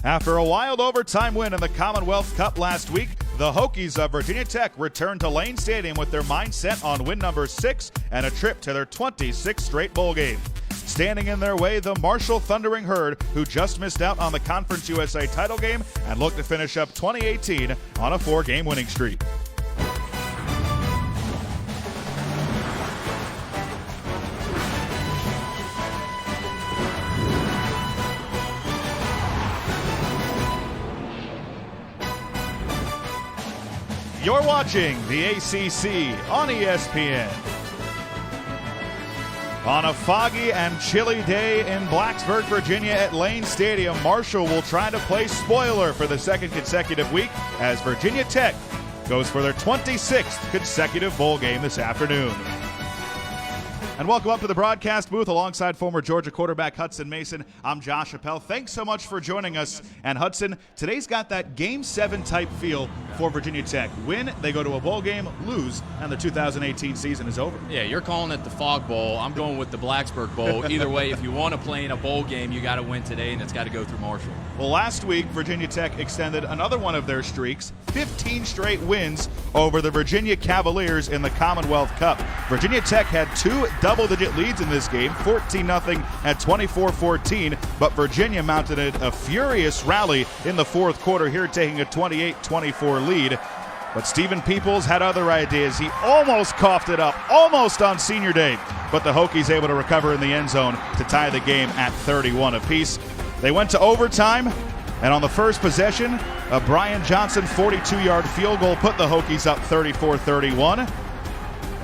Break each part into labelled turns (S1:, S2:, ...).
S1: After a wild overtime win in the Commonwealth Cup last week, the Hokies of Virginia Tech returned to Lane Stadium with their mind set on win number 6 and a trip to their 26th straight bowl game. Standing in their way, the Marshall Thundering Herd, who just missed out on the Conference USA title game and look to finish up 2018 on a 4-game winning streak. You're watching the ACC on ESPN. On a foggy and chilly day in Blacksburg, Virginia at Lane Stadium, Marshall will try to play spoiler for the second consecutive week as Virginia Tech goes for their 26th consecutive bowl game this afternoon. And welcome up to the broadcast booth alongside former Georgia quarterback Hudson Mason. I'm Josh Appel. Thanks so much for joining us. And Hudson, today's got that Game 7 type feel for Virginia Tech. Win, they go to a bowl game, lose, and the 2018 season is over.
S2: Yeah, you're calling it the Fog Bowl. I'm going with the Blacksburg Bowl. Either way, if you want to play in a bowl game, you got to win today, and it's got to go through Marshall.
S1: Well, last week, Virginia Tech extended another one of their streaks, 15 straight wins over the Virginia Cavaliers in the Commonwealth Cup. Virginia Tech had 2 double-digit leads in this game, 14-0 at 24-14, but Virginia mounted a furious rally in the fourth quarter here, taking a 28-24 lead. But Stephen Peoples had other ideas. He almost coughed it up, almost on senior day, but the Hokies able to recover in the end zone to tie the game at 31 apiece. They went to overtime, and on the first possession, a Brian Johnson 42-yard field goal put the Hokies up 34-31.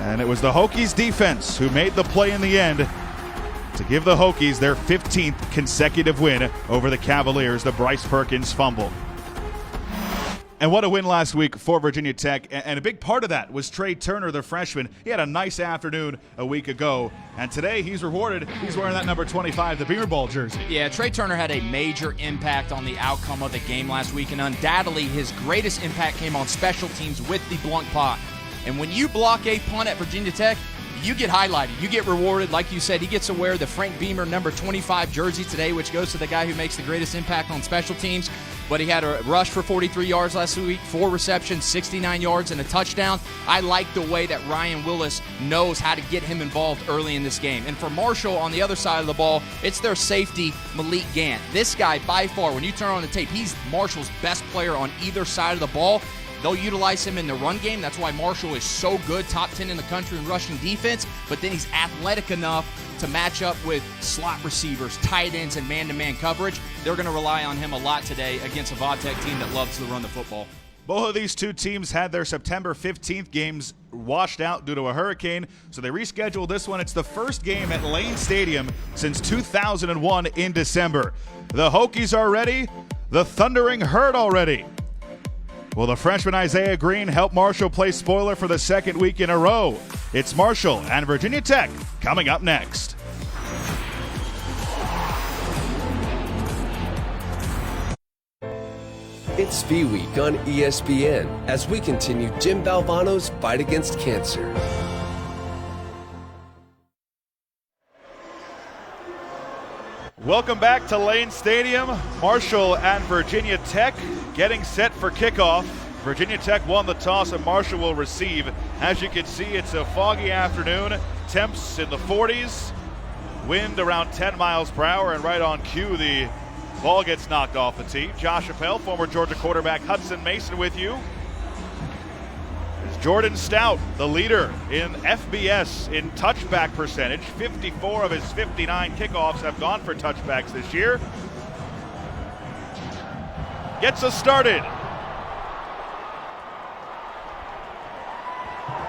S1: And it was the Hokies defense who made the play in the end to give the Hokies their 15th consecutive win over the Cavaliers, the Bryce Perkins fumble. And what a win last week for Virginia Tech. And a big part of that was Trey Turner, the freshman. He had a nice afternoon a week ago. And today he's rewarded. He's wearing that number 25, the Beamer Bowl jersey.
S2: Yeah, Trey Turner had a major impact on the outcome of the game last week. And undoubtedly his greatest impact came on special teams with the blunt punt. And when you block a punt at Virginia Tech, you get highlighted. You get rewarded. Like you said, he gets to wear the Frank Beamer number 25 jersey today, which goes to the guy who makes the greatest impact on special teams. But he had a rush for 43 yards last week, 4 receptions, 69 yards, and a touchdown. I like the way that Ryan Willis knows how to get him involved early in this game. And for Marshall, on the other side of the ball, it's their safety, Malik Gant. This guy, by far, when you turn on the tape, he's Marshall's best player on either side of the ball. They'll utilize him in the run game. That's why Marshall is so good, top 10 in the country in rushing defense. But then he's athletic enough to match up with slot receivers, tight ends, and man-to-man coverage. They're going to rely on him a lot today against a Vodtech team that loves to run the football.
S1: Both of these two teams had their September 15th games washed out due to a hurricane, so they rescheduled this one. It's the first game at Lane Stadium since 2001 in December. The Hokies are ready. The Thundering Herd already. Will the freshman Isaiah Green help Marshall play spoiler for the second week in a row? It's Marshall and Virginia Tech coming up next.
S3: It's V Week on ESPN as we continue Jim Valvano's fight against cancer.
S1: Welcome back to Lane Stadium. Marshall and Virginia Tech getting set for kickoff. Virginia Tech won the toss and Marshall will receive. As you can see, it's a foggy afternoon. Temps in the 40s. Wind around 10 miles per hour, and right on cue, the ball gets knocked off the tee. Josh Appel, former Georgia quarterback Hudson Mason with you. Jordan Stout, the leader in FBS in touchback percentage. 54 of his 59 kickoffs have gone for touchbacks this year. Gets us started.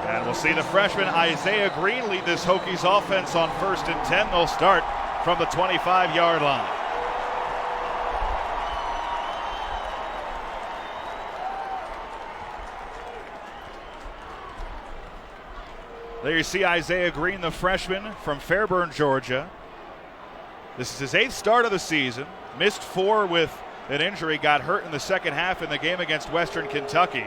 S1: And we'll see the freshman Isaiah Green lead this Hokies offense on 1st and 10. They'll start from the 25-yard line. There you see Isaiah Green, the freshman from Fairburn, Georgia. This is his 8th start of the season. Missed 4 with an injury, got hurt in the second half in the game against Western Kentucky.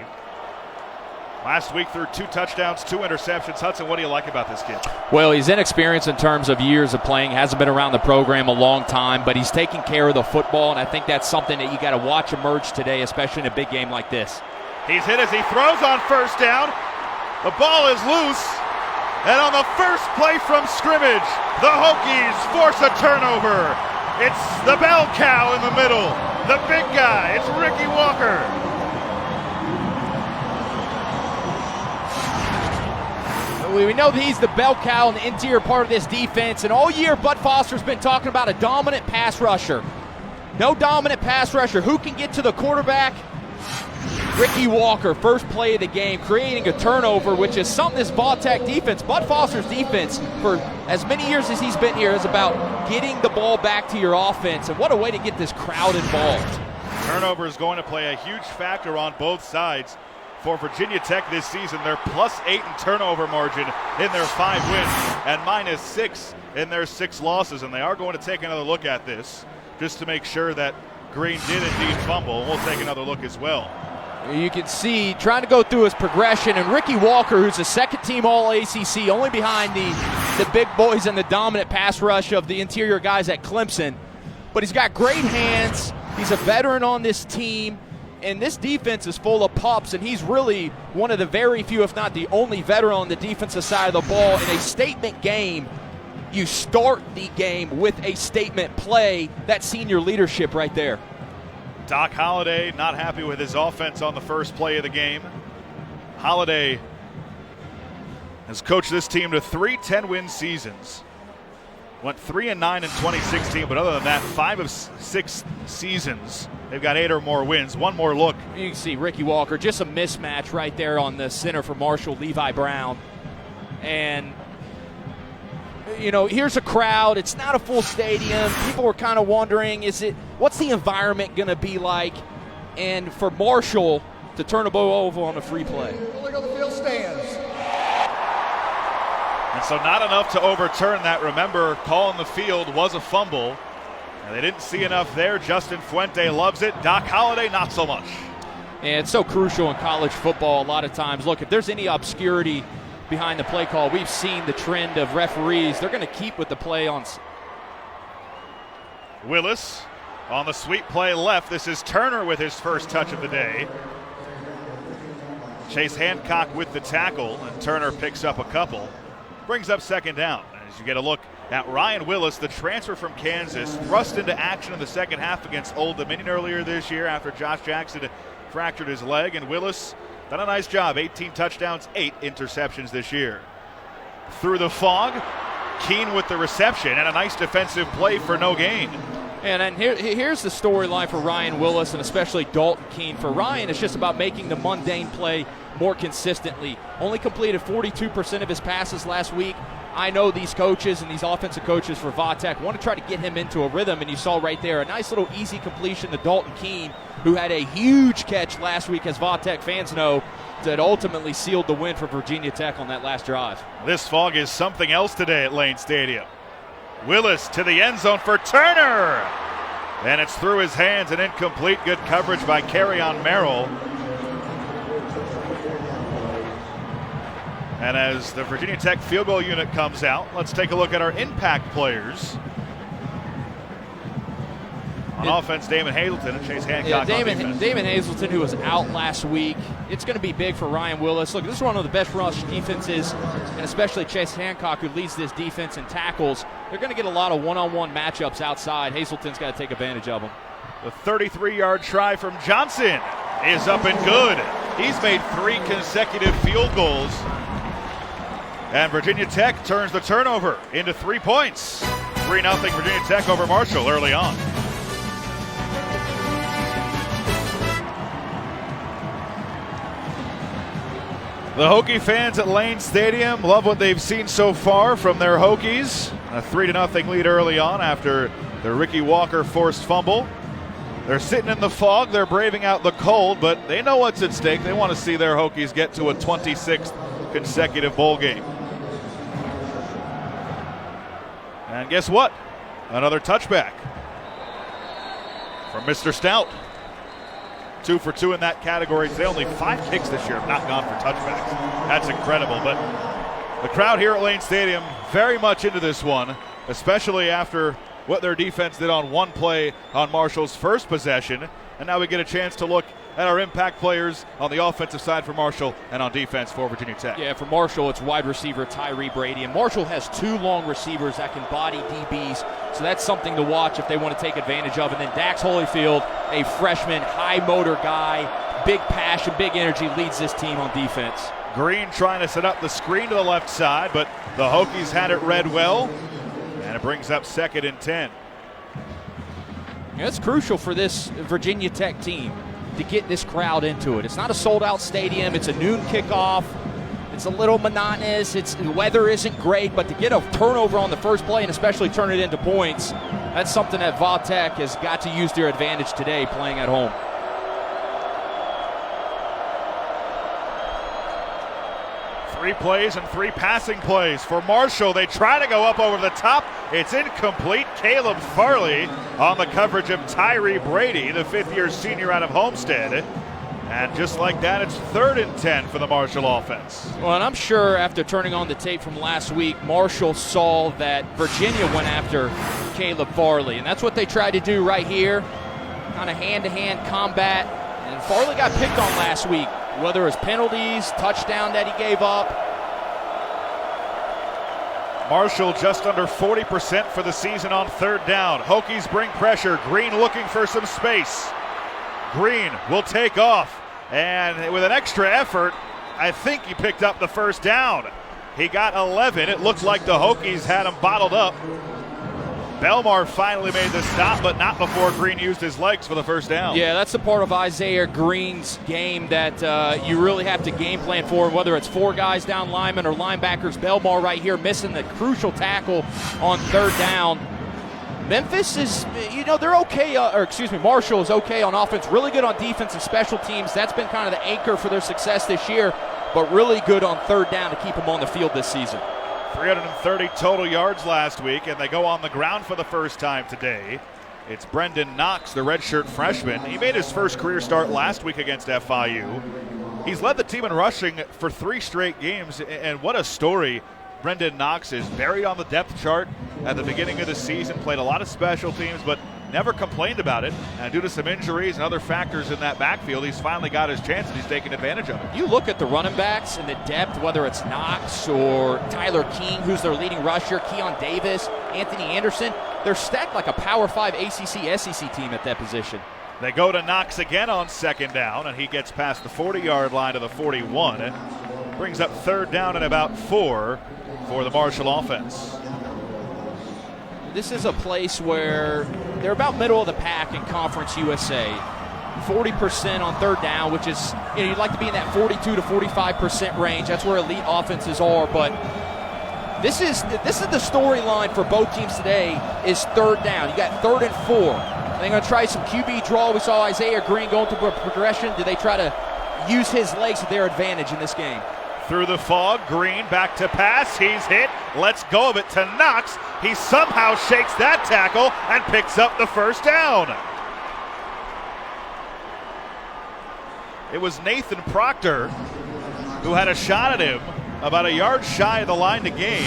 S1: Last week threw 2 touchdowns, 2 interceptions. Hudson, what do you like about this kid?
S2: Well, he's inexperienced in terms of years of playing, hasn't been around the program a long time, but he's taking care of the football, and I think that's something that you got to watch emerge today, especially in a big game like this.
S1: He's hit as he throws on first down. The ball is loose, and on the first play from scrimmage, the Hokies force a turnover. It's the bell cow in the middle, the big guy. It's Ricky Walker.
S2: We know that he's the bell cow in the interior part of this defense, and all year Bud Foster's been talking about a dominant pass rusher. No dominant pass rusher. Who can get to the quarterback? Ricky Walker, first play of the game, creating a turnover, which is something this Va-Tech defense, Bud Foster's defense, for as many years as he's been here, is about getting the ball back to your offense, and what a way to get this crowd involved.
S1: Turnover is going to play a huge factor on both sides. For Virginia Tech this season, they're +8 in turnover margin in their 5 wins and -6 in their 6 losses. And they are going to take another look at this just to make sure that Green did indeed fumble. We'll take another look as well.
S2: You can see trying to go through his progression, and Ricky Walker, who's a second-team All-ACC, only behind the big boys and the dominant pass rush of the interior guys at Clemson. But he's got great hands. He's a veteran on this team. And this defense is full of pups, and he's really one of the very few, if not the only veteran on the defensive side of the ball. In a statement game, you start the game with a statement play. That's senior leadership right there.
S1: Doc Holliday not happy with his offense on the first play of the game. Holliday has coached this team to 3 10-win seasons. Went 3-9 in 2016, but other than that, 5 of 6 seasons, they've got 8 or more wins. One more look.
S2: You can see Ricky Walker, just a mismatch right there on the center for Marshall, Levi Brown. And, you know, here's a crowd. It's not a full stadium. People were kind of wondering, what's the environment going to be like? And for Marshall to turn the ball over on a free play.
S4: Look how the field stands.
S1: And so not enough to overturn that. Remember, call in the field was a fumble. And they didn't see enough there. Justin Fuente loves it. Doc Holliday, not so much.
S2: And it's so crucial in college football a lot of times. Look, if there's any obscurity behind the play call, we've seen the trend of referees. They're going to keep with the play on.
S1: Willis on the sweep play left. This is Turner with his first touch of the day. Chase Hancock with the tackle, and Turner picks up a couple. Brings up second down. As you get a look at Ryan Willis, the transfer from Kansas, thrust into action in the second half against Old Dominion earlier this year after Josh Jackson fractured his leg. And Willis done a nice job. 18 touchdowns, 8 interceptions this year. Through the fog, Keene with the reception and a nice defensive play for no gain.
S2: And here's the storyline for Ryan Willis and especially Dalton Keene. For Ryan, it's just about making the mundane play more consistently. Only completed 42% of his passes last week. I know these coaches and these offensive coaches for Va-Tech want to try to get him into a rhythm, and you saw right there a nice little easy completion to Dalton Keene, who had a huge catch last week, as Va-Tech fans know, that ultimately sealed the win for Virginia Tech on that last drive.
S1: This fog is something else today at Lane Stadium. Willis to the end zone for Turner. And it's through his hands and incomplete. Good coverage by Kerryon Merrill. And as the Virginia Tech field goal unit comes out, let's take a look at our impact players. On offense, Damon Hazelton and Chase Hancock.
S2: Damon Hazelton, who was out last week. It's going to be big for Ryan Willis. Look, this is one of the best rush defenses, and especially Chase Hancock, who leads this defense in tackles. They're going to get a lot of one-on-one matchups outside. Hazelton's got to take advantage of them.
S1: The 33-yard try from Johnson is up and good. He's made 3 consecutive field goals. And Virginia Tech turns the turnover into 3 points. 3-0 Virginia Tech over Marshall early on. The Hokie fans at Lane Stadium love what they've seen so far from their Hokies. A 3-0 lead early on after the Ricky Walker forced fumble. They're sitting in the fog. They're braving out the cold, but they know what's at stake. They want to see their Hokies get to a 26th consecutive bowl game. And guess what? Another touchback from Mr. Stout. 2 for 2 in that category. They only 5 kicks this year have not gone for touchbacks. That's incredible. But the crowd here at Lane Stadium very much into this one, especially after what their defense did on one play on Marshall's first possession. And now we get a chance to look at our impact players on the offensive side for Marshall and on defense for Virginia Tech.
S2: Yeah, for Marshall, it's wide receiver Tyree Brady. And Marshall has 2 long receivers that can body DBs, so that's something to watch if they want to take advantage of. And then Dax Holyfield, a freshman, high motor guy, big passion, big energy, leads this team on defense.
S1: Green trying to set up the screen to the left side, but the Hokies had it read well, and it brings up 2nd and 10.
S2: Yeah, it's crucial for this Virginia Tech team to get this crowd into it. It's not a sold-out stadium. It's a noon kickoff. It's a little monotonous. The weather isn't great, but to get a turnover on the first play and especially turn it into points, that's something that Va Tech has got to use their advantage today playing at home.
S1: 3 plays and 3 passing plays for Marshall. They try to go up over the top. It's incomplete. Caleb Farley on the coverage of Tyree Brady, the 5th-year senior out of Homestead. And just like that, it's 3rd and 10 for the Marshall offense.
S2: Well, and I'm sure after turning on the tape from last week, Marshall saw that Virginia went after Caleb Farley. And that's what they tried to do right here, kind of hand-to-hand combat. And Farley got picked on last week, whether it was penalties, touchdown that he gave up.
S1: Marshall just under 40% for the season on 3rd down. Hokies bring pressure. Green looking for some space. Green will take off, and with an extra effort, I think he picked up the 1st down. He got 11. It looked like the Hokies had him bottled up. Belmar finally made the stop, but not before Green used his legs for the 1st down.
S2: Yeah, that's the part of Isaiah Green's game that you really have to game plan for, whether it's 4 guys down linemen or linebackers. Belmar right here missing the crucial tackle on 3rd down. Memphis is, they're okay, Marshall is okay on offense, really good on defense and special teams. That's been kind of the anchor for their success this year, but really good on 3rd down to keep them on the field this season.
S1: 330 total yards last week, and they go on the ground for the first time today. It's Brendan Knox, the redshirt freshman. He made his first career start last week against FIU. He's led the team in rushing for 3 straight games, and what a story. Brendan Knox is buried on the depth chart at the beginning of the season, played a lot of special teams, but never complained about it. And due to some injuries and other factors in that backfield, he's finally got his chance and he's taking advantage of it.
S2: You look at the running backs and the depth, whether it's Knox or Tyler King, who's their leading rusher, Keon Davis, Anthony Anderson, they're stacked like a Power 5 ACC, SEC team at that position.
S1: They go to Knox again on 2nd down, and he gets past the 40-yard line to the 41. It brings up 3rd down and about 4 for the Marshall offense.
S2: This is a place where they're about middle of the pack in Conference USA. 40% on 3rd down, which is, you'd like to be in that 42 to 45% range. That's where elite offenses are, but this is the storyline for both teams today is 3rd down. You got 3rd and 4. They're going to try some QB draw. We saw Isaiah Green going through a progression. Do they try to use his legs to their advantage in this game?
S1: Through the fog, Green back to pass. He's hit. Lets go of it to Knox. He somehow shakes that tackle and picks up the 1st down. It was Nathan Proctor who had a shot at him about a yard shy of the line to gain,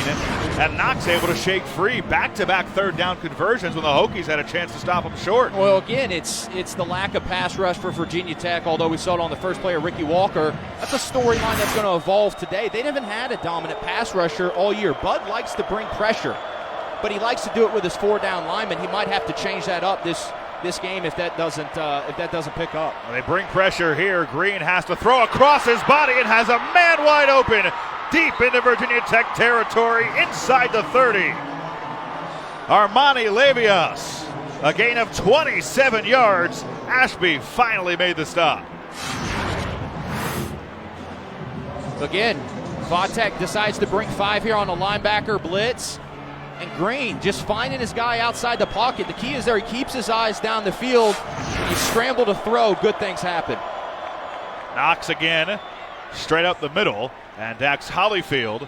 S1: and Knox able to shake free. Back-to-back 3rd down conversions when the Hokies had a chance to stop him short.
S2: Well, again, it's the lack of pass rush for Virginia Tech, although we saw it on the first player, Ricky Walker. That's a storyline that's going to evolve today. They haven't had a dominant pass rusher all year. Bud likes to bring pressure, but he likes to do it with his 4-down linemen. He might have to change that up this game if that doesn't pick up.
S1: Well, they bring pressure here. Green has to throw across his body and has a man wide open deep into Virginia Tech territory inside the 30. Armani Levias, a gain of 27 yards. Ashby finally made the stop.
S2: Again, Va Tech decides to bring 5 here on a linebacker blitz. And Green just finding his guy outside the pocket. The key is there, he keeps his eyes down the field. When you scramble to throw, good things happen.
S1: Knox again, straight up the middle, and Dax Holyfield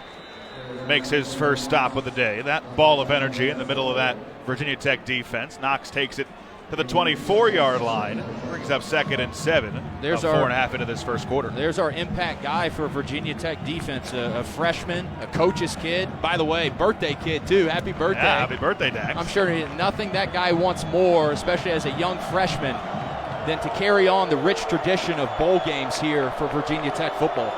S1: makes his first stop of the day. That ball of energy in the middle of that Virginia Tech defense. Knox takes it to the 24-yard line. Brings up 2nd and 7.
S2: There's
S1: about 4.5 into this first quarter.
S2: There's our impact guy for Virginia Tech defense, a freshman, a coach's kid. By the way, birthday kid too. Happy birthday.
S1: Yeah, happy birthday, Dax.
S2: I'm sure nothing that guy wants more, especially as a young freshman, than to carry on the rich tradition of bowl games here for Virginia Tech football.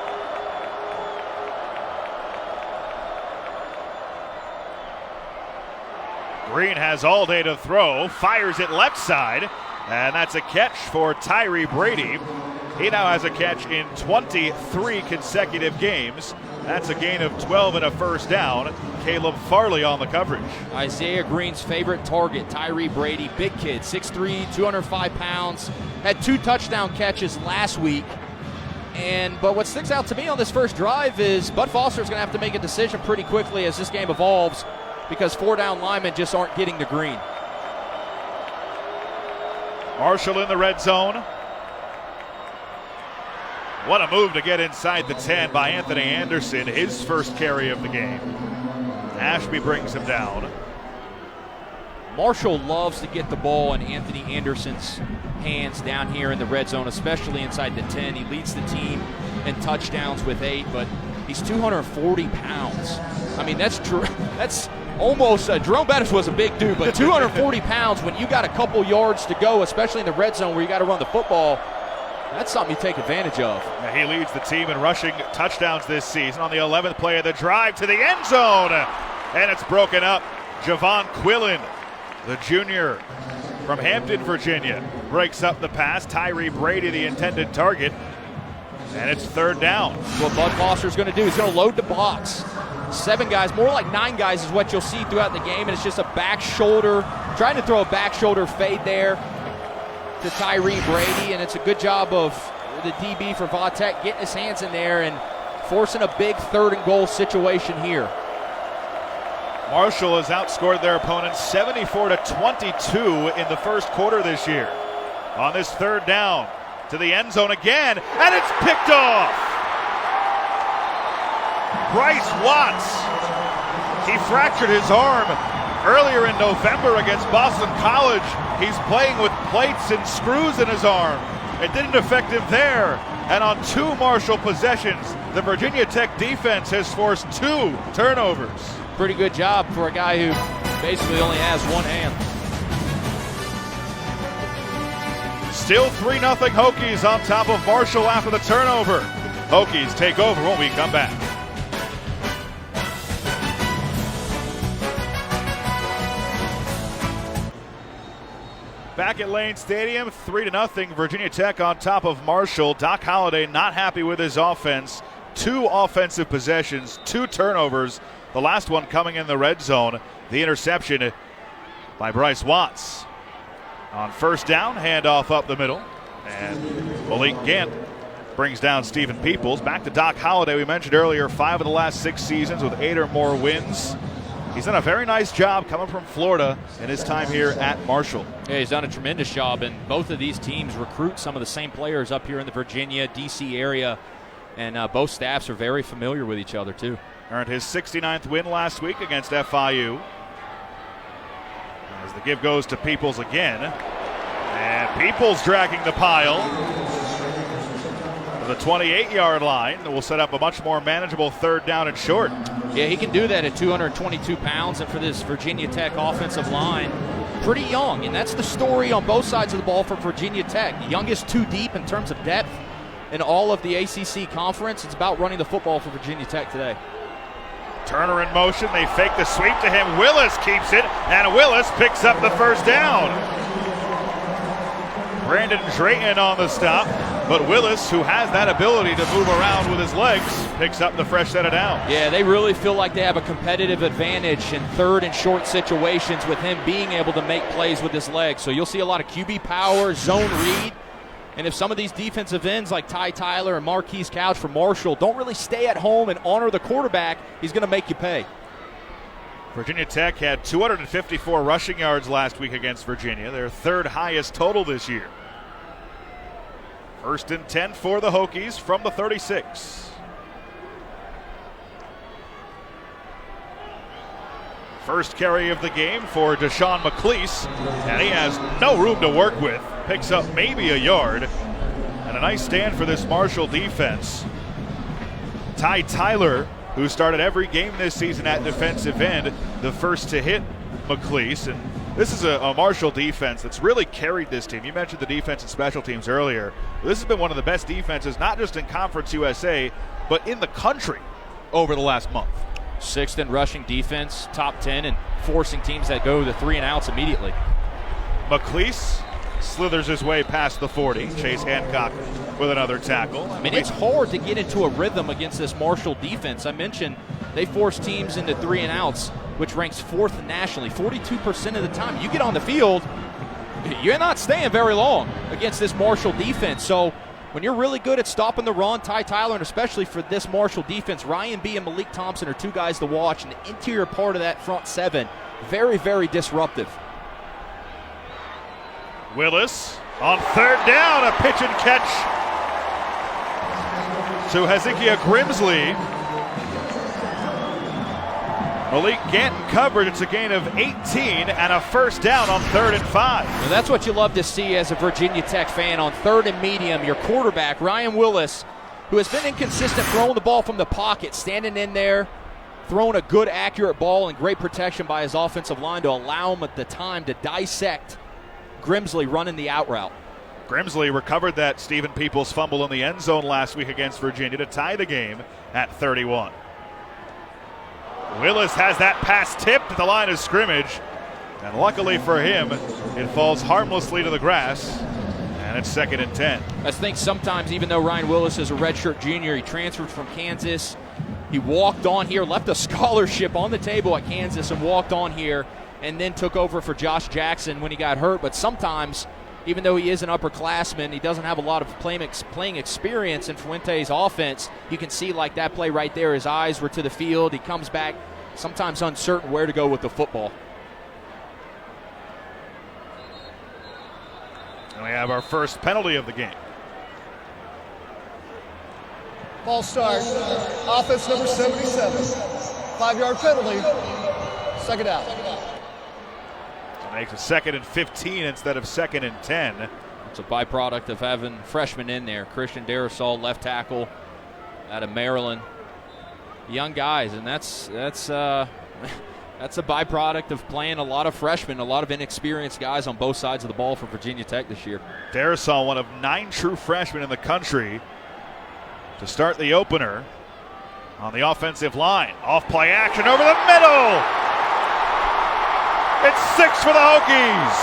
S1: Green has all day to throw, fires it left side, and that's a catch for Tyree Brady. He now has a catch in 23 consecutive games. That's a gain of 12 and a first down. Caleb Farley on the coverage.
S2: Isaiah Green's favorite target, Tyree Brady, big kid, 6'3", 205 pounds, had 2 touchdown catches last week. But what sticks out to me on this first drive is Bud Foster's going to have to make a decision pretty quickly as this game evolves, because 4-down linemen just aren't getting the green.
S1: Marshall in the red zone. What a move to get inside the 10 by Anthony Anderson, his first carry of the game. Ashby brings him down.
S2: Marshall loves to get the ball in Anthony Anderson's hands down here in the red zone, especially inside the 10. He leads the team in touchdowns with 8, but he's 240 pounds. I mean, that's almost, Jerome Bettis was a big dude, but 240 pounds when you got a couple yards to go, especially in the red zone where you got to run the football, that's something you take advantage of.
S1: Yeah, he leads the team in rushing touchdowns this season on the 11th play of the drive to the end zone. And it's broken up. Javon Quillen, the junior from Hampton, Virginia, breaks up the pass. Tyree Brady, the intended target. And it's 3rd down.
S2: What Bud Foster's going to do, he's going to load the box. 7 guys, more like 9 guys is what you'll see throughout the game, and it's just a back shoulder, trying to throw a back shoulder fade there to Tyree Brady, and it's a good job of the DB for Vautech getting his hands in there and forcing a big 3rd and goal situation here.
S1: Marshall has outscored their opponents 74-22 in the first quarter this year. On this 3rd down, to the end zone again, and it's picked off. Bryce Watts, he fractured his arm earlier in November against Boston College. He's playing with plates and screws in his arm. It didn't affect him there. And on 2 Marshall possessions, the Virginia Tech defense has forced 2 turnovers.
S2: Pretty good job for a guy who basically only has one hand.
S1: Still 3-0 Hokies on top of Marshall after the turnover. Hokies take over when we come back. Back at Lane Stadium, 3-0 Virginia Tech on top of Marshall. Doc Holliday not happy with his offense. 2 offensive possessions, 2 turnovers. The last one coming in the red zone. The interception by Bryce Watts. On 1st down, handoff up the middle. And Malik Gant brings down Stephen Peoples. Back to Doc Holliday. We mentioned earlier, 5 of the last 6 seasons with 8 or more wins. He's done a very nice job coming from Florida in his time here at Marshall.
S2: Yeah, he's done a tremendous job, and both of these teams recruit some of the same players up here in the Virginia, D.C. area, and both staffs are very familiar with each other, too.
S1: Earned his 69th win last week against FIU. As the give goes to Peoples again. And Peoples dragging the pile to the 28-yard line. Will set up a much more manageable 3rd down and short.
S2: Yeah, he can do that at 222 pounds, and for this Virginia Tech offensive line, pretty young. And that's the story on both sides of the ball for Virginia Tech. The youngest 2 deep in terms of depth in all of the ACC conference. It's about running the football for Virginia Tech today.
S1: Turner in motion. They fake the sweep to him. Willis keeps it, and Willis picks up the 1st down. Brandon Drayton on the stop, but Willis, who has that ability to move around with his legs, picks up the fresh set of downs.
S2: Yeah, they really feel like they have a competitive advantage in 3rd and short situations with him being able to make plays with his legs. So you'll see a lot of QB power, zone read. And if some of these defensive ends like Ty Tyler and Marquise Couch from Marshall don't really stay at home and honor the quarterback, he's going to make you pay.
S1: Virginia Tech had 254 rushing yards last week against Virginia, their 3rd highest total this year. 1st and 10 for the Hokies from the 36. First carry of the game for Deshaun McClease, and he has no room to work with. Picks up maybe a yard, and a nice stand for this Marshall defense. Ty Tyler, who started every game this season at defensive end, the first to hit McClease. And this is a Marshall defense that's really carried this team. You mentioned the defense and special teams earlier. This has been one of the best defenses, not just in Conference USA, but in the country over the last month.
S4: Sixth in rushing defense, top 10, and forcing teams that go to 3 and outs immediately.
S1: McClease slithers his way past the 40. Chase Hancock with another tackle.
S4: I mean, it's hard to get into a rhythm against this Marshall defense. I mentioned they force teams into 3 and outs, which ranks 4th nationally. 42% of the time you get on the field, you're not staying very long against this Marshall defense. So when you're really good at stopping the run, Ty Tyler, and especially for this Marshall defense, Ryan B. and Malik Thompson are 2 guys to watch, and the interior part of that front 7, very, very disruptive.
S1: Willis on 3rd down, a pitch and catch to Hezekiah Grimsley. Malik Ganton covered. It's a gain of 18 and a first down on 3rd and 5.
S4: Well, that's what you love to see as a Virginia Tech fan. On 3rd and medium, your quarterback, Ryan Willis, who has been inconsistent throwing the ball from the pocket, standing in there, throwing a good, accurate ball and great protection by his offensive line to allow him at the time to dissect Grimsley running the out route.
S1: Grimsley recovered that Stephen Peoples fumble in the end zone last week against Virginia to tie the game at 31. Willis has that pass tipped at the line of scrimmage, and luckily for him, it falls harmlessly to the grass, and it's 2nd and 10.
S4: I think sometimes, even though Ryan Willis is a redshirt junior, he transferred from Kansas. He walked on here, left a scholarship on the table at Kansas and walked on here, and then took over for Josh Jackson when he got hurt. But sometimes, even though he is an upperclassman, he doesn't have a lot of playing experience in Fuente's offense. You can see, like that play right there, his eyes were to the field. He comes back sometimes uncertain where to go with the football.
S1: And we have our first penalty of the game.
S5: Ball start. Offense number 77. 5-yard penalty. 2nd out.
S1: It makes it 2nd and 15 instead of 2nd and 10.
S4: It's a byproduct of having freshmen in there. Christian Darrisaw, left tackle out of Maryland. Young guys, and that's a byproduct of playing a lot of freshmen, a lot of inexperienced guys on both sides of the ball for Virginia Tech this year.
S1: Darrisaw, one of 9 true freshmen in the country, to start the opener on the offensive line. Off play action over the middle. It's 6 for the Hokies.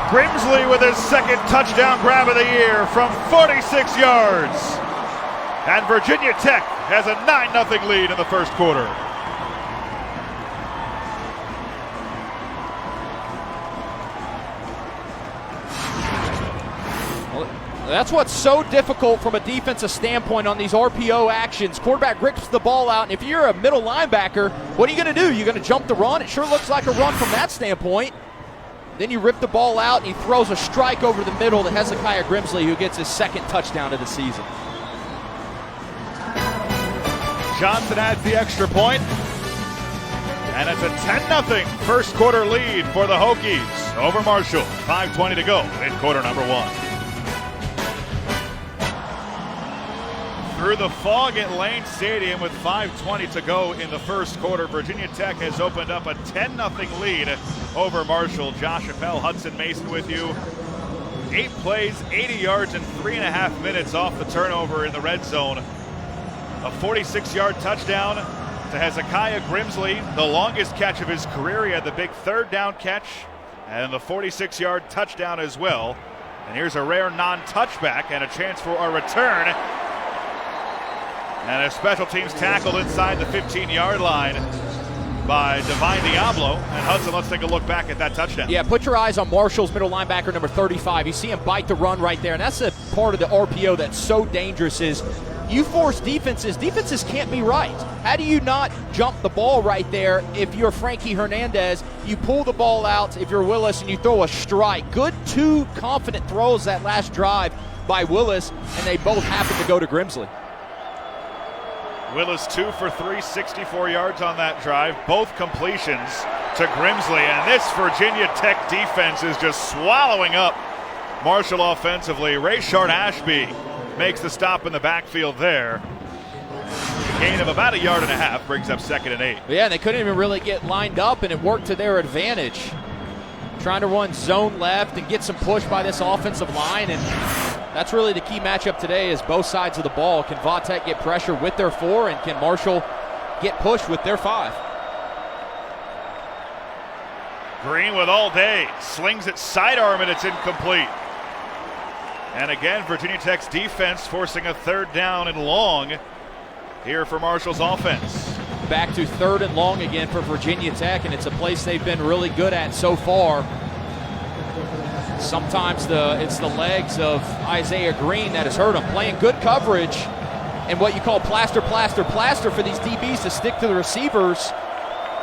S1: Grimsley with his 2nd touchdown grab of the year from 46 yards. And Virginia Tech has a 9-0 lead in the first quarter.
S4: Well, that's what's so difficult from a defensive standpoint on these RPO actions. Quarterback rips the ball out, and if you're a middle linebacker, what are you going to do? You're going to jump the run? It sure looks like a run from that standpoint. Then you rip the ball out, and he throws a strike over the middle to Hezekiah Grimsley, who gets his 2nd touchdown of the season.
S1: Johnson adds the extra point, and it's a 10-0 first quarter lead for the Hokies over Marshall. 5:20 to go in quarter number 1. Through the fog at Lane Stadium with 5:20 to go in the first quarter, Virginia Tech has opened up a 10-0 lead over Marshall. Josh Appel, Hudson Mason with you. 8 plays, 80 yards in 3.5 minutes off the turnover in the red zone. A 46-yard touchdown to Hezekiah Grimsley, the longest catch of his career. He had the big 3rd down catch and the 46-yard touchdown as well. And here's a rare non-touchback and a chance for a return. And a special teams tackle inside the 15-yard line by Divine Diablo. And Hudson, let's take a look back at that touchdown.
S4: Yeah, put your eyes on Marshall's middle linebacker, number 35. You see him bite the run right there, and that's a part of the RPO that's so dangerous is you force defenses can't be right. How do you not jump the ball right there if you're Frankie Hernandez? You pull the ball out if you're Willis and you throw a strike. Good 2 confident throws that last drive by Willis, and they both happen to go to Grimsley.
S1: Willis 2 for 3, 64 yards on that drive. Both completions to Grimsley. And this Virginia Tech defense is just swallowing up Marshall offensively. Rayshard Ashby makes the stop in the backfield there. A gain of about 1.5 yards brings up 2nd and 8.
S4: Yeah, they couldn't even really get lined up, and it worked to their advantage. Trying to run zone left and get some push by this offensive line, and that's really the key matchup today is both sides of the ball. Can Va-Tech get pressure with their 4, and can Marshall get pushed with their 5?
S1: Green with all day, slings it sidearm and it's incomplete. And again, Virginia Tech's defense forcing a 3rd down and long here for Marshall's offense.
S4: Back to 3rd and long again for Virginia Tech, and it's a place they've been really good at so far. Sometimes it's the legs of Isaiah Green that has hurt him. Playing good coverage and what you call plaster for these DBs to stick to the receivers.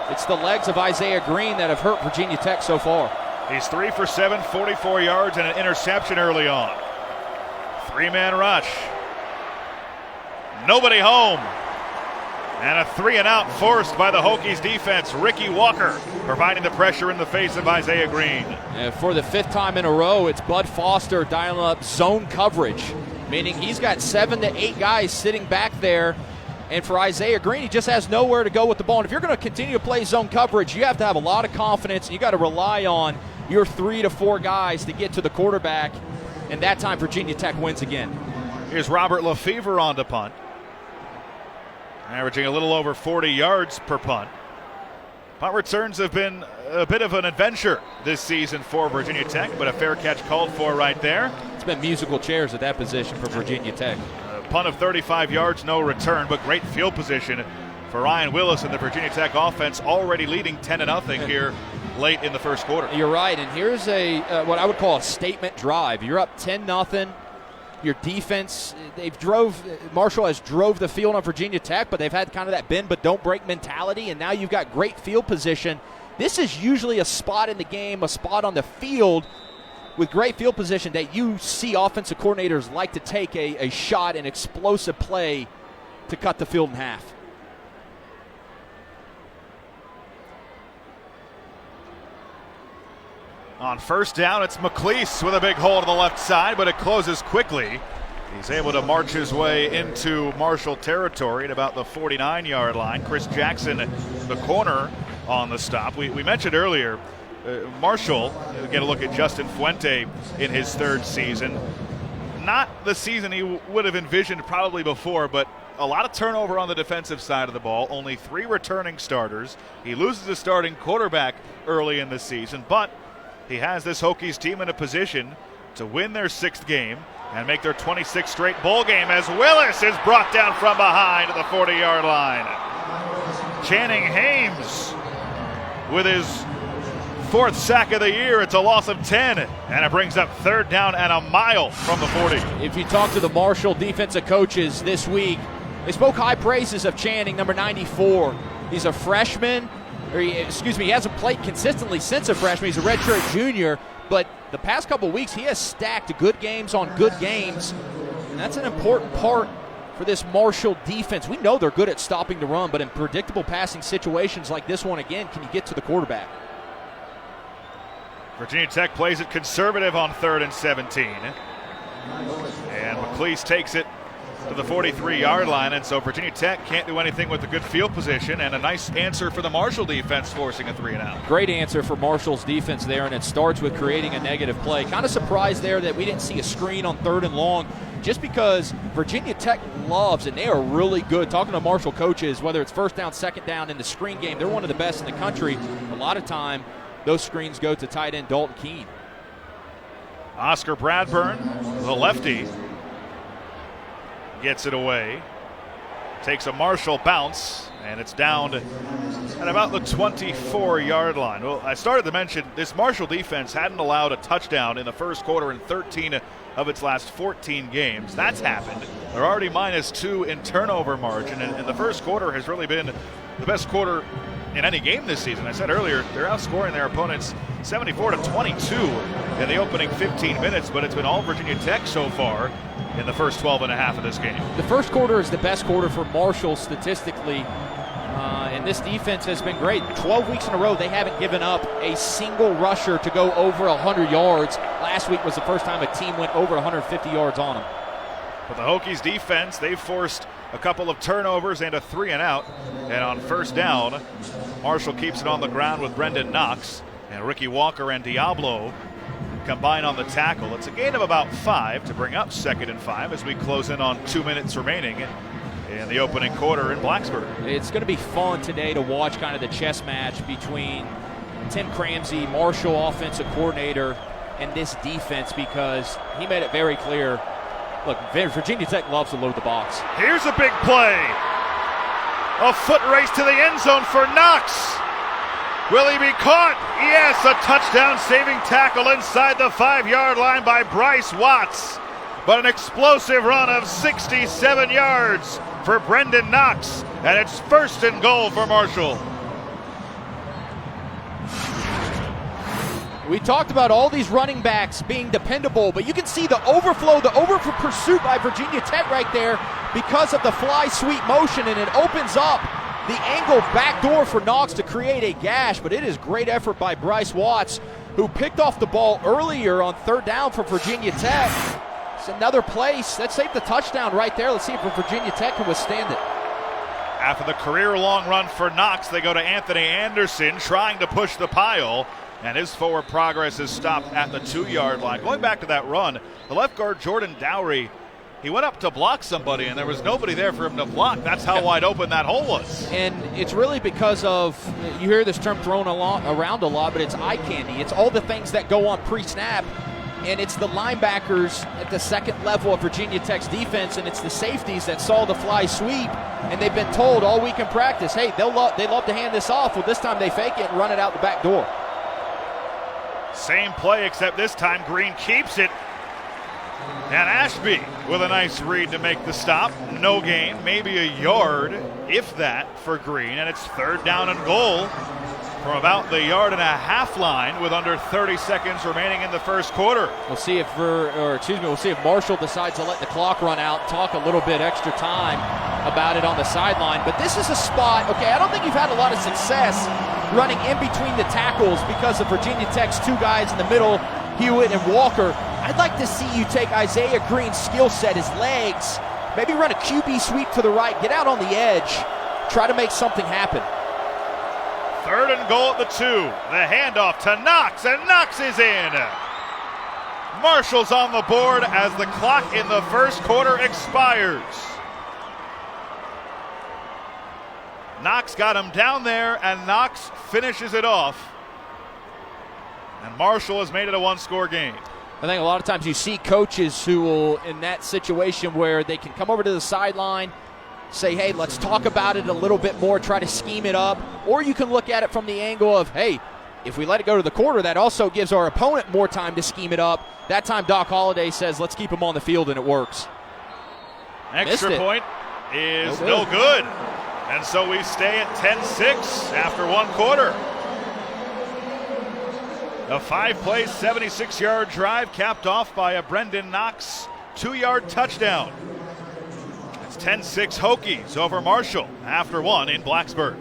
S4: It's the legs of Isaiah Green that have hurt Virginia Tech so far.
S1: He's 3 for 7, 44 yards and an interception early on. 3-man rush. Nobody home. And a 3-and-out forced by the Hokies defense. Ricky Walker providing the pressure in the face of Isaiah Green.
S4: And for the 5th time in a row, it's Bud Foster dialing up zone coverage, meaning he's got 7 to 8 guys sitting back there. And for Isaiah Green, he just has nowhere to go with the ball. And if you're going to continue to play zone coverage, you have to have a lot of confidence. You got to rely on your 3 to 4 guys to get to the quarterback. And that time, Virginia Tech wins again.
S1: Here's Robert Lefevre on to punt. Averaging a little over 40 yards per punt. Punt returns have been a bit of an adventure this season for Virginia Tech, but a fair catch called for right there.
S4: It's been musical chairs at that position for Virginia Tech.
S1: A punt of 35 yards, no return, but great field position for Ryan Willis and the Virginia Tech offense, already leading 10-0 here late in the first quarter.
S4: You're right, and here's a what I would call a statement drive. You're up 10-0. Your defense, Marshall has drove the field on Virginia Tech, but they've had kind of that bend but don't break mentality, and now you've got great field position. This is usually a spot in the game, a spot on the field with great field position that you see offensive coordinators like to take a shot, an explosive play to cut the field in half.
S1: On 1st down, it's McLeese with a big hole to the left side, but it closes quickly. He's able to march his way into Marshall territory at about the 49-yard line. Chris Jackson, the corner, on the stop. We mentioned earlier, Marshall, get a look at Justin Fuente in his 3rd season. Not the season he would have envisioned probably before, but a lot of turnover on the defensive side of the ball. Only 3 returning starters. He loses his starting quarterback early in the season, but he has this Hokies team in a position to win their 6th game and make their 26th straight bowl game as Willis is brought down from behind at the 40-yard line. Channing Hames with his 4th sack of the year. It's a loss of 10, and it brings up 3rd down and a mile from the 40.
S4: If you talk to the Marshall defensive coaches this week, they spoke high praises of Channing, number 94. He's a freshman. He hasn't played consistently since a freshman. He's a redshirt junior, but the past couple of weeks he has stacked good games on good games, and that's an important part for this Marshall defense. We know they're good at stopping the run, but in predictable passing situations like this one again, can you get to the quarterback?
S1: Virginia Tech plays it conservative on 3rd and 17. And McLeese takes it to the 43-yard line, and so Virginia Tech can't do anything with the good field position, and a nice answer for the Marshall defense forcing a 3-and-out.
S4: Great answer for Marshall's defense there, and it starts with creating a negative play. Kind of surprised there that we didn't see a screen on 3rd and long, just because Virginia Tech loves, and they are really good. Talking to Marshall coaches, whether it's 1st down, 2nd down in the screen game, they're one of the best in the country. A lot of time, those screens go to tight end Dalton Keene.
S1: Oscar Bradburn, the lefty, gets it away, takes a Marshall bounce, and it's down at about the 24-yard line. Well, I started to mention this Marshall defense hadn't allowed a touchdown in the first quarter in 13 of its last 14 games. That's happened. They're already -2 in turnover margin, and the first quarter has really been the best quarter in any game this season. I said earlier, they're outscoring their opponents 74-22 in the opening 15 minutes, but it's been all Virginia Tech so far in the first 12 and a half of this game.
S4: The first quarter is the best quarter for Marshall statistically, and this defense has been great. 12 weeks in a row, they haven't given up a single rusher to go over 100 yards. Last week was the first time a team went over 150 yards on them.
S1: But the Hokies defense, they've forced a couple of turnovers and a 3-and-out. And on first down, Marshall keeps it on the ground with Brendan Knox. And Ricky Walker and Diablo combine on the tackle. It's a gain of about 5 to bring up 2nd and 5 as we close in on 2 minutes remaining in the opening quarter in Blacksburg.
S4: It's going to be fun today to watch kind of the chess match between Tim Cramsey, Marshall offensive coordinator, and this defense, because he made it very clear. Look, Virginia Tech loves to load the box.
S1: Here's a big play. A foot race to the end zone for Knox. Will he be caught? Yes, a touchdown saving tackle inside the 5-yard line by Bryce Watts. But an explosive run of 67 yards for Brendan Knox. And it's 1st and goal for Marshall.
S4: We talked about all these running backs being dependable, but you can see the overflow, the pursuit by Virginia Tech right there because of the fly sweep motion, and it opens up the angle backdoor for Knox to create a gash. But it is great effort by Bryce Watts, who picked off the ball earlier on 3rd down for Virginia Tech. It's another place. That saved the touchdown right there. Let's see if Virginia Tech can withstand it.
S1: After the career-long run for Knox, they go to Anthony Anderson trying to push the pile. And his forward progress is stopped at the 2-yard line. Going back to that run, the left guard Jordan Dowry, he went up to block somebody, and there was nobody there for him to block. That's how wide open that hole was.
S4: And it's really because of, you hear this term thrown around a lot, but it's eye candy. It's all the things that go on pre-snap, and it's the linebackers at the 2nd level of Virginia Tech's defense, and it's the safeties that saw the fly sweep, and they've been told all week in practice, hey, they love to hand this off. Well, this time they fake it and run it out the back door.
S1: Same play, except this time Green keeps it. And Ashby with a nice read to make the stop. No gain, maybe a yard, if that, for Green. And it's 3rd down and goal from about the 1.5-yard line with under 30 seconds remaining in the first quarter.
S4: We'll see if Marshall decides to let the clock run out, talk a little bit extra time about it on the sideline. But this is a spot, okay, I don't think you've had a lot of success running in between the tackles because of Virginia Tech's 2 guys in the middle, Hewitt and Walker. I'd like to see you take Isaiah Green's skill set, his legs, maybe run a QB sweep to the right, get out on the edge, try to make something happen.
S1: 3rd and goal at the 2. The handoff to Knox, and Knox is in. Marshall's on the board as the clock in the first quarter expires. Knox got him down there, and Knox finishes it off. And Marshall has made it a 1-score game.
S4: I think a lot of times you see coaches who will, in that situation where they can come over to the sideline, say, hey, let's talk about it a little bit more, try to scheme it up. Or you can look at it from the angle of, hey, if we let it go to the quarter, that also gives our opponent more time to scheme it up. That time Doc Holliday says, let's keep him on the field, and it works.
S1: Extra point is no good. And so we stay at 10-6 after 1 quarter. A 5-play, 76-yard drive capped off by a Brendan Knox 2-yard touchdown. It's 10-6 Hokies over Marshall after 1 in Blacksburg.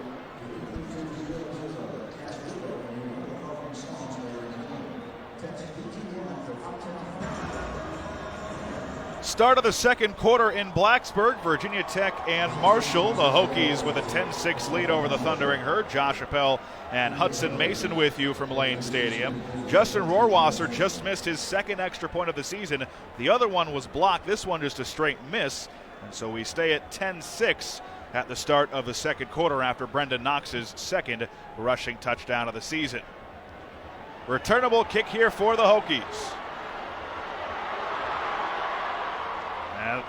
S1: Start of the second quarter in Blacksburg, Virginia Tech and Marshall. The Hokies with a 10-6 lead over the Thundering Herd. Josh Appel and Hudson Mason with you from Lane Stadium. Justin Rohrwasser just missed his 2nd extra point of the season. The other one was blocked. This one just a straight miss. And so we stay at 10-6 at the start of the second quarter after Brendan Knox's 2nd rushing touchdown of the season. Returnable kick here for the Hokies. And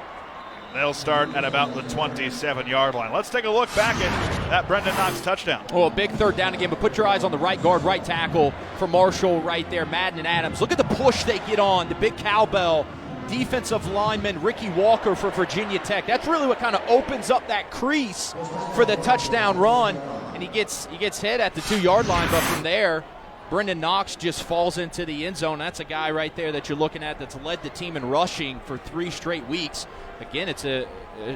S1: they'll start at about the 27-yard line. Let's take a look back at that Brendan Knox touchdown.
S4: Oh, a big 3rd down again, but put your eyes on the right guard, right tackle for Marshall right there, Madden and Adams. Look at the push they get on, the big cowbell. Defensive lineman Ricky Walker for Virginia Tech. That's really what kind of opens up that crease for the touchdown run. and he gets hit at the 2-yard line, but from there, Brendan Knox just falls into the end zone. That's a guy right there that you're looking at that's led the team in rushing for 3 straight weeks. Again, it's a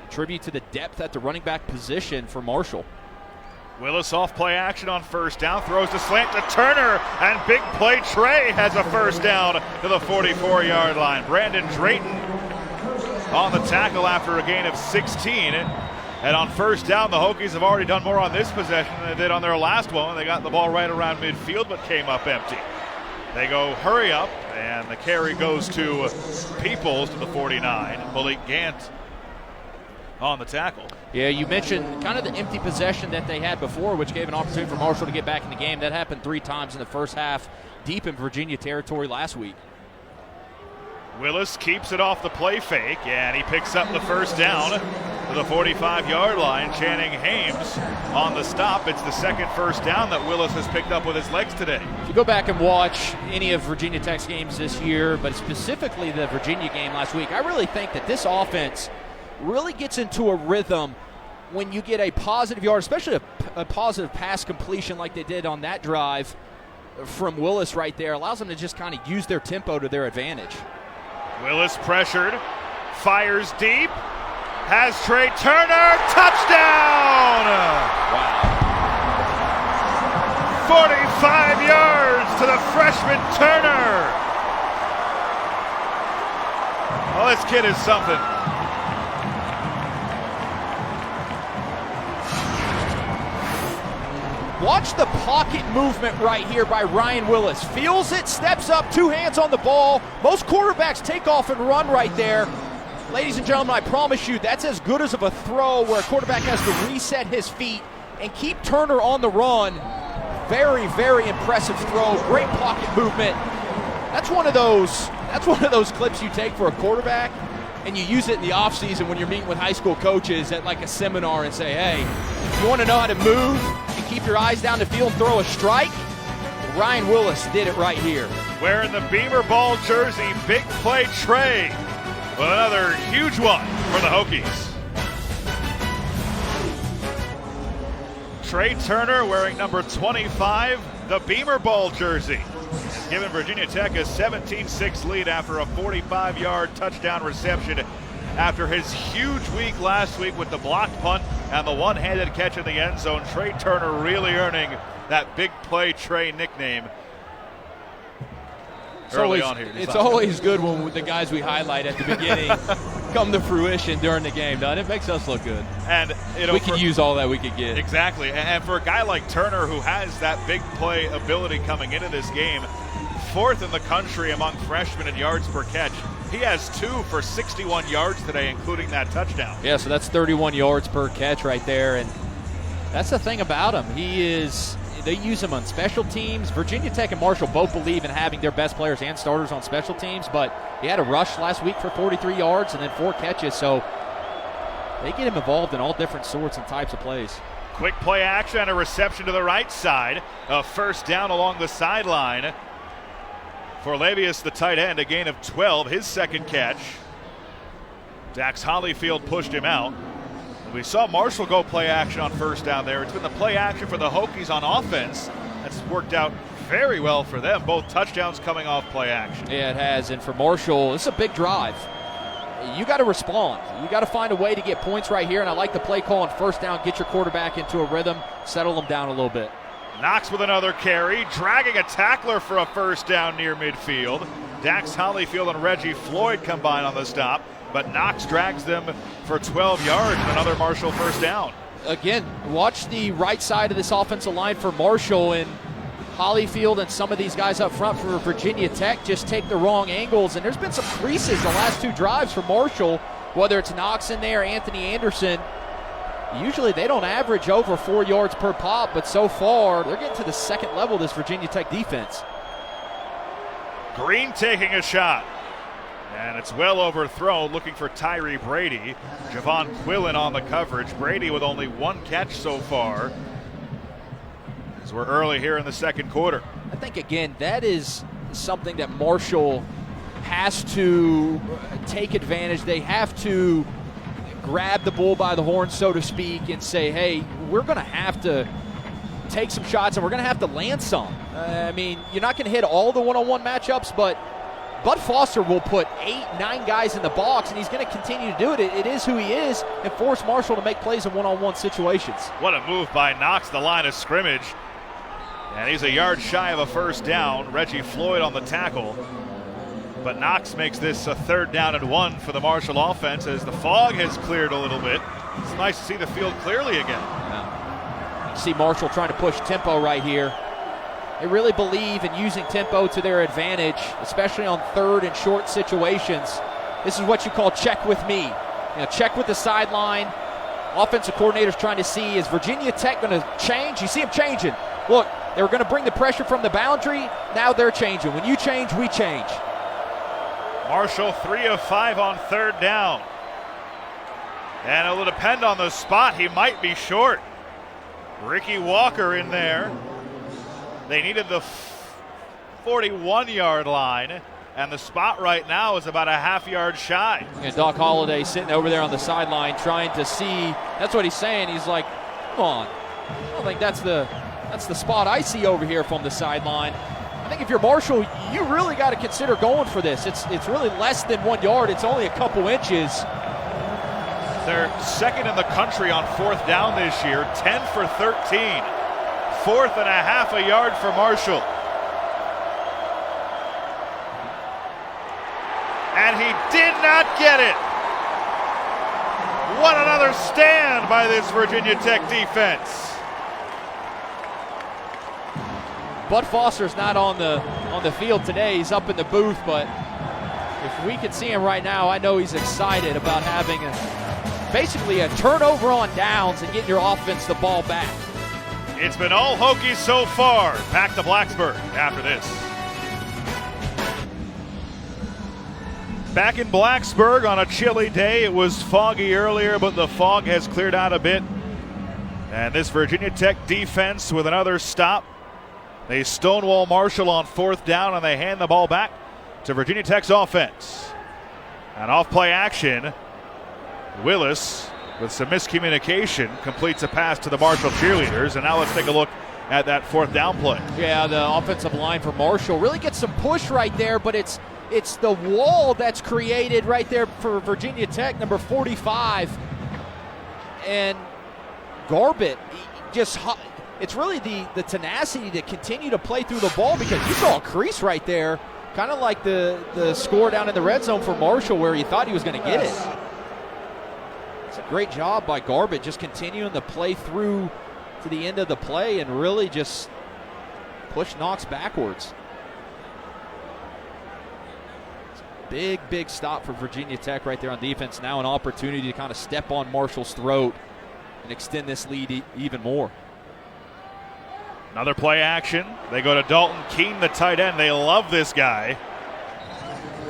S4: tribute to the depth at the running back position for Marshall.
S1: Willis off play action on first down, throws the slant to Turner, and big play Trey has a first down to the 44-yard line. Brandon Drayton on the tackle after a gain of 16. And on first down, the Hokies have already done more on this possession than they did on their last one. They got the ball right around midfield, but came up empty. They go hurry up, and the carry goes to Peoples to the 49. Malik Gant on the tackle.
S4: Yeah, you mentioned kind of the empty possession that they had before, which gave an opportunity for Marshall to get back in the game. That happened 3 times in the first half, deep in Virginia territory last week.
S1: Willis keeps it off the play fake, and he picks up the first down to the 45-yard line. Channing Hames on the stop. It's the second first down that Willis has picked up with his legs today.
S4: If you go back and watch any of Virginia Tech's games this year, but specifically the Virginia game last week, I really think that this offense really gets into a rhythm when you get a positive yard, especially a positive pass completion like they did on that drive from Willis right there. Allows them to just kind of use their tempo to their advantage.
S1: Willis pressured, fires deep, has Trey Turner, touchdown!
S4: Wow.
S1: 45 yards to the freshman Turner. Well, this kid is something.
S4: Watch the pocket movement right here by Ryan Willis. Feels it, steps up, 2 hands on the ball. Most quarterbacks take off and run right there. Ladies and gentlemen, I promise you that's as good as of a throw where a quarterback has to reset his feet and keep Turner on the run. Very, very impressive throw. Great pocket movement. That's one of those clips you take for a quarterback and you use it in the offseason when you're meeting with high school coaches at like a seminar and say, hey, you want to know how to move and keep your eyes down the field and throw a strike? Ryan Willis did it right here.
S1: Wearing the Beamer Ball jersey, big play Trey with another huge one for the Hokies. Trey Turner wearing number 25, the Beamer Ball jersey, has given Virginia Tech a 17-6 lead after a 45-yard touchdown reception after his huge week last week with the blocked punt and the one-handed catch in the end zone. Trey Turner really earning that big play Trey nickname early on here.
S4: It's always good when the guys we highlight at the beginning come to fruition during the game, doesn't it? It makes us look good.
S1: And
S4: we could use all that we could get.
S1: Exactly. And for a guy like Turner who has that big play ability coming into this game, 4th in the country among freshmen in yards per catch. He has 2 for 61 yards today, including that touchdown.
S4: Yeah, so that's 31 yards per catch right there. And that's the thing about him. They use him on special teams. Virginia Tech and Marshall both believe in having their best players and starters on special teams, but he had a rush last week for 43 yards and then 4 catches, so they get him involved in all different sorts and types of plays.
S1: Quick play action and a reception to the right side. A first down along the sideline for Labius, the tight end, a gain of 12, his second catch. Dax Hollyfield pushed him out. We saw Marshall go play action on first down there. It's been the play action for the Hokies on offense. That's worked out very well for them. Both touchdowns coming off play action.
S4: Yeah, it has. And for Marshall, this is a big drive. You got to respond. You got to find a way to get points right here. And I like the play call on first down. Get your quarterback into a rhythm. Settle them down a little bit.
S1: Knox with another carry, dragging a tackler for a first down near midfield. Dax Hollyfield and Reggie Floyd combine on the stop, but Knox drags them for 12 yards and another Marshall first down.
S4: Again, watch the right side of this offensive line for Marshall, and Hollyfield and some of these guys up front for Virginia Tech just take the wrong angles, and there's been some creases the last 2 drives for Marshall, whether it's Knox in there, Anthony Anderson. Usually they don't average over 4 yards per pop, but so far they're getting to the second level of this Virginia Tech defense.
S1: Green taking a shot, and it's well overthrown, looking for Tyree Brady. Javon Quillen on the coverage. Brady with only 1 catch so far, as we're early here in the second quarter.
S4: I think, again, that is something that Marshall has to take advantage. They have to grab the bull by the horn, so to speak, and say, hey, we're going to have to take some shots, and we're going to have to land some. I mean, you're not going to hit all the one-on-one matchups, but Bud Foster will put 8-9 guys in the box, and he's going to continue to do it. It is who he is, and force Marshall to make plays in one-on-one situations.
S1: What a move by Knox, the line of scrimmage. And he's a yard shy of a first down. Reggie Floyd on the tackle. But Knox makes this a 3rd down and 1 for the Marshall offense as the fog has cleared a little bit. It's nice to see the field clearly again.
S4: Yeah. You see Marshall trying to push tempo right here. They really believe in using tempo to their advantage, especially on 3rd and short situations. This is what you call check with me. Check with the sideline. Offensive coordinator's trying to see, is Virginia Tech going to change? You see them changing. Look, they were going to bring the pressure from the boundary. Now they're changing. When you change, we change.
S1: Marshall 3 of 5 on 3rd down. And it'll depend on the spot. He might be short. Ricky Walker in there. They needed the 41-yard line, and the spot right now is about a half-yard shy.
S4: And Doc Holliday sitting over there on the sideline trying to see. That's what he's saying. He's like, come on. I don't think that's the spot I see over here from the sideline. I think if you're Marshall, you really got to consider going for this. It's really less than 1 yard. It's only a couple inches.
S1: They're 2nd in the country on 4th down this year, 10 for 13. 4th and a half a yard for Marshall. And he did not get it. What another stand by this Virginia Tech defense.
S4: Bud Foster's not on the field today. He's up in the booth, but if we can see him right now, I know he's excited about having basically a turnover on downs and getting your offense the ball back.
S1: It's been all Hokies so far. Back to Blacksburg after this. Back in Blacksburg on a chilly day. It was foggy earlier, but the fog has cleared out a bit. And this Virginia Tech defense with another stop. They stonewall Marshall on 4th down, and they hand the ball back to Virginia Tech's offense. And off play action, Willis, with some miscommunication, completes a pass to the Marshall cheerleaders. And now let's take a look at that 4th down play.
S4: Yeah, the offensive line for Marshall really gets some push right there, but it's the wall that's created right there for Virginia Tech, number 45. And Garbett, it's really the tenacity to continue to play through the ball, because you saw a crease right there, kind of like the score down in the red zone for Marshall where he thought he was going to get it. It's a great job by Garbett, just continuing to play through to the end of the play and really just push Knox backwards. Big stop for Virginia Tech right there on defense. Now an opportunity to kind of step on Marshall's throat and extend this lead even more.
S1: Another play action. They go to Dalton Keene, the tight end. They love this guy.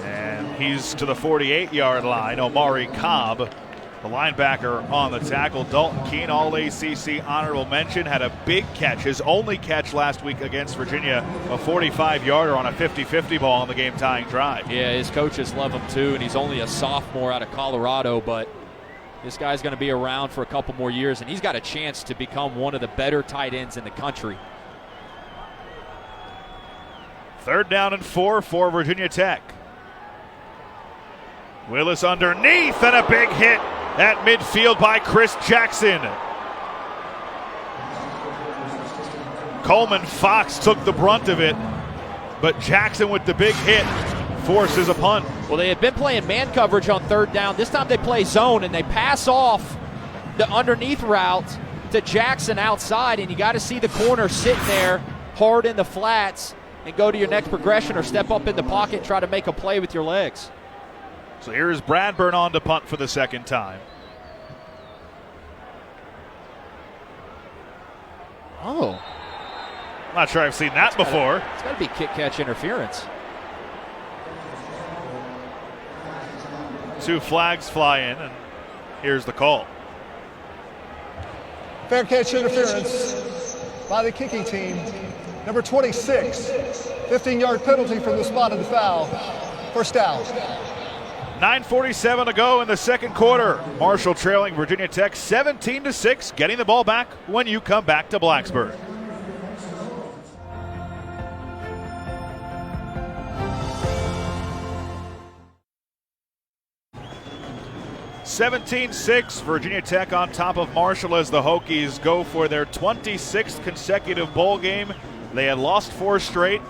S1: And he's to the 48-yard line. Omari Cobb, the linebacker, on the tackle. Dalton Keene, all ACC honorable mention, had a big catch. His only catch last week against Virginia, a 45-yarder on a 50-50 ball on the game-tying drive.
S4: Yeah, his coaches love him too, and he's only a sophomore out of Colorado, but this guy's going to be around for a couple more years, and he's got a chance to become one of the better tight ends in the country.
S1: 3rd down and 4 for Virginia Tech. Willis underneath, and a big hit at midfield by Chris Jackson. Coleman Fox took the brunt of it, but Jackson with the big hit forces a punt.
S4: Well, they had been playing man coverage on 3rd down. This time they play zone, and they pass off the underneath route to Jackson outside, and you got to see the corner sitting there hard in the flats and go to your next progression or step up in the pocket and try to make a play with your legs.
S1: So here's Bradburn on to punt for the 2nd time.
S4: Oh.
S1: Not sure I've seen that before.
S4: It's got to be kick-catch interference.
S1: 2 flags fly in, and here's the call.
S5: Fair catch interference by the kicking team. Number 26, 15-yard penalty from the spot of the foul. 1st down.
S1: 9:47 to go in the 2nd quarter. Marshall trailing Virginia Tech 17-6, getting the ball back when you come back to Blacksburg. 17-6, Virginia Tech on top of Marshall as the Hokies go for their 26th consecutive bowl game. They had lost 4 straight.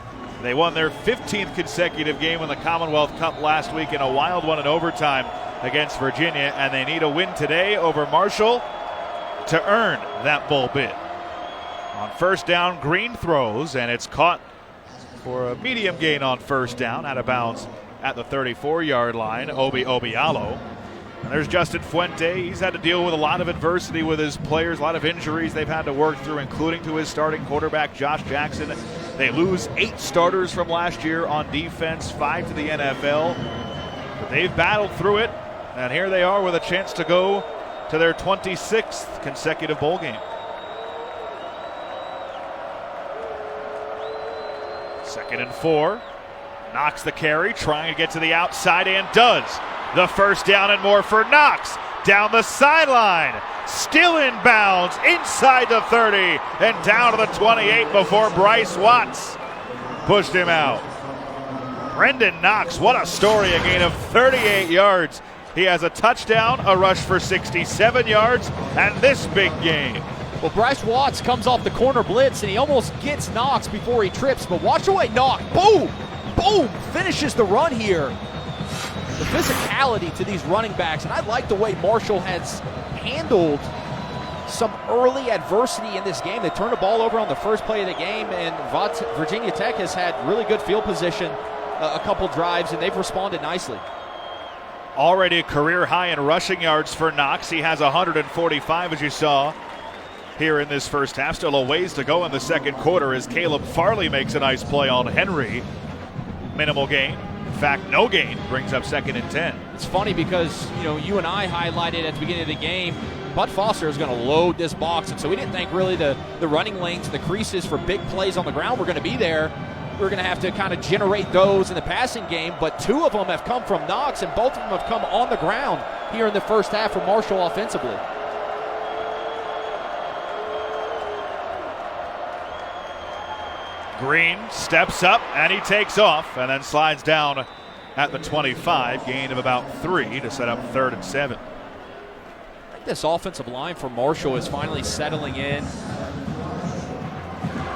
S1: They won their 15th consecutive game in the Commonwealth Cup last week in a wild one in overtime against Virginia, and they need a win today over Marshall to earn that bowl bid. On first down, Green throws, and it's caught for a medium gain on first down, out of bounds at the 34-yard line. Obi Obialo. And there's Justin Fuente. He's had to deal with a lot of adversity with his players, a lot of injuries they've had to work through, including to his starting quarterback, Josh Jackson. They lose 8 starters from last year on defense, 5 to the NFL. But they've battled through it, and here they are with a chance to go to their 26th consecutive bowl game. Second and 4. Knox the carry, trying to get to the outside, and does. The first down and more for Knox. Down the sideline. Still in bounds inside the 30 and down to the 28 before Bryce Watts pushed him out. Brendan Knox, what a story. A gain of 38 yards. He has a touchdown, a rush for 67 yards, and this big game.
S4: Well, Bryce Watts comes off the corner blitz, and he almost gets Knox before he trips, but watch the way Knox, boom, boom, finishes the run here. The physicality to these running backs, and I like the way Marshall has handled some early adversity in this game. They turned the ball over on the first play of the game, and Virginia Tech has had really good field position a couple drives, and they've responded nicely.
S1: Already a career high in rushing yards for Knox. He has 145, as you saw here in this first half. Still a ways to go in the second quarter as Caleb Farley makes a nice play on Henry. Minimal gain. In fact, no gain, brings up 2nd and 10.
S4: It's funny because, you and I highlighted at the beginning of the game, Bud Foster is going to load this box, and so we didn't think really the running lanes, the creases for big plays on the ground were going to be there. We're going to have to kind of generate those in the passing game, but 2 of them have come from Knox, and both of them have come on the ground here in the first half for Marshall offensively.
S1: Green steps up, and he takes off, and then slides down at the 25. Gain of about 3 to set up 3rd and 7.
S4: I think this offensive line for Marshall is finally settling in.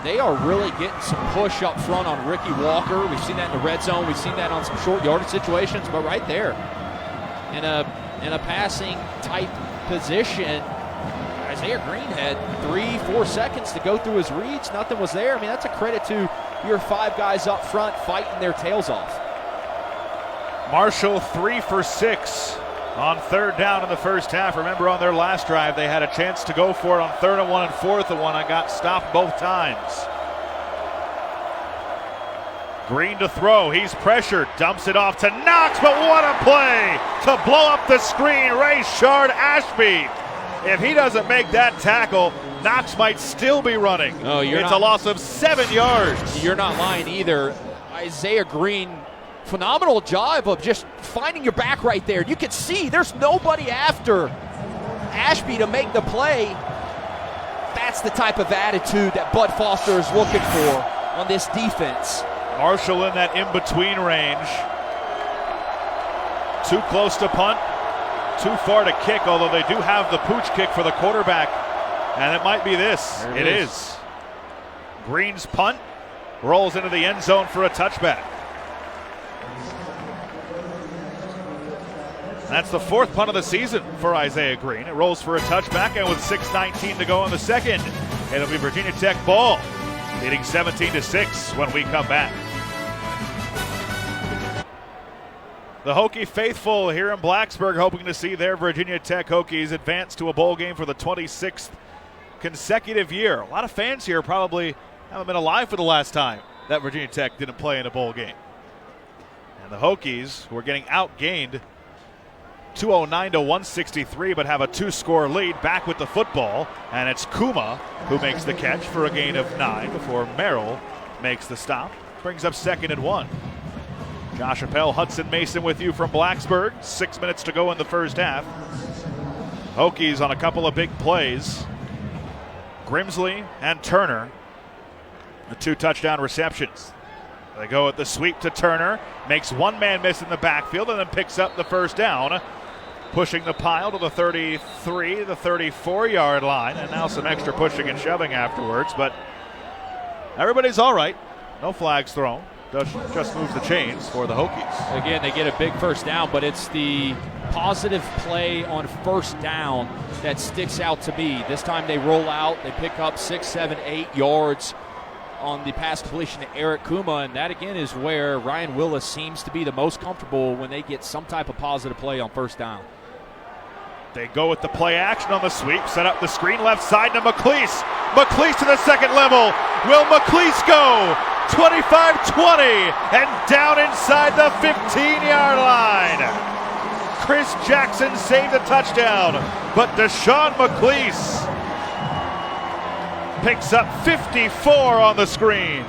S4: They are really getting some push up front on Ricky Walker. We've seen that in the red zone. We've seen that on some short yardage situations, but right there in a passing type position, Isaiah Green had 3-4 seconds to go through his reads. Nothing was there. I mean, that's a credit to your 5 guys up front fighting their tails off.
S1: Marshall 3 for 6 on 3rd down in the first half. Remember, on their last drive, they had a chance to go for it on 3rd and 1 and 4th and 1 and got stopped both times. Green to throw. He's pressured. Dumps it off to Knox, but what a play to blow up the screen. Rayshard Ashby. If he doesn't make that tackle, Knox might still be running.
S4: Oh,
S1: it's a loss of 7 yards.
S4: You're not lying either. Isaiah Green, phenomenal job of just finding your back right there. You can see there's nobody after Ashby to make the play. That's the type of attitude that Bud Foster is looking for on this defense.
S1: Marshall in that in-between range. Too close to punt. Too far to kick, although they do have the pooch kick for the quarterback, and it might be this. It is. Green's punt rolls into the end zone for a touchback. That's the 4th punt of the season for Isaiah Green. It rolls for a touchback, and with 6:19 to go in the second, it'll be Virginia Tech ball, leading 17-6 when we come back. The Hokie faithful here in Blacksburg hoping to see their Virginia Tech Hokies advance to a bowl game for the 26th consecutive year. A lot of fans here probably haven't been alive for the last time that Virginia Tech didn't play in a bowl game. And the Hokies, who are getting outgained 209 to 163, but have a 2-score lead, back with the football. And it's Kuma who makes the catch for a gain of 9 before Merrill makes the stop. Brings up 2nd and 1. Josh Appel, Hudson Mason with you from Blacksburg. 6 minutes to go in the first half. Hokies on a couple of big plays. Grimsley and Turner, the 2 touchdown receptions. They go at the sweep to Turner, makes one man miss in the backfield, and then picks up the first down pushing the pile to the 33, the 34-yard line, and now some extra pushing and shoving afterwards. But everybody's all right. No flags thrown. Just moves the chains for the Hokies.
S4: Again, they get a big first down, but it's the positive play on first down that sticks out to me. This time they roll out, they pick up 6, 7, 8 yards on the pass completion to Eric Kuma, and that again is where Ryan Willis seems to be the most comfortable when they get some type of positive play on first down.
S1: They go with the play action on the sweep, set up the screen left side to McLeese. McLeese to the second level. Will McLeese go? 25-20 and down inside the 15-yard line. Chris Jackson saved the touchdown, but Deshaun McLeese picks up 54 on the screen.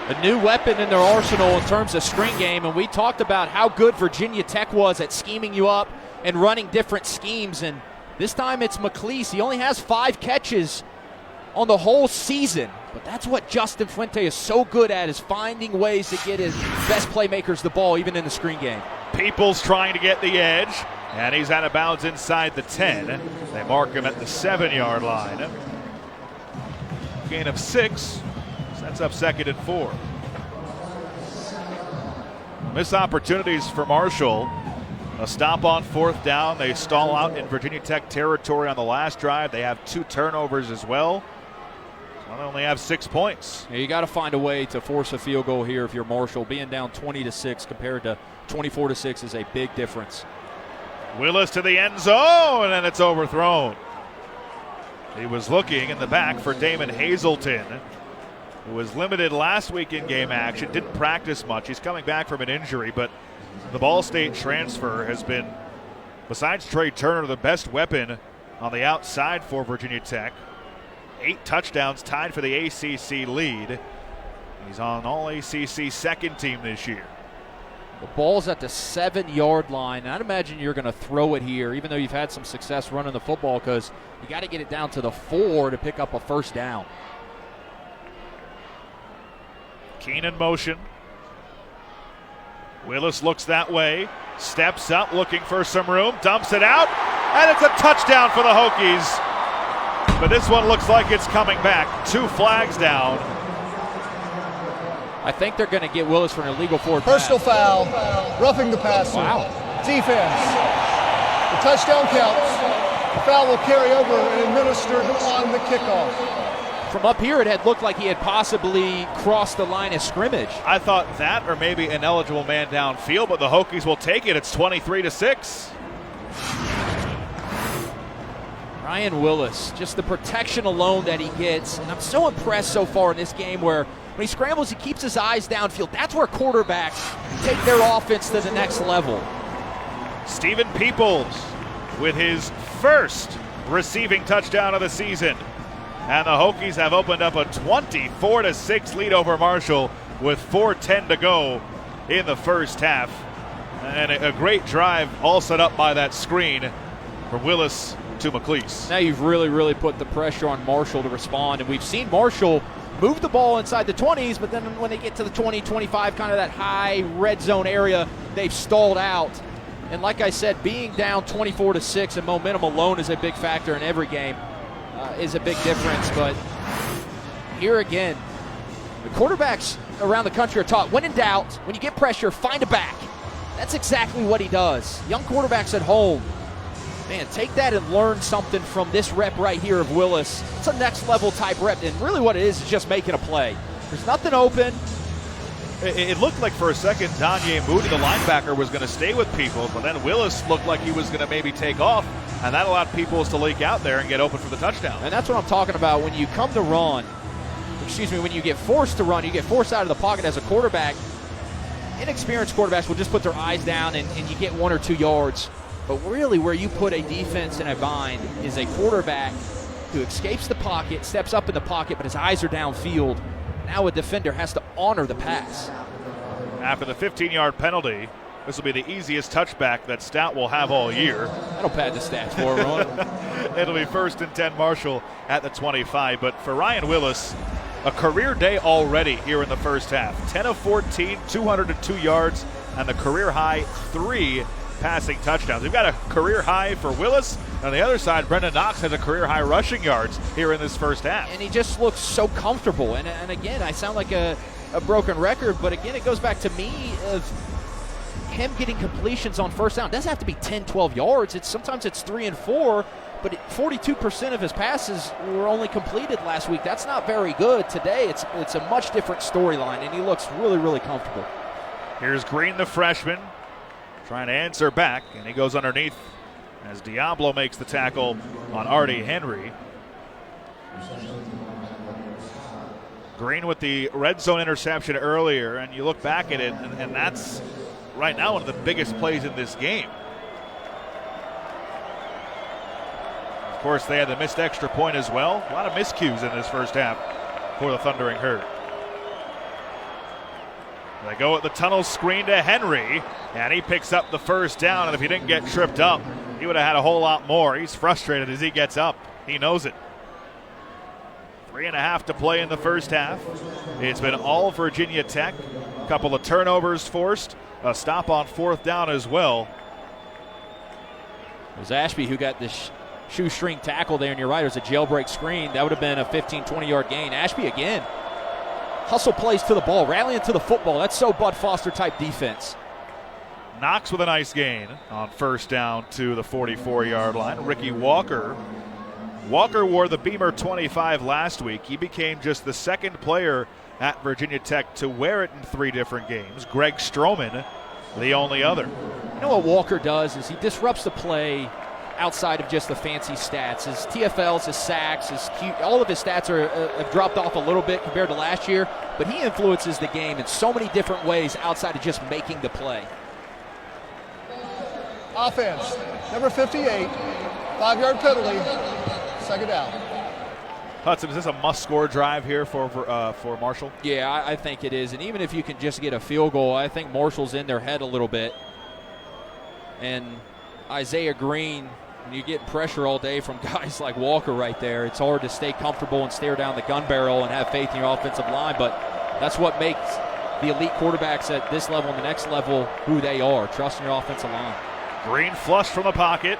S4: A new weapon in their arsenal in terms of screen game, and we talked about how good Virginia Tech was at scheming you up and running different schemes, and this time it's McLeese. He only has 5 catches on the whole season, but that's what Justin Fuente is so good at, is finding ways to get his best playmakers the ball, even in the screen game.
S1: Peoples trying to get the edge, and he's out of bounds inside the 10. They mark him at the 7-yard line. Gain of 6. Sets up 2nd and 4. Missed opportunities for Marshall. A stop on 4th down. They stall out in Virginia Tech territory on the last drive. They have 2 turnovers as well. So they only have 6 points.
S4: Yeah, you got to find a way to force a field goal here if you're Marshall. Being down 20-6 compared to 24-6 is a big difference.
S1: Willis to the end zone, and it's overthrown. He was looking in the back for Damon Hazelton, who was limited last week in game action, didn't practice much. He's coming back from an injury, but the Ball State transfer has been, besides Trey Turner, the best weapon on the outside for Virginia Tech. 8 touchdowns, tied for the ACC lead. He's on All-ACC second team this year.
S4: The ball's at the 7-yard line. I'd imagine you're going to throw it here, even though you've had some success running the football, because you got to get it down to the 4 to pick up a first down.
S1: Keenan motion. Willis looks that way, steps up looking for some room, dumps it out, and it's a touchdown for the Hokies. But this one looks like it's coming back. 2 flags down.
S4: I think they're going to get Willis for an illegal forward
S5: Personal
S4: pass.
S5: foul, roughing the passer.
S4: Wow.
S5: Defense. The touchdown counts. The foul will carry over and administered on the kickoff.
S4: From up here, it had looked like he had possibly crossed the line of scrimmage.
S1: I thought that or maybe an eligible man downfield, but the Hokies will take it. It's 23-6.
S4: Ryan Willis, just the protection alone that he gets. And I'm so impressed so far in this game where when he scrambles, he keeps his eyes downfield. That's where quarterbacks take their offense to the next level.
S1: Stephen Peoples with his first receiving touchdown of the season. And the Hokies have opened up a 24-6 lead over Marshall with 4:10 to go in the first half. And a great drive all set up by that screen from Willis to McLeese.
S4: Now you've really put the pressure on Marshall to respond. And we've seen Marshall move the ball inside the 20s, but then when they get to the 20, 25, kind of that high red zone area, they've stalled out. And like I said, being down 24-6 and momentum alone is a big factor in every game. Is a big difference, but here again, the quarterbacks around the country are taught, when in doubt, when you get pressure, find a back. That's exactly what he does. Young quarterbacks at home, man, take that and learn something from this rep right here of Willis. It's a next level type rep, and really what it is just making a play. There's nothing open.
S1: It looked like for a second Danye Moody, the linebacker, was going to stay with Peoples, but then Willis looked like he was going to maybe take off, and that allowed Peoples to leak out there and get open for the touchdown.
S4: And that's what I'm talking about. When you come to run, when you get forced to run, you get forced out of the pocket as a quarterback, inexperienced quarterbacks will just put their eyes down and you get 1 or 2 yards. But really where you put a defense in a bind is a quarterback who escapes the pocket, steps up in the pocket, but his eyes are downfield. Now a defender has to honor the pass.
S1: After the 15-yard penalty, this will be the easiest touchback that Stout will have all year.
S4: That'll pad the stats for him.
S1: It'll be 1st and 10 Marshall at the 25. But for Ryan Willis, a career day already here in the first half. 10 of 14, 202 yards, and the career high 3 passing touchdowns. We've got a career high for Willis. On the other side, Brendan Knox has a career high rushing yards here in this first half.
S4: And he just looks so comfortable. And again, I sound like a broken record, but again, it goes back to me of him getting completions on first down. It doesn't have to be 10, 12 yards. Sometimes it's 3 and 4, but 42% of his passes were only completed last week. That's not very good. Today, it's a much different storyline, and he looks really, really comfortable.
S1: Here's Green, the freshman, trying to answer back, and he goes underneath as Diablo makes the tackle on Artie Henry. Green with the red zone interception earlier, and you look back at it, and that's right now one of the biggest plays in this game. Of course, they had the missed extra point as well. A lot of miscues in this first half for the Thundering Herd. They go at the tunnel screen to Henry, and he picks up the first down, and if he didn't get tripped up, he would have had a whole lot more. He's frustrated as he gets up. He knows it. 3.5 to play in the first half. It's been all Virginia Tech. A couple of turnovers forced. A stop on fourth down as well.
S4: It was Ashby who got this shoestring tackle there, and you're right, it was a jailbreak screen. That would have been a 15, 20-yard gain. Ashby again. Hustle plays to the ball, rallying to the football. That's so Bud Foster type defense.
S1: Knox with a nice gain on first down to the 44-yard line. Ricky Walker. Walker wore the Beamer 25 last week. He became just the second player at Virginia Tech to wear it in 3 different games. Greg Stroman, the only other.
S4: You know what Walker does is he disrupts the play outside of just the fancy stats. His TFLs, his sacks, all of his stats have dropped off a little bit compared to last year, but he influences the game in so many different ways outside of just making the play.
S5: Offense, number 58, 5-yard penalty, second down.
S1: Hudson, is this a must-score drive here for Marshall?
S4: Yeah, I think it is, and even if you can just get a field goal, I think Marshall's in their head a little bit. And Isaiah Green, when you get pressure all day from guys like Walker right there, it's hard to stay comfortable and stare down the gun barrel and have faith in your offensive line, but that's what makes the elite quarterbacks at this level and the next level who they are, trusting your offensive line.
S1: Green flushed from the pocket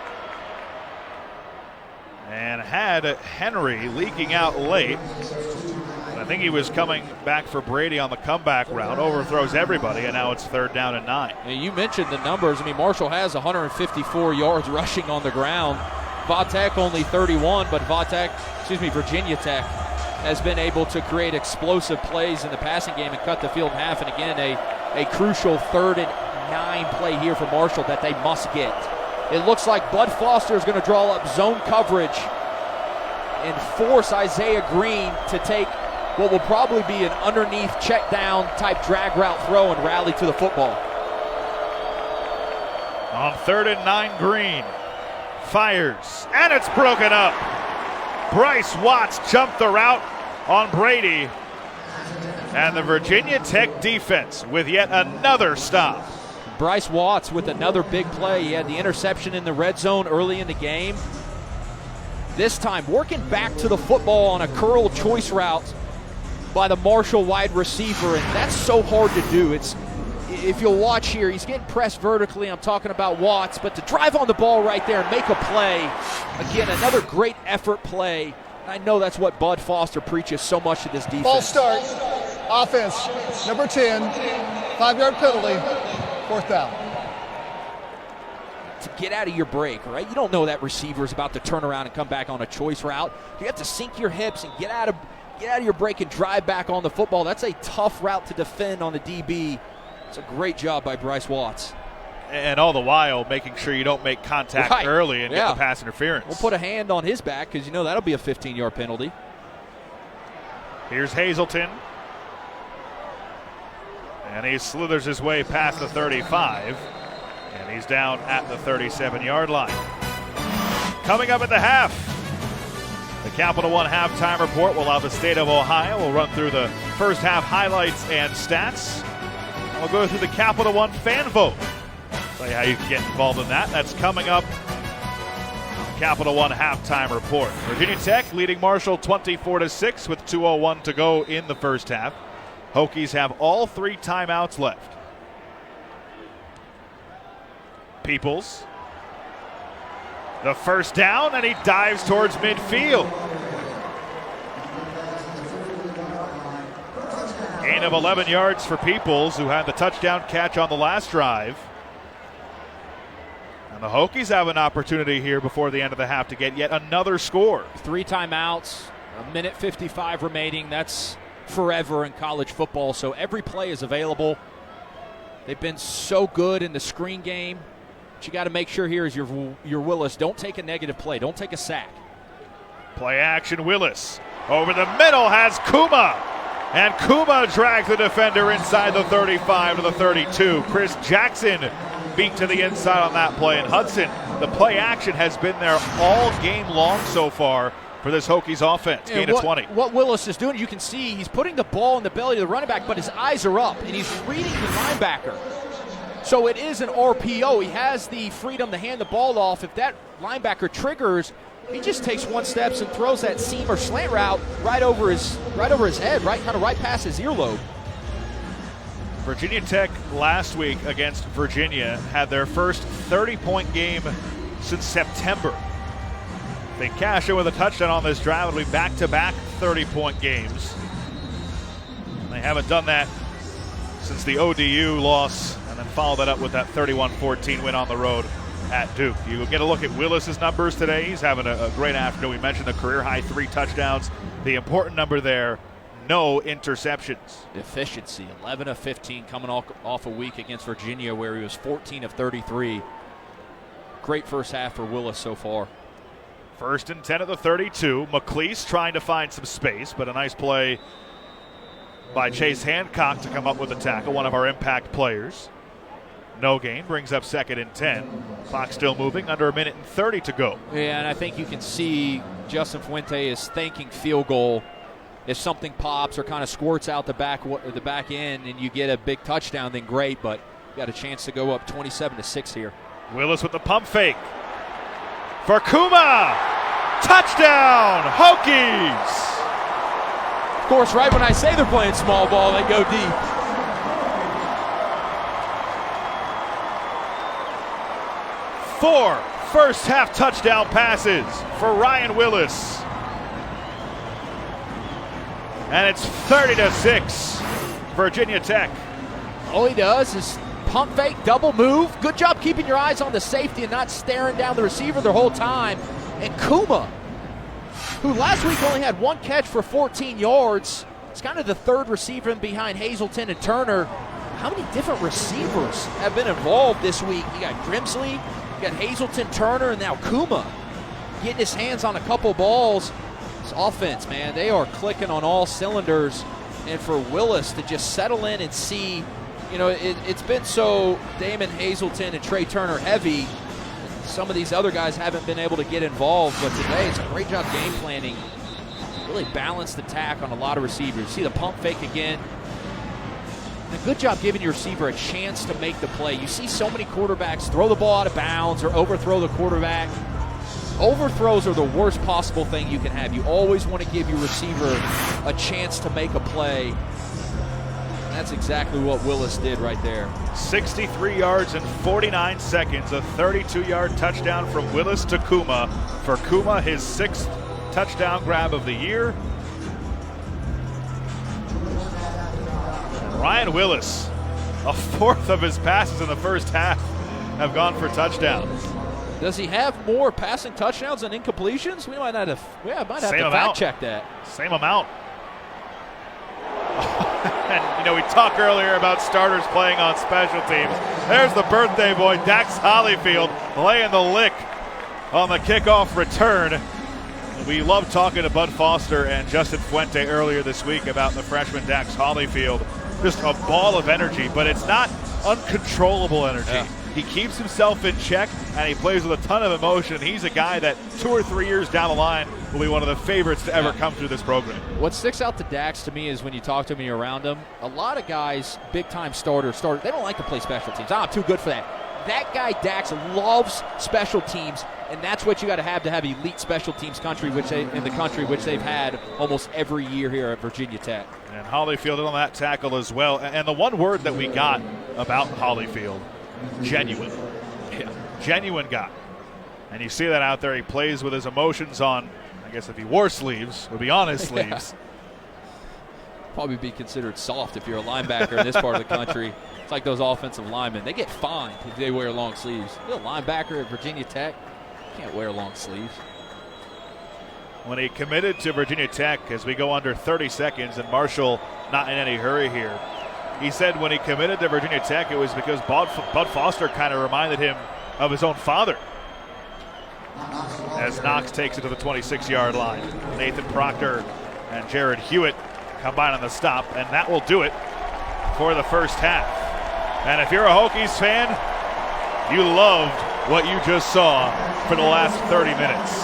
S1: and had Henry leaking out late. I think he was coming back for Brady on the comeback route, overthrows everybody, and now it's 3rd down and 9.
S4: You mentioned the numbers. I mean, Marshall has 154 yards rushing on the ground. Va-Tech only 31, but Virginia Tech has been able to create explosive plays in the passing game and cut the field in half. And again, a crucial 3rd and 9 play here for Marshall that they must get. It looks like Bud Foster is going to draw up zone coverage and force Isaiah Green to take what will probably be an underneath check down type drag route throw and rally to the football.
S1: On 3rd and 9, Green fires, and it's broken up. Bryce Watts jumped the route on Brady, and the Virginia Tech defense with yet another stop.
S4: Bryce Watts with another big play. He had the interception in the red zone early in the game. This time working back to the football on a curl choice route by the Marshall wide receiver, and that's so hard to do. If you'll watch here, he's getting pressed vertically. I'm talking about Watts, but to drive on the ball right there and make a play, again, another great effort play. And I know that's what Bud Foster preaches so much to this defense.
S5: Ball start, offense, number 10, 5-yard penalty, 4th down.
S4: To get out of your break, right? You don't know that receiver is about to turn around and come back on a choice route. You have to sink your hips and get out of your break and drive back on the football. That's a tough route to defend on the DB. It's a great job by Bryce Watts.
S1: And all the while making sure you don't make contact early and get the pass interference.
S4: We'll put a hand on his back because that'll be a 15-yard penalty.
S1: Here's Hazelton. And he slithers his way past the 35. And he's down at the 37-yard line. Coming up at the half, the Capital One halftime report will have the state of Ohio. We'll run through the first half highlights and stats. And we'll go through the Capital One fan vote. Tell you how you can get involved in that. That's coming up. Capital One halftime report. Virginia Tech leading Marshall 24-6 with 2:01 to go in the first half. Hokies have all 3 timeouts left.
S6: Peoples. The first down, and he dives towards midfield. Gain of 11 yards for Peoples, who had the touchdown catch on the last drive. And the Hokies have an opportunity here before the end of the half to get yet another score.
S4: 3 timeouts, a minute 55 remaining. That's forever in college football, so every play is available. They've been so good in the screen game. What you got to make sure here is your Willis. Don't take a negative play. Don't take a sack.
S6: Play action Willis. Over the middle has Kuma. And Kuma drags the defender inside the 35 to the 32. Chris Jackson beat to the inside on that play. And Hudson, the play action has been there all game long so far for this Hokies offense. Gain of 20.
S4: What Willis is doing, you can see he's putting the ball in the belly of the running back, but his eyes are up, and he's reading the linebacker. So it is an RPO. He has the freedom to hand the ball off. If that linebacker triggers, he just takes one step and throws that seam or slant route right over his head, right past his earlobe.
S6: Virginia Tech last week against Virginia had their first 30-point game since September. They cash in with a touchdown on this drive. It'll be back-to-back 30-point games. They haven't done that since the ODU loss, and then follow that up with that 31-14 win on the road at Duke. You get a look at Willis's numbers today. He's having a great afternoon. We mentioned the career-high 3 touchdowns. The important number there, no interceptions.
S4: Efficiency, 11 of 15 coming off a week against Virginia where he was 14 of 33. Great first half for Willis so far.
S6: 1st and 10 at the 32. McLeese trying to find some space, but a nice play by Chase Hancock to come up with a tackle, one of our impact players. No gain, brings up 2nd and 10. Clock still moving, under a minute and 30 to go.
S4: Yeah, and I think you can see Justin Fuente is thanking field goal. If something pops or kind of squirts out the back end and you get a big touchdown, then great, but you got a chance to go up 27-6 here.
S6: Willis with the pump fake. For Kuma! Touchdown, Hokies!
S4: Of course, right when I say they're playing small ball, they go deep.
S6: Four first half touchdown passes for Ryan Willis. And it's 30-6, Virginia Tech.
S4: All he does is pump fake, double move. Good job keeping your eyes on the safety and not staring down the receiver the whole time. And Kuma, who last week only had 1 catch for 14 yards, is kind of the 3rd receiver behind Hazelton and Turner. How many different receivers have been involved this week? You got Grimsley, you got Hazelton, Turner, and now Kuma getting his hands on a couple balls. This offense, man, they are clicking on all cylinders. And for Willis to just settle in and see, it's been so Damon Hazelton and Trey Turner heavy. Some of these other guys haven't been able to get involved, but today it's a great job game planning. Really balanced attack on a lot of receivers. See the pump fake again. And a good job giving your receiver a chance to make the play. You see so many quarterbacks throw the ball out of bounds or overthrow the quarterback. Overthrows are the worst possible thing you can have. You always want to give your receiver a chance to make a play. And that's exactly what Willis did right there.
S6: 63 yards and 49 seconds, a 32-yard touchdown from Willis to Kuma. For Kuma, his 6th touchdown grab of the year. Ryan Willis, a 4th of his passes in the first half have gone for touchdowns.
S4: Does he have more passing touchdowns than incompletions? We might have to fact check that.
S6: Same amount. And, we talked earlier about starters playing on special teams. There's the birthday boy, Dax Hollifield, laying the lick on the kickoff return. We love talking to Bud Foster and Justin Fuente earlier this week about the freshman Dax Hollifield. Just a ball of energy, but it's not uncontrollable energy. Yeah. He keeps himself in check, and he plays with a ton of emotion. He's a guy that 2 or 3 years down the line will be one of the favorites to ever come through this program.
S4: What sticks out to Dax to me is when you talk to him and you're around him, a lot of guys, big-time starters, they don't like to play special teams. I'm too good for that. That guy, Dax, loves special teams, and that's what you got to have elite special teams in the country, which they've had almost every year here at Virginia Tech.
S6: And Hollifield on that tackle as well. And the one word that we got about Hollifield, genuine.
S4: Yeah.
S6: genuine guy. And you see that out there. He plays with his emotions on, I guess if he wore sleeves, it would be on his sleeves.
S4: Probably be considered soft if you're a linebacker in this part of the country. It's like those offensive linemen. They get fined if they wear long sleeves. You're a linebacker at Virginia Tech, you can't wear long sleeves.
S6: When he committed to Virginia Tech, as we go under 30 seconds, and Marshall not in any hurry here, he said when he committed to Virginia Tech, it was because Bud Foster kind of reminded him of his own father. As Knox takes it to the 26-yard line. Nathan Proctor and Jared Hewitt combine on the stop, and that will do it for the first half. And if you're a Hokies fan, you loved what you just saw for the last 30 minutes.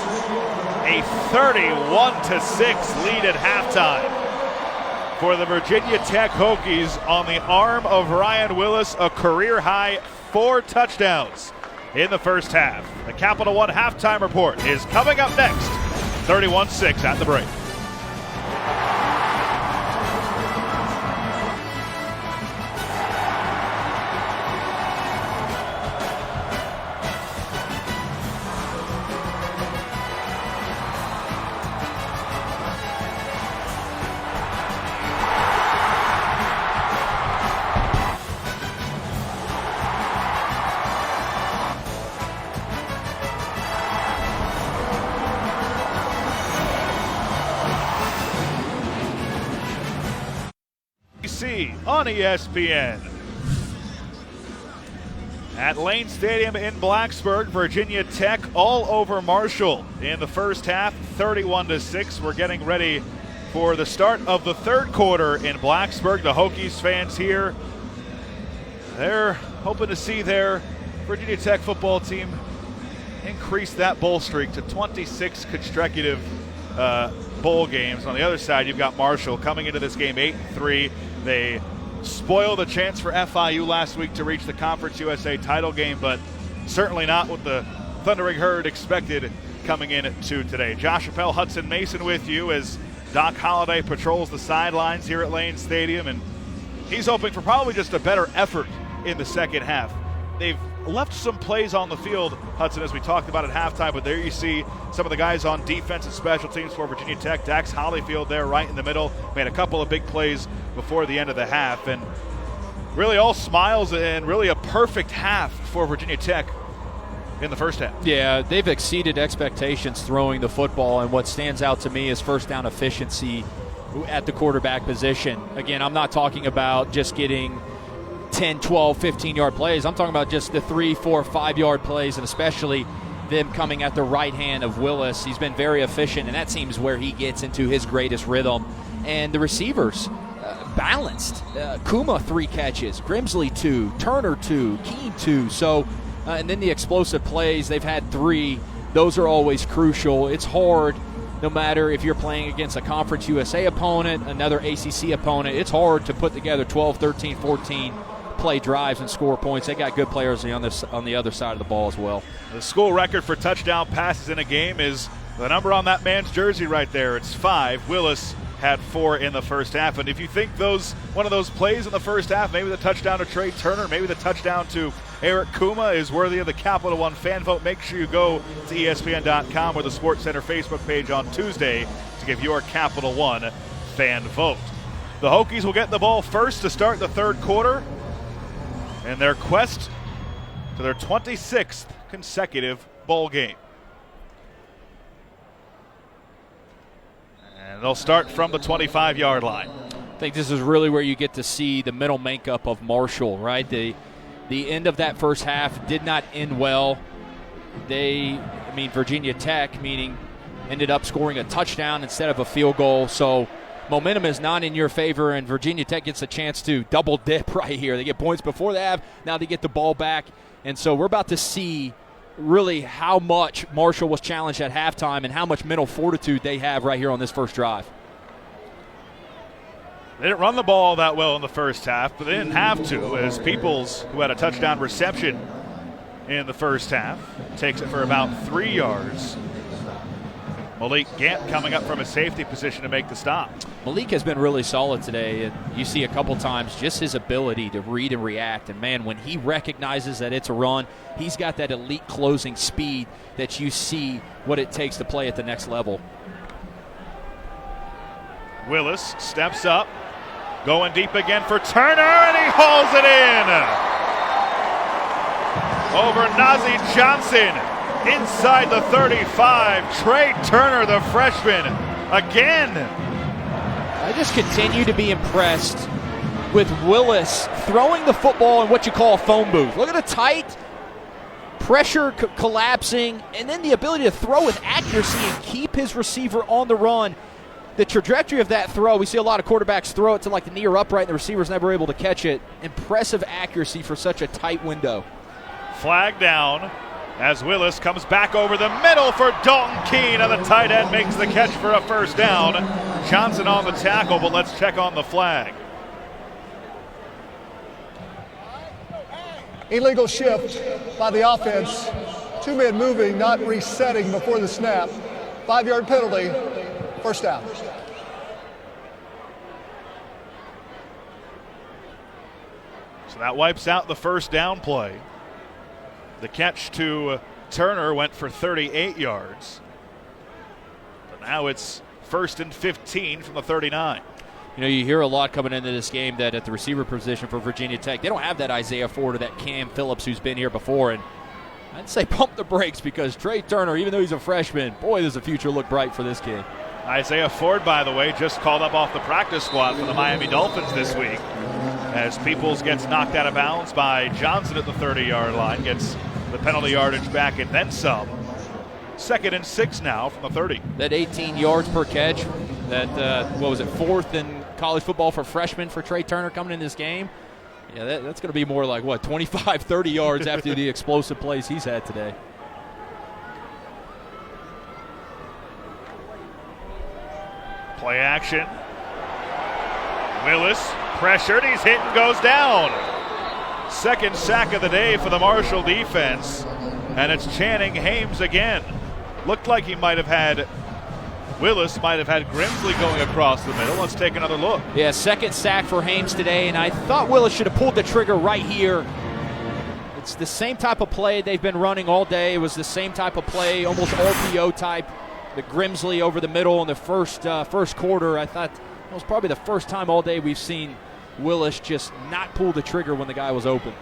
S6: A 31-6 lead at halftime for the Virginia Tech Hokies on the arm of Ryan Willis, a career-high 4 touchdowns in the first half. The Capital One halftime report is coming up next. 31-6 at the break. On ESPN. At Lane Stadium in Blacksburg, Virginia Tech all over Marshall in the first half, 31-6. We're getting ready for the start of the third quarter in Blacksburg. The Hokies fans here, they're hoping to see their Virginia Tech football team increase that bowl streak to 26 consecutive bowl games. On the other side, you've got Marshall coming into this game 8-3. They spoiled a chance for FIU last week to reach the Conference USA title game, but certainly not what the Thundering Herd expected coming into today. Josh Appel, Hudson Mason with you as Doc Holliday patrols the sidelines here at Lane Stadium, and he's hoping for probably just a better effort in the second half. They've left some plays on the field, Hudson, as we talked about at halftime, but there you see some of the guys on defense and special teams for Virginia Tech. Dax Hollyfield there right in the middle, made a couple of big plays before the end of the half, and really all smiles and really a perfect half for Virginia Tech in the first half.
S4: Yeah, they've exceeded expectations throwing the football, and what stands out to me is first down efficiency at the quarterback position. Again, I'm not talking about just getting 10, 12, 15-yard plays. I'm talking about just the 3, 4, 5-yard plays, and especially them coming at the right hand of Willis. He's been very efficient, and that seems where he gets into his greatest rhythm. And the receivers, balanced. Kuma 3 catches, Grimsley 2, Turner 2, Keene 2. So, and then the explosive plays, they've had 3. Those are always crucial. It's hard, no matter if you're playing against a Conference USA opponent, another ACC opponent. It's hard to put together 12, 13, 14 play drives and score points. They got good players on the other side of the ball as well.
S6: The school record for touchdown passes in a game is the number on that man's jersey right there. It's 5. Willis had 4 in the first half. And if you think one of those plays in the first half, maybe the touchdown to Trey Turner, maybe the touchdown to Eric Kuma is worthy of the Capital One fan vote, make sure you go to ESPN.com or the Sports Center Facebook page on Tuesday to give your Capital One fan vote. The Hokies will get the ball first to start the third quarter in their quest to their 26th consecutive bowl game. And they'll start from the 25-yard line.
S4: I think this is really where you get to see the mental makeup of Marshall, right? The end of that first half did not end well. Virginia Tech, ended up scoring a touchdown instead of a field goal. So momentum is not in your favor, and Virginia Tech gets a chance to double dip right here. They get points before the half. Now they get the ball back. And so we're about to see really how much Marshall was challenged at halftime and how much mental fortitude they have right here on this first drive.
S6: They didn't run the ball that well in the first half, but they didn't have to, as Peoples, who had a touchdown reception in the first half, takes it for about 3 yards. Malik Gant coming up from a safety position to make the stop.
S4: Malik has been really solid today, and you see a couple times just his ability to read and react. And, man, when he recognizes that it's a run, he's got that elite closing speed that you see what it takes to play at the next level.
S6: Willis steps up, going deep again for Turner, and he hauls it in. Over Nazeeh Johnson, inside the 35. Trey Turner, the freshman, again.
S4: I just continue to be impressed with Willis throwing the football in what you call a phone booth. Look at the tight pressure collapsing, and then the ability to throw with accuracy and keep his receiver on the run. The trajectory of that throw, we see a lot of quarterbacks throw it to like the knee or upright, and the receiver's never able to catch it. Impressive accuracy for such a tight window.
S6: Flag down as Willis comes back over the middle for Dalton Keene, and the tight end makes the catch for a first down. Johnson on the tackle, but let's check on the flag.
S5: Illegal shift by the offense. 2 men moving, not resetting before the snap. 5-yard penalty, first down.
S6: So that wipes out the first down play. The catch to Turner went for 38 yards. But now it's 1st and 15 from the 39.
S4: You know, you hear a lot coming into this game that at the receiver position for Virginia Tech, they don't have that Isaiah Ford or that Cam Phillips who's been here before. And I'd say pump the brakes, because Trey Turner, even though he's a freshman, boy, does the future look bright for this kid.
S6: Isaiah Ford, by the way, just called up off the practice squad for the Miami Dolphins this week, as Peoples gets knocked out of bounds by Johnson at the 30-yard line, gets the penalty yardage back and then some. 2nd and 6 now from the 30.
S4: That 18 yards per catch, that, 4th in college football for freshmen for Trey Turner coming in this game. Yeah, that's going to be more like, 25, 30 yards after the explosive plays he's had today.
S6: Play action. Willis pressured, he's hit and goes down. 2nd sack of the day for the Marshall defense, and it's Channing Hames again. Looked like Willis might have had Grimsley going across the middle. Let's take another look.
S4: Yeah, 2nd sack for Hames today, and I thought Willis should have pulled the trigger right here. It's the same type of play they've been running all day. It was the same type of play, almost RPO type. The Grimsley over the middle in the first quarter. I thought that was probably the first time all day we've seen Willis just not pull the trigger when the guy was open.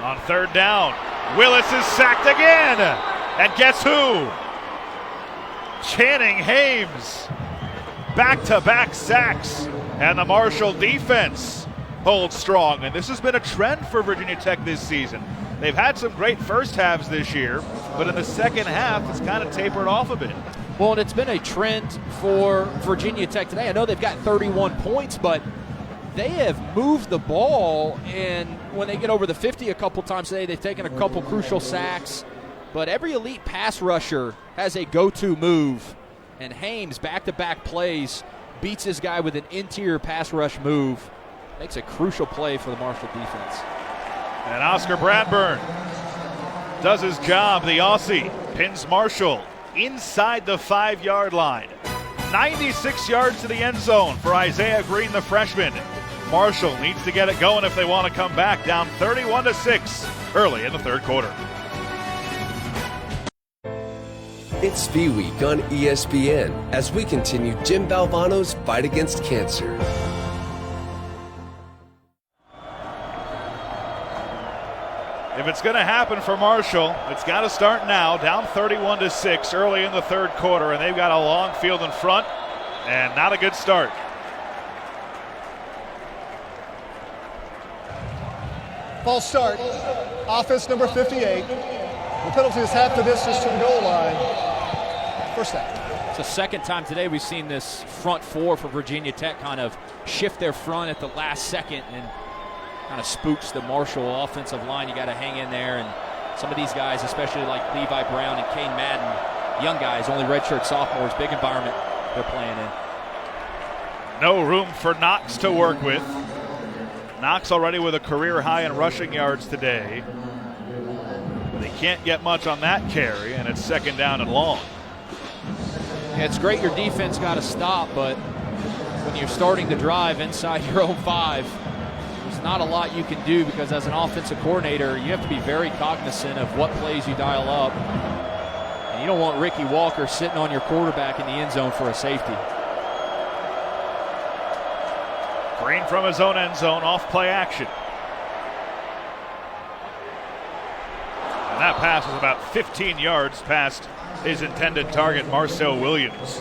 S6: On 3rd down, Willis is sacked again. And guess who? Channing Hames. Back-to-back sacks. And the Marshall defense holds strong. And this has been a trend for Virginia Tech this season. They've had some great first halves this year, but in the second half, it's kind of tapered off a bit.
S4: Well, and it's been a trend for Virginia Tech today. I know they've got 31 points, but they have moved the ball, and when they get over the 50 a couple times today, they've taken a couple crucial sacks. But every elite pass rusher has a go-to move, and Hames, back-to-back plays, beats his guy with an interior pass rush move. Makes a crucial play for the Marshall defense.
S6: And Oscar Bradburn does his job. The Aussie pins Marshall inside the 5-yard line. 96 yards to the end zone for Isaiah Green, the freshman. Marshall needs to get it going if they want to come back, down 31-6 early in the 3rd quarter.
S3: It's Bee Week on ESPN as we continue Jim Valvano's fight against cancer.
S6: If it's going to happen for Marshall, it's got to start now, down 31-6 early in the 3rd quarter, and they've got a long field in front, and not a good start.
S5: False start. Offense number 58. The penalty is half the distance to the goal line. First down.
S4: It's the 2nd time today we've seen this front 4 for Virginia Tech kind of shift their front at the last second, and kind of spooks the Marshall offensive line. You got to hang in there, and some of these guys, especially like Levi Brown and Kane Madden, young guys, only redshirt sophomores, big environment they're playing in.
S6: No room for Knox to work with. Knox already with a career high in rushing yards today. The Can't get much on that carry, and it's 2nd down and long.
S4: Yeah, it's great your defense got to stop, but when you're starting to drive inside your own 5, there's not a lot you can do, because as an offensive coordinator, you have to be very cognizant of what plays you dial up. And you don't want Ricky Walker sitting on your quarterback in the end zone for a safety.
S6: Green from his own end zone, off play action. And that pass was about 15 yards past his intended target, Marcel Williams.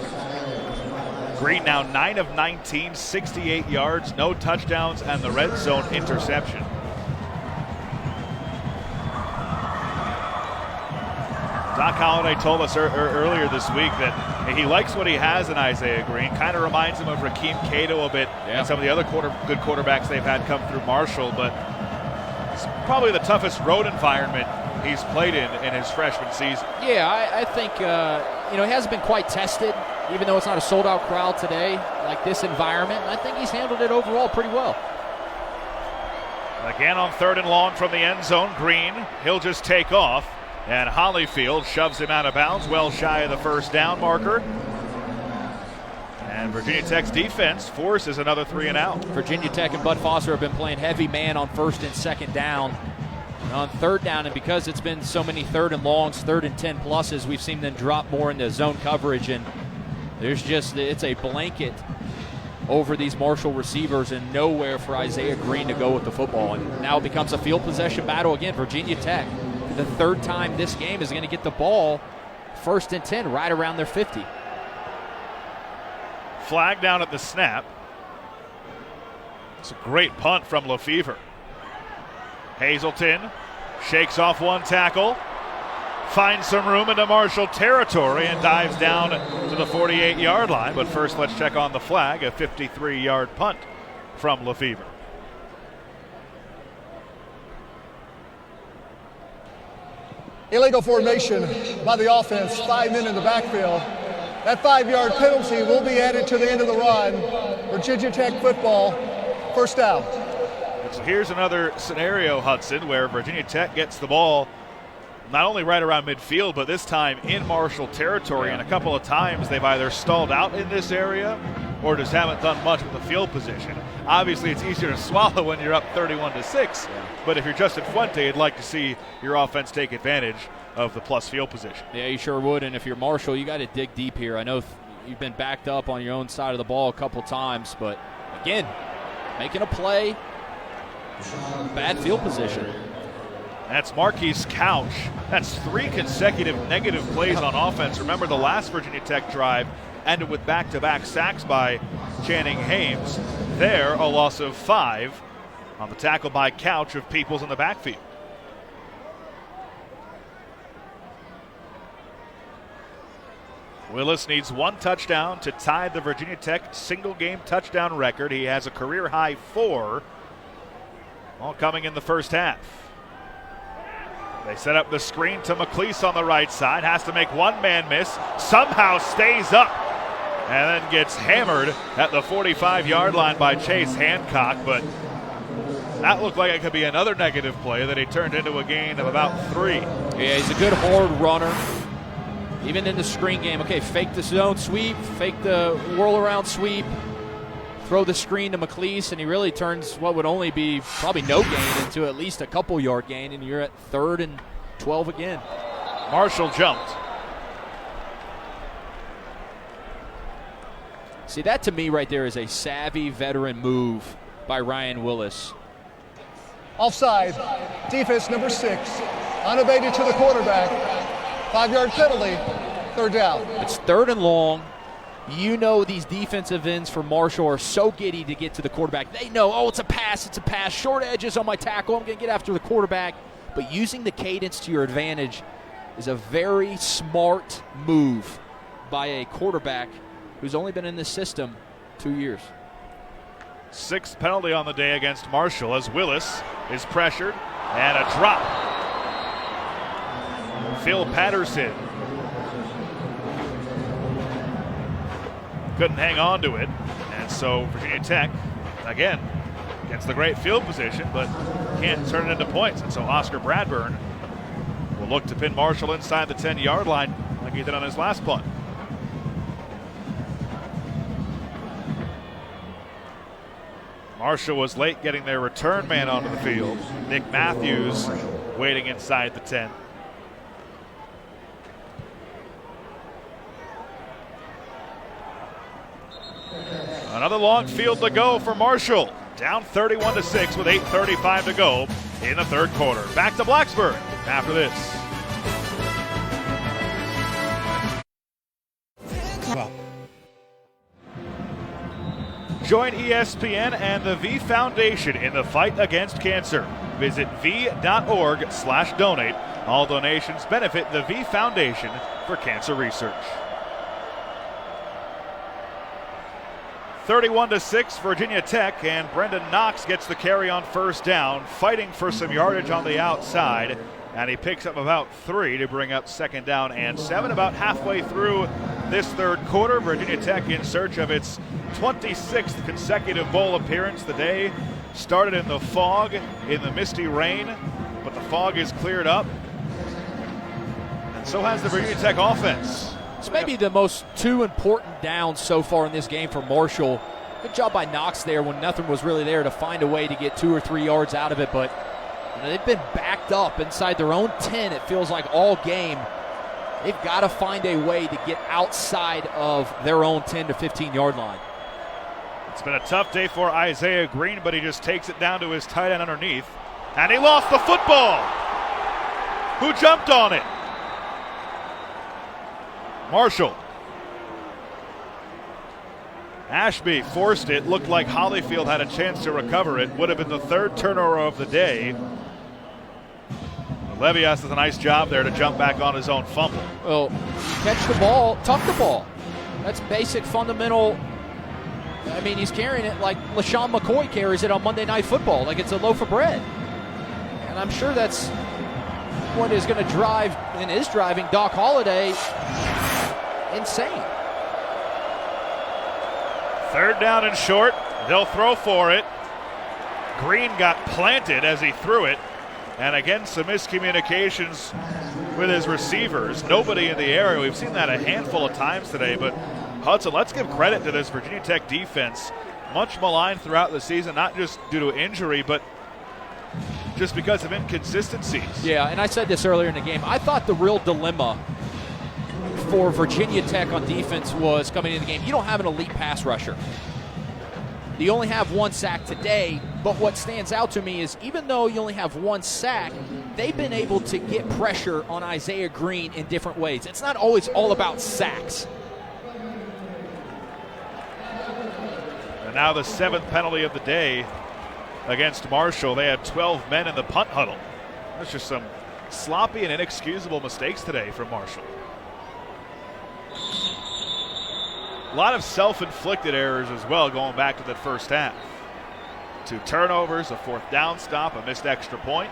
S6: Green now 9 of 19, 68 yards, no touchdowns, and the red zone interception. Doc Holliday told us earlier this week that he likes what he has in Isaiah Green. Kind of reminds him of Rakeem Cato a bit, and some of the other good quarterbacks they've had come through Marshall, but it's probably the toughest road environment he's played in his freshman season.
S4: Yeah, I think he hasn't been quite tested, even though it's not a sold-out crowd today, like this environment. I think he's handled it overall pretty well.
S6: Again on 3rd and long from the end zone, Green, he'll just take off, and Holyfield shoves him out of bounds, well shy of the 1st down marker. And Virginia Tech's defense forces another 3 and out.
S4: Virginia Tech and Bud Foster have been playing heavy man on 1st and 2nd down. And on 3rd down, and because it's been so many 3rd and longs, 3rd and 10 pluses, we've seen them drop more into zone coverage, and it's a blanket over these Marshall receivers and nowhere for Isaiah Green to go with the football. And now it becomes a field possession battle again. Virginia Tech, the 3rd time this game, is going to get the ball 1st and 10 right around their 50.
S6: Flag down at the snap. It's a great punt from Lefevre. Hazelton shakes off one tackle, finds some room into Marshall territory, and dives down to the 48-yard line. But first, let's check on the flag, a 53-yard punt from Lefevre.
S5: Illegal formation by the offense, 5 men in the backfield. That 5-yard penalty will be added to the end of the run. Virginia Tech football, 1st down.
S6: So here's another scenario, Hudson, where Virginia Tech gets the ball not only right around midfield, but this time in Marshall territory. And a couple of times they've either stalled out in this area or just haven't done much with the field position. Obviously, it's easier to swallow when you're up 31-6, but if you're Justin Fuente, you'd like to see your offense take advantage of the plus field position.
S4: Yeah, you sure would. And if you're Marshall, you got to dig deep here. I know you've been backed up on your own side of the ball a couple times, but again, making a play, bad field position.
S6: That's Marquise Couch. That's 3 consecutive negative plays on offense. Remember, the last Virginia Tech drive ended with back-to-back sacks by Channing Hames. There, a loss of 5 on the tackle by Couch of Peoples in the backfield. Willis needs 1 touchdown to tie the Virginia Tech single-game touchdown record. He has a career-high 4, all coming in the first half. They set up the screen to McLeese on the right side. Has to make one man miss. Somehow stays up and then gets hammered at the 45-yard line by Chase Hancock. But that looked like it could be another negative play that he turned into a gain of about 3.
S4: Yeah, he's a good hard runner. Even in the screen game, okay, fake the zone sweep, fake the whirl around sweep, throw the screen to McLeese, and he really turns what would only be probably no gain into at least a couple yard gain, and you're at 3rd and 12 again.
S6: Marshall jumped.
S4: See, that to me right there is a savvy veteran move by Ryan Willis.
S5: Offside, defense number 6, unabated to the quarterback, 5-yard penalty, 3rd down.
S4: It's 3rd and long. You know these defensive ends for Marshall are so giddy to get to the quarterback. They know, oh, it's a pass, short edges on my tackle, I'm going to get after the quarterback. But using the cadence to your advantage is a very smart move by a quarterback who's only been in this system 2 years.
S6: 6th penalty on the day against Marshall as Willis is pressured, and a drop. Phil Patterson couldn't hang on to it, and so Virginia Tech again gets the great field position but can't turn it into points, and so Oscar Bradburn will look to pin Marshall inside the 10-yard line like he did on his last punt. Marshall was late getting their return man onto the field. Nick Matthews waiting inside the 10. Another long field to go for Marshall. Down 31-6 with 8:35 to go in the third quarter. Back to Blacksburg after this. Join ESPN and the V Foundation in the fight against cancer. Visit v.org/donate. All donations benefit the V Foundation for Cancer Research. 31-6 Virginia Tech, and Brendan Knox gets the carry on first down, fighting for some yardage on the outside, and he picks up about 3 to bring up second down and 7. About halfway through this third quarter, Virginia Tech in search of its 26th consecutive bowl appearance. The day started in the fog, in the misty rain, but the fog is cleared up, and so has the Virginia Tech offense.
S4: It's maybe the most 2 important downs so far in this game for Marshall. Good job by Knox there when nothing was really there to find a way to get 2 or 3 yards out of it. But they've been backed up inside their own 10, it feels like, all game. They've got to find a way to get outside of their own 10 to 15-yard line.
S6: It's been a tough day for Isaiah Green, but he just takes it down to his tight end underneath. And he lost the football. Who jumped on it? Marshall. Ashby forced it. Looked like Hollyfield had a chance to recover it. Would have been the 3rd turnover of the day. Levias does a nice job there to jump back on his own fumble.
S4: Well, catch the ball, tuck the ball. That's basic, fundamental. I mean, he's carrying it like LaShawn McCoy carries it on Monday Night Football, like it's a loaf of bread. And I'm sure that's what is going to drive and is driving Doc Holliday insane.
S6: 3rd down and short. They'll throw for it. Green got planted as he threw it. And again, some miscommunications with his receivers. Nobody in the area. We've seen that a handful of times today. But Hudson, let's give credit to this Virginia Tech defense. Much maligned throughout the season, not just due to injury, but just because of inconsistencies.
S4: Yeah, and I said this earlier in the game. I thought the real dilemma for Virginia Tech on defense was coming into the game. You don't have an elite pass rusher. You only have 1 sack today, but what stands out to me is even though you only have 1 sack, they've been able to get pressure on Isaiah Green in different ways. It's not always all about sacks.
S6: And now the 7th penalty of the day against Marshall. They had 12 men in the punt huddle. That's just some sloppy and inexcusable mistakes today from Marshall. A lot of self-inflicted errors as well going back to that first half. 2 turnovers, a 4th down stop, a missed extra point.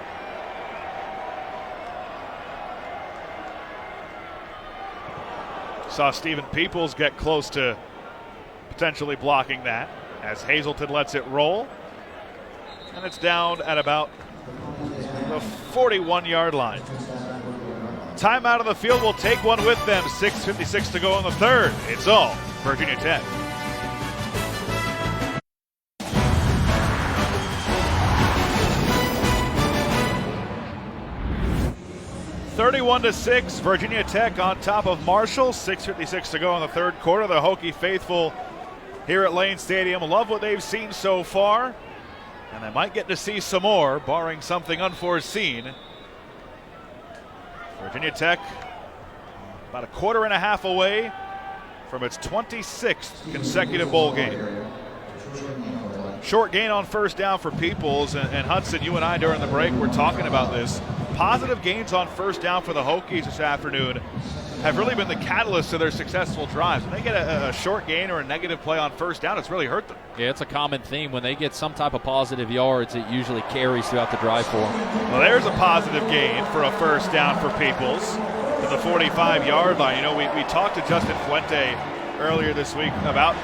S6: Saw Stephen Peoples get close to potentially blocking that as Hazelton lets it roll. And it's down at about the 41-yard line. Timeout of the field will take one with them. 6:56 to go in the third. It's all Virginia Tech. (31-6), Virginia Tech on top of Marshall. 6:56 to go in the third quarter. The Hokie faithful here at Lane Stadium love what they've seen so far, and they might get to see some more, barring something unforeseen. Virginia Tech about a quarter and a half away from its 26th consecutive bowl game. Short gain on first down for Peoples, and Hudson, you and I during the break were talking about this. Positive gains on first down for the Hokies this afternoon have really been the catalyst to their successful drives. When they get a short gain or a negative play on first down, it's really hurt them.
S4: Yeah, it's a common theme. When they get some type of positive yards, it usually carries throughout the drive for them.
S6: Well, there's a positive gain for a first down for Peoples to the 45-yard line. You know, we talked to Justin Fuente earlier this week about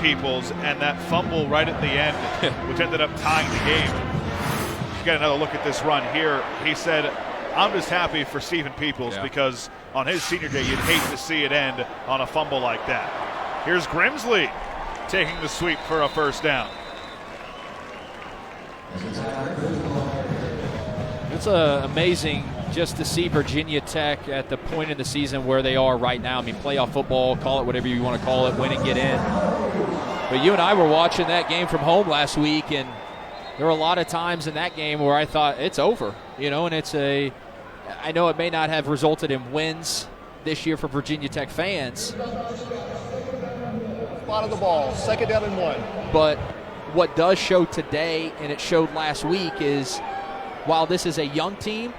S6: Peoples and that fumble right at the end, which ended up tying the game. You get another look at this run here. He said, I'm just happy for Stephen Peoples because on his senior day, you'd hate to see it end on a fumble like that. Here's Grimsley taking the sweep for a first down.
S4: It's amazing just to see Virginia Tech at the point in the season where they are right now. I mean, playoff football, call it whatever you want to call it, win and get in. But you and I were watching that game from home last week, and there were a lot of times in that game where I thought it's over, and I know it may not have resulted in wins this year for Virginia Tech fans.
S5: Spot of the ball, 2nd down and 1.
S4: But what does show today, and it showed last week, is while this is a young team,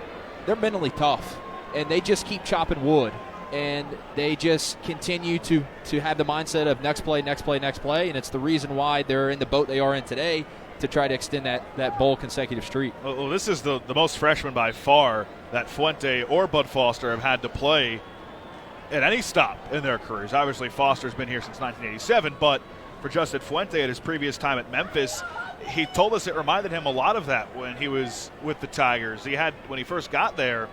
S4: they're mentally tough, and they just keep chopping wood, and they just continue to have the mindset of next play, next play, next play, and it's the reason why they're in the boat they are in today to try to extend that bowl consecutive streak.
S6: Well, this is the most freshmen by far that Fuente or Bud Foster have had to play at any stop in their careers. Obviously, Foster's been here since 1987, but for Justin Fuente at his previous time at Memphis, he told us it reminded him a lot of that when he was with the Tigers. When he first got there,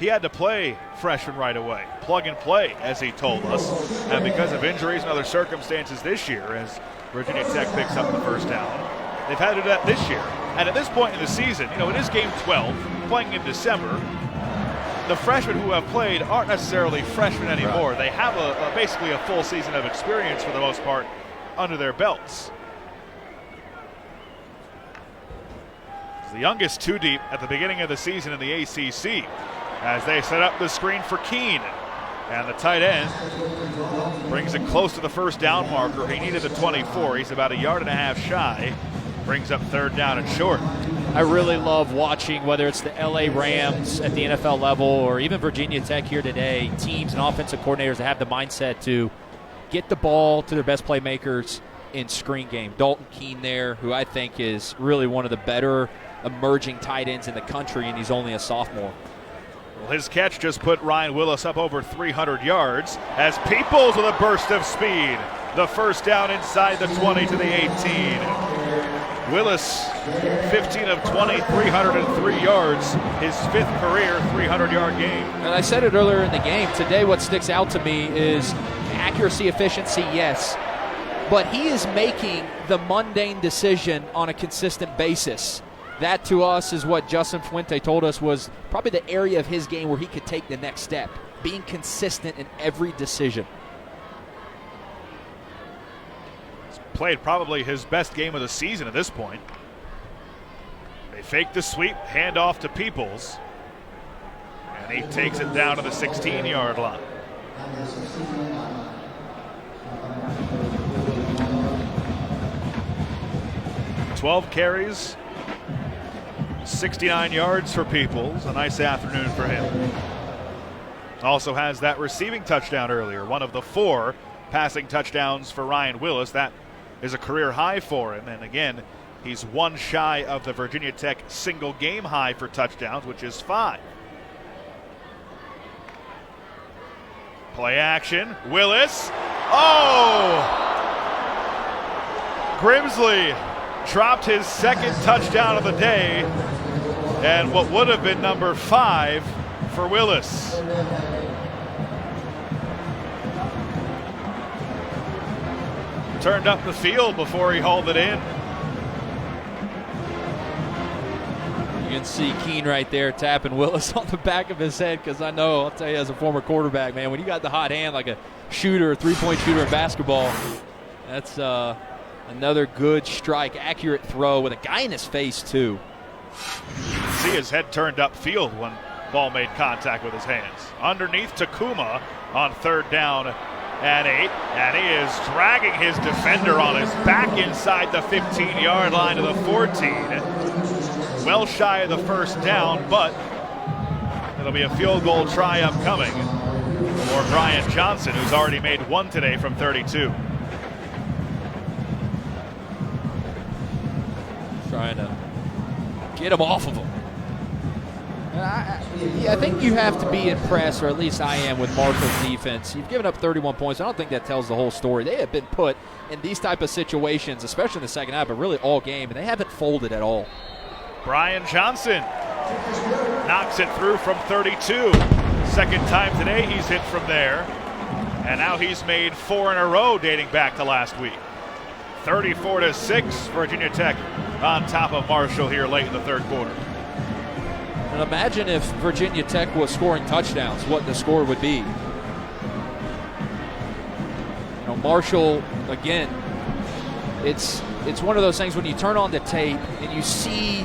S6: he had to play freshman right away, plug and play, as he told us. And because of injuries and other circumstances this year, as Virginia Tech picks up the first down, they've had to do that this year. And at this point in the season, it is game 12, playing in December. The freshmen who have played aren't necessarily freshmen anymore. Right. They have basically a full season of experience for the most part under their belts. The youngest two deep at the beginning of the season in the ACC as they set up the screen for Keene. And the tight end brings it close to the first down marker. He needed the 24. He's about 1.5 yards shy. Brings up 3rd down and short.
S4: I really love watching, whether it's the LA Rams at the NFL level or even Virginia Tech here today, teams and offensive coordinators that have the mindset to get the ball to their best playmakers in screen game. Dalton Keene there, who I think is really one of the better emerging tight ends in the country, and he's only a sophomore.
S6: Well, his catch just put Ryan Willis up over 300 yards as Peoples with a burst of speed. The first down inside the 20 to the 18. Willis, 15 of 20, 303 yards, his 5th career 300-yard game.
S4: And I said it earlier in the game, today what sticks out to me is accuracy, efficiency, yes, but he is making the mundane decision on a consistent basis. That to us is what Justin Fuente told us was probably the area of his game where he could take the next step, being consistent in every decision.
S6: He's played probably his best game of the season at this point. They fake the sweep, hand off to Peoples, and he takes it down to the 16-yard line. "12 carries, 69 yards for Peoples. A nice afternoon for him. Also has that receiving touchdown earlier, one of the 4 passing touchdowns for Ryan Willis. That is a career high for him. And again, he's 1 shy of the Virginia Tech single game high for touchdowns, which is 5. Play action. Willis. Oh! Grimsley dropped his 2nd touchdown of the day, and what would have been number 5 for Willis. Turned up the field before he hauled it in.
S4: You can see Keene right there tapping Willis on the back of his head, because I'll tell you as a former quarterback, man, when you got the hot hand like a shooter, a 3-point shooter in basketball, that's another good strike, accurate throw with a guy in his face, too.
S6: See his head turned upfield when ball made contact with his hands. Underneath Takuma on 3rd down and 8. And he is dragging his defender on his back inside the 15-yard line to the 14. Well shy of the first down, but it'll be a field goal try upcoming for Brian Johnson, who's already made 1 today from 32.
S4: Trying to get him off of him. I think you have to be impressed, or at least I am, with Marshall's defense. You've given up 31 points. I don't think that tells the whole story. They have been put in these type of situations, especially in the second half, but really all game, and they haven't folded at all.
S6: Brian Johnson Knocks it through from 32. Second time today he's hit from there. And now he's made 4 in a row dating back to last week. 34-6, Virginia Tech on top of Marshall here late in the third quarter.
S4: And imagine if Virginia Tech was scoring touchdowns, what the score would be. Marshall, again, it's one of those things when you turn on the tape and you see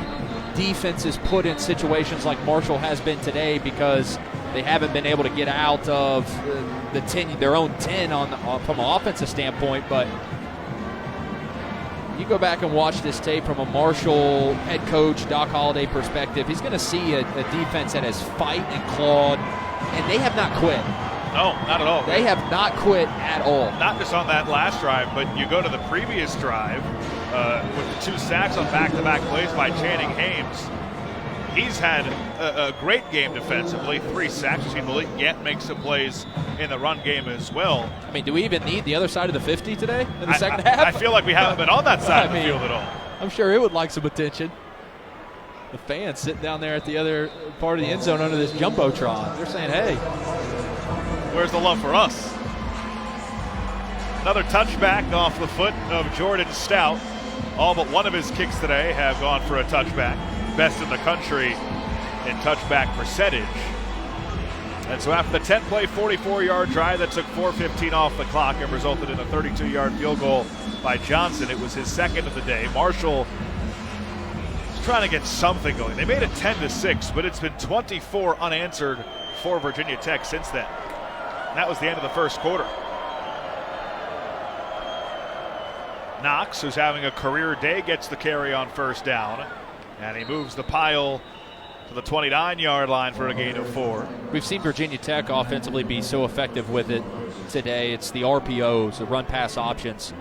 S4: defenses put in situations like Marshall has been today because they haven't been able to get out of their own 10 from an offensive standpoint. But you go back and watch this tape from a Marshall head coach, Doc Holliday perspective, he's going to see a defense that has fight and clawed, and they have not quit.
S6: No, not at all.
S4: They have not quit at all.
S6: Not just on that last drive, but you go to the previous drive with the 2 sacks on back-to-back plays by Channing Hames. He's had a great game defensively, 3 sacks. We've seen Malik Gant make some plays in the run game as well.
S4: I mean, do we even need the other side of the 50 today in the second half?
S6: I feel like we haven't been on that side of the field at all.
S4: I'm sure it would like some attention. The fans sitting down there at the other part of the end zone under this Jumbotron. They're saying, hey.
S6: Where's the love for us? Another touchback off the foot of Jordan Stout. All but one of his kicks today have gone for a touchback. Best in the country in touchback percentage. And so after the 10-play, 44-yard drive that took 4:15 off the clock and resulted in a 32-yard field goal by Johnson, it was his second of the day. Marshall is trying to get something going. They made it 10-6, but it's been 24 unanswered for Virginia Tech since then. And that was the end of the first quarter. Knox, who's having a career day, gets the carry on first down. And he moves the pile to the 29-yard line for a gain of 4.
S4: We've seen Virginia Tech offensively be so effective with it today. It's the RPOs, the run-pass options.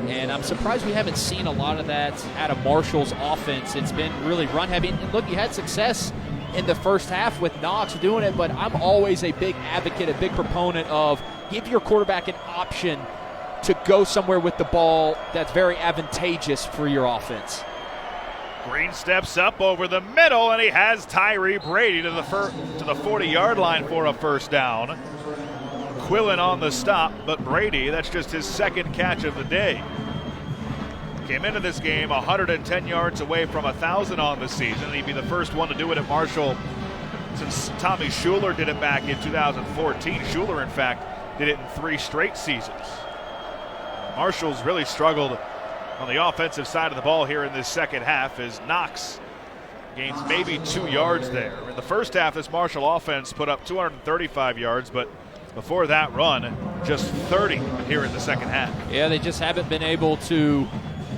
S4: And I'm surprised we haven't seen a lot of that out of Marshall's offense. It's been really run-heavy. And look, you had success in the first half with Knox doing it, but I'm always a big advocate, a big proponent of give your quarterback an option to go somewhere with the ball that's very advantageous for your offense.
S6: Green steps up over the middle, and he has Tyree Brady to the 40-yard line for a first down. Quillen on the stop, but Brady, that's just his second catch of the day. Came into this game 110 yards away from 1,000 on the season. He'd be the first one to do it at Marshall since Tommy Schuler did it back in 2014. Schuler, in fact, did it in 3 straight seasons. Marshall's really struggled on the offensive side of the ball here in this second half as Knox gains maybe 2 yards there. In the first half, this Marshall offense put up 235 yards, but before that run, just 30 here in the second half.
S4: Yeah, they just haven't been able to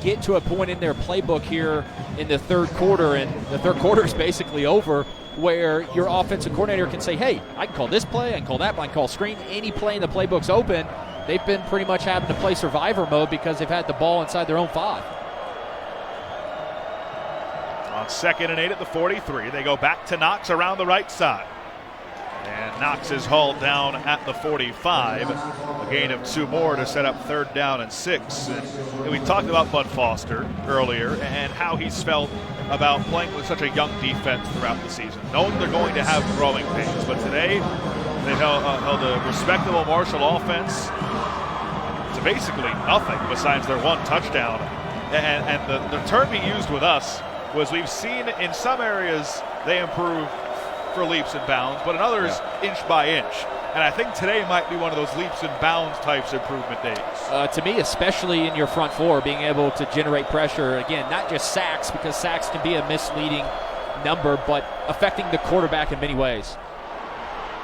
S4: get to a point in their playbook here in the third quarter, and the third quarter is basically over, where your offensive coordinator can say, hey, I can call this play, I can call that play, I can call screen, any play in the playbook's open. They've been pretty much having to play survivor mode because they've had the ball inside their own 5.
S6: On 2nd and 8 at the 43, they go back to Knox around the right side. And Knox is hauled down at the 45. A gain of 2 more to set up 3rd down and 6. And we talked about Bud Foster earlier and how he's felt about playing with such a young defense throughout the season, knowing they're going to have growing pains. But today, they held a respectable Marshall offense to basically nothing besides their 1 touchdown. And the term he used with us was we've seen in some areas they improve for leaps and bounds, but in others, inch by inch. And I think today might be one of those leaps and bounds types improvement days.
S4: To me, especially in your front 4, being able to generate pressure, again, not just sacks, because sacks can be a misleading number, but affecting the quarterback in many ways.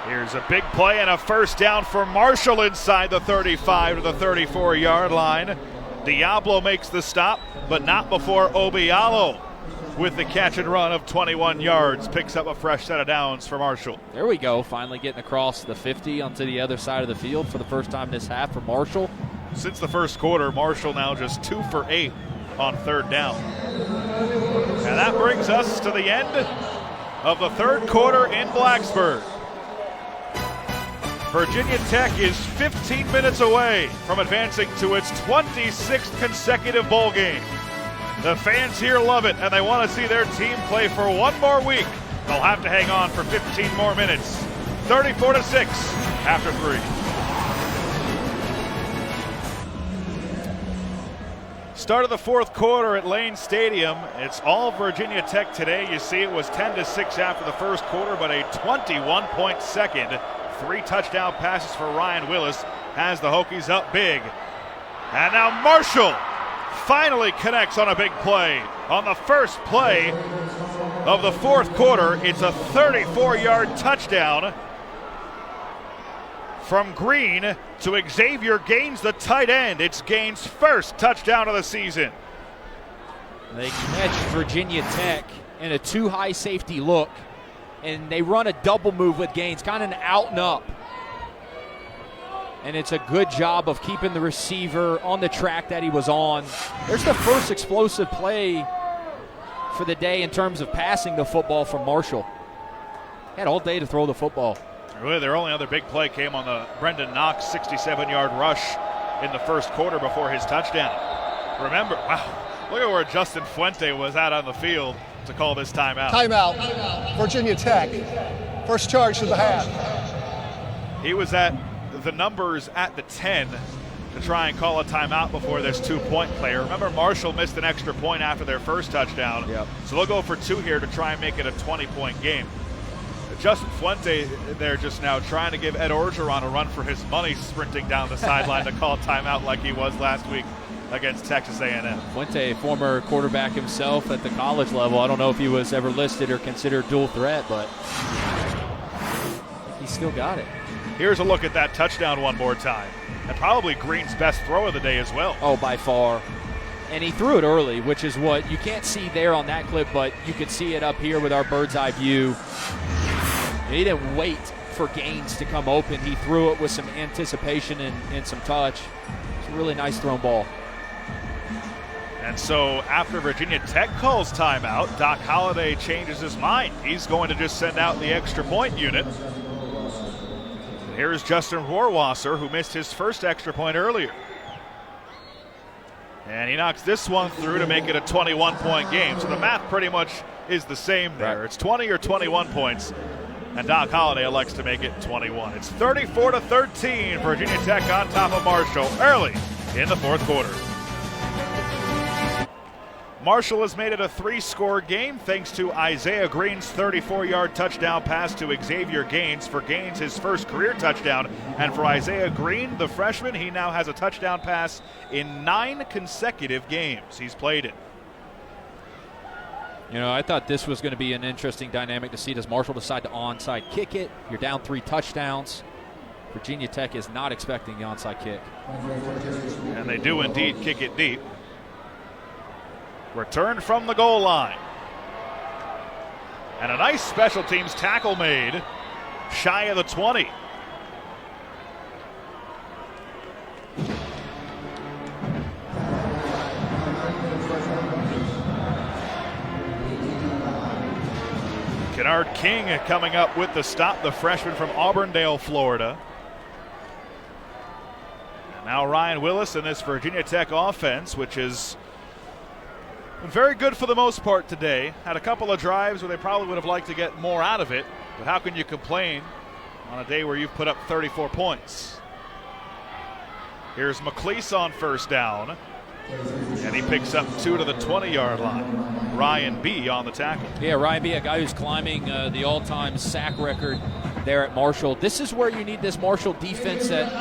S6: Here's a big play and a first down for Marshall inside the 35 to the 34-yard line. Diablo makes the stop, but not before Obialo with the catch and run of 21 yards. Picks up a fresh set of downs for Marshall.
S4: There we go, finally getting across the 50 onto the other side of the field for the first time this half for Marshall.
S6: Since the first quarter, Marshall now just 2 for 8 on 3rd down. And that brings us to the end of the third quarter in Blacksburg. Virginia Tech is 15 minutes away from advancing to its 26th consecutive bowl game. The fans here love it, and they want to see their team play for one more week They'll have to hang on for 15 more minutes. 34-6 after 3. Start of the fourth quarter at Lane Stadium. It's all Virginia Tech today. You see it was 10-6 after the first quarter, but a 21-point second. 3 touchdown passes for Ryan Willis has the Hokies up big. And now Marshall finally connects on a big play. On the first play of the fourth quarter, it's a 34-yard touchdown from Green to Xavier Gaines, the tight end. It's Gaines' first touchdown of the season.
S4: They catch Virginia Tech in a too high safety look, and they run a double move with Gaines, kind of an out and up. And it's a good job of keeping the receiver on the track that he was on. There's the first explosive play for the day in terms of passing the football from Marshall. Had all day to throw the football.
S6: Really, their only other big play came on the Brendan Knox 67-yard rush in the first quarter before his touchdown. Remember, wow, look at where Justin Fuente was out on the field to call this timeout.
S5: Timeout, Virginia Tech. First charge to the half.
S6: He was at the numbers at the 10 to try and call a timeout before this 2-point play. Remember, Marshall missed an extra point after their first touchdown.
S4: Yep.
S6: So they'll go for 2 here to try and make it a 20-point game. Justin Fuente there just now trying to give Ed Orgeron a run for his money, sprinting down the sideline to call a timeout like he was last week against Texas A&M.
S4: Fuente, former quarterback himself at the college level. I don't know if he was ever listed or considered dual threat, but he still got it.
S6: Here's a look at that touchdown one more time. And probably Green's best throw of the day as well.
S4: Oh, by far. And he threw it early, which is what you can't see there on that clip, but you could see it up here with our bird's eye view. He didn't wait for Gaines to come open. He threw it with some anticipation and some touch. It's a really nice thrown ball.
S6: And so after Virginia Tech calls timeout, Doc Holliday changes his mind. He's going to just send out the extra point unit. And here's Justin Rohrwasser, who missed his first extra point earlier. And he knocks this one through to make it a 21-point game. So the math pretty much is the same there.
S4: Right.
S6: It's 20 or 21 points. And Doc Holliday elects to make it 21. It's 34-13, Virginia Tech on top of Marshall early in the fourth quarter. Marshall has made it a 3-score game thanks to Isaiah Green's 34-yard touchdown pass to Xavier Gaines. For Gaines, his first career touchdown. And for Isaiah Green, the freshman, he now has a touchdown pass in 9 consecutive games he's played in.
S4: You know, I thought this was going to be an interesting dynamic to see. Does Marshall decide to onside kick it? You're down 3 touchdowns. Virginia Tech is not expecting the onside kick.
S6: And they do indeed kick it deep. Returned from the goal line. And a nice special teams tackle made shy of the 20. Kennard King coming up with the stop, the freshman from Auburndale, Florida. And now Ryan Willis in this Virginia Tech offense, which is very good for the most part today. Had a couple of drives where they probably would have liked to get more out of it, but how can you complain on a day where you've put up 34 points? Here's McLeese on first down, and he picks up 2 to the 20-yard line. Ryan B. on the tackle.
S4: Yeah, Ryan B., a guy who's climbing the all-time sack record there at Marshall. This is where you need this Marshall defense that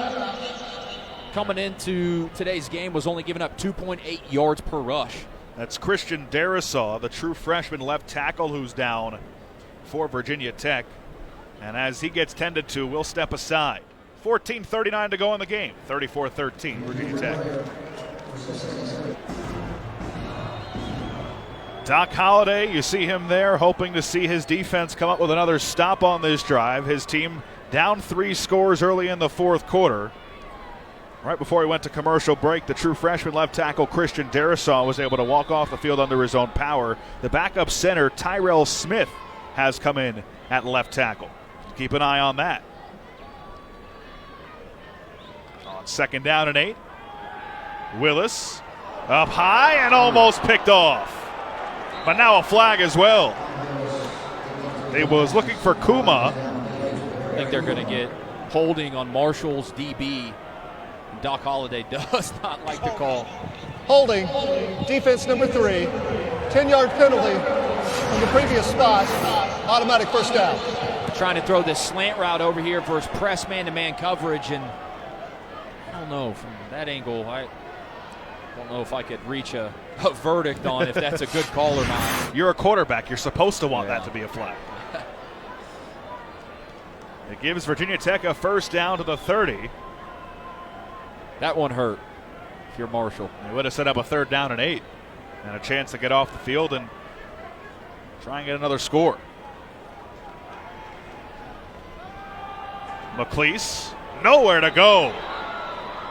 S4: coming into today's game was only giving up 2.8 yards per rush.
S6: That's Christian Darisaw, the true freshman left tackle who's down for Virginia Tech. And as he gets tended to, we'll step aside. 14:39 to go in the game. 34-13, Virginia Tech. Doc Holliday, you see him there, hoping to see his defense come up with another stop on this drive. His team down 3 scores early in the fourth quarter. Right before he went to commercial break, the true freshman left tackle Christian Darisaw was able to walk off the field under his own power. The backup center Tyrell Smith has come in at left tackle. Keep an eye on that. On second down and 8, Willis up high and almost picked off. But now a flag as well. He was looking for Kuma.
S4: I think they're going to get holding on Marshall's DB. Doc Holliday does not like to call.
S5: Holding, defense number 3, 10-yard penalty from the previous spot, automatic first down.
S4: Trying to throw this slant route over here versus press man-to-man coverage, and I don't know, from that angle, I don't know if I could reach a verdict on if that's a good call or not.
S6: You're a quarterback. You're supposed to want that to be a flag. It gives Virginia Tech a first down to the 30.
S4: That one hurt if you're Marshall.
S6: They would have set up a 3rd down and 8 and a chance to get off the field and try and get another score. McLeese, nowhere to go.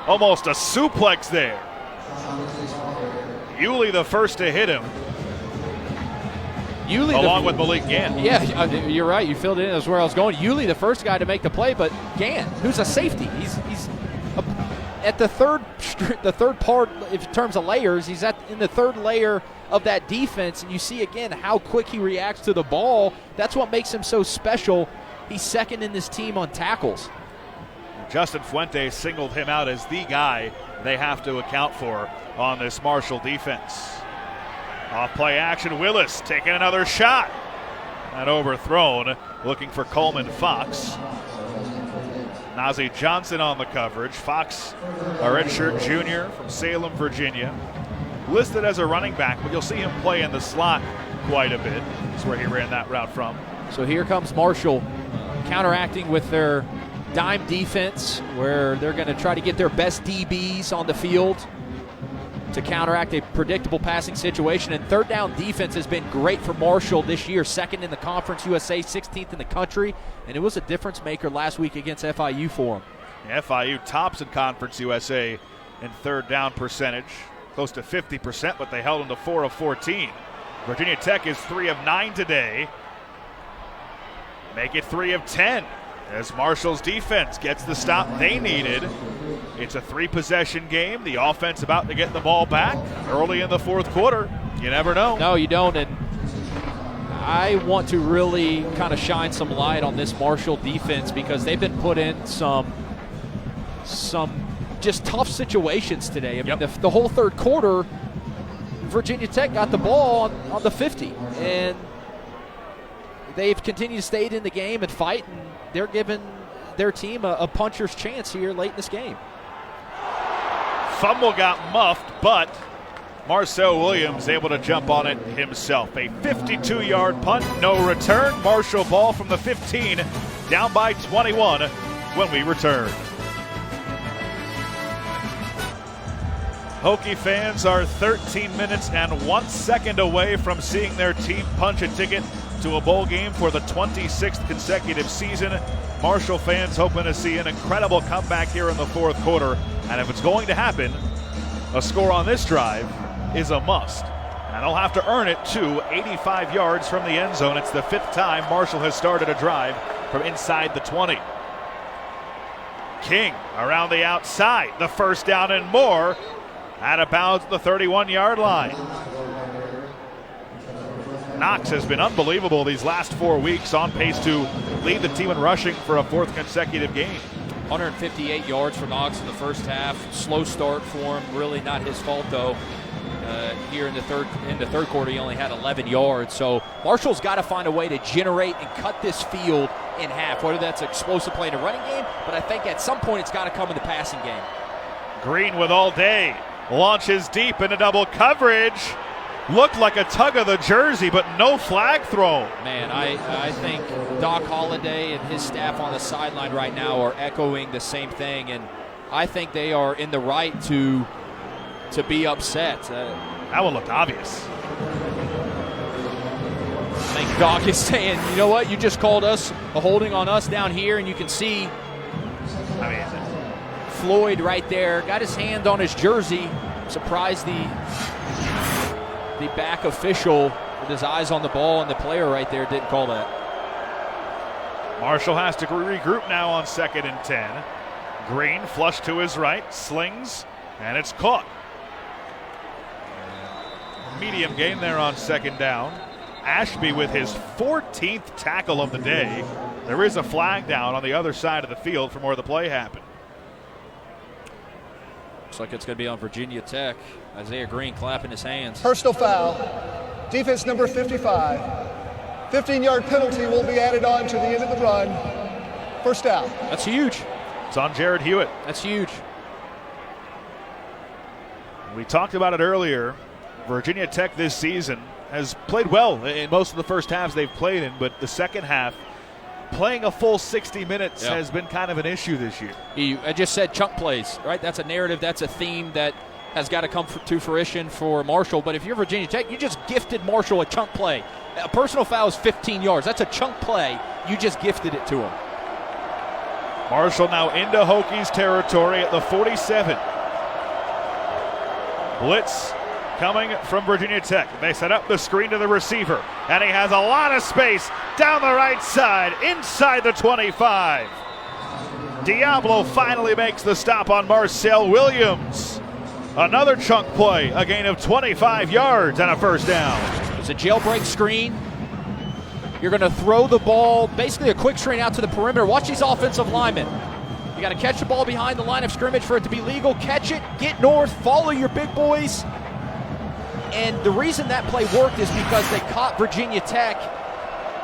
S6: Almost a suplex there. Yulee the first to hit him, along with Malik Gant.
S4: Yeah, you're right. You filled it in. That's where I was going. Yulee, the first guy to make the play, but Gant, who's a safety, he's at the third part in terms of layers. He's in the 3rd layer of that defense, and you see again how quick he reacts to the ball. That's what makes him so special. He's 2nd in this team on tackles.
S6: Justin Fuente singled him out as the guy they have to account for on this Marshall defense. Off play action, Willis taking another shot. And overthrown, looking for Coleman Fox. Nazeeh Johnson on the coverage. Fox, a redshirt junior from Salem, Virginia. Listed as a running back, but you'll see him play in the slot quite a bit. That's where he ran that route from.
S4: So here comes Marshall counteracting with their dime defense, where they're going to try to get their best DBs on the field to counteract a predictable passing situation. And 3rd down defense has been great for Marshall this year, 2nd in the Conference USA, 16th in the country, and it was a difference maker last week against FIU for them.
S6: FIU tops in Conference USA in 3rd down percentage, close to 50%, but they held them to 4 of 14. Virginia Tech is 3 of 9 today. Make it 3 of 10 as Marshall's defense gets the stop they needed. It's a 3-possession game. The offense about to get the ball back early in the 4th quarter. You never know.
S4: No, you don't. And I want to really kind of shine some light on this Marshall defense because they've been put in some just tough situations today. I mean, the whole 3rd quarter, Virginia Tech got the ball on the 50, and they've continued to stay in the game and fight, and they're giving their team a puncher's chance here late in this game.
S6: Fumble got muffed, but Marcel Williams able to jump on it himself. A 52-yard punt, no return. Marshall ball from the 15, down by 21 when we return. Hokie fans are 13 minutes and 1 second away from seeing their team punch a ticket to a bowl game for the 26th consecutive season. Marshall fans hoping to see an incredible comeback here in the 4th quarter. And if it's going to happen, a score on this drive is a must. And they'll have to earn it to 85 yards from the end zone. It's the 5th time Marshall has started a drive from inside the 20. King around the outside, the first down and more. Out of bounds at the 31-yard line. Knox has been unbelievable these last 4 weeks, on pace to lead the team in rushing for a 4th consecutive game.
S4: 158 yards for Knox in the first half. Slow start for him. Really not his fault though. Here in the third quarter, he only had 11 yards. So Marshall's got to find a way to generate and cut this field in half. Whether that's an explosive play in a running game, but I think at some point it's got to come in the passing game.
S6: Green with all day. Launches deep into double coverage. Looked like a tug of the jersey, but no flag thrown.
S4: Man, I think Doc Holliday and his staff on the sideline right now are echoing the same thing, and I think they are in the right to be upset.
S6: That one looked obvious.
S4: I think Doc is saying, you know what, you just called us a holding on us down here, and you can see Floyd right there, got his hand on his jersey, surprised the back official with his eyes on the ball, and the player right there didn't call that.
S6: Marshall has to regroup now on 2nd and 10. Green flush to his right, slings, and it's caught. Medium gain there on 2nd down. Ashby with his 14th tackle of the day. There is a flag down on the other side of the field from where the play happened.
S4: Looks like it's going to be on Virginia Tech. Isaiah Green clapping his hands.
S5: Personal foul. Defense number 55. 15-yard penalty will be added on to the end of the run. First down.
S4: That's huge.
S6: It's on Jared Hewitt.
S4: That's huge.
S6: We talked about it earlier. Virginia Tech this season has played well in most of the first halves they've played in, but the second half, playing a full 60 minutes has been kind of an issue this year.
S4: I just said chunk plays, right? That's a narrative, that's a theme that has got to come to fruition for Marshall. But if you're Virginia Tech, you just gifted Marshall a chunk play. A personal foul is 15 yards. That's a chunk play. You just gifted it to him.
S6: Marshall now into Hokies territory at the 47. Blitz coming from Virginia Tech. They set up the screen to the receiver, and he has a lot of space down the right side, inside the 25. Diablo finally makes the stop on Marcel Williams. Another chunk play, a gain of 25 yards and a first down.
S4: It's a jailbreak screen. You're going to throw the ball, basically a quick screen out to the perimeter. Watch these offensive linemen. You got to catch the ball behind the line of scrimmage for it to be legal. Catch it, get north, follow your big boys. And the reason that play worked is because they caught Virginia Tech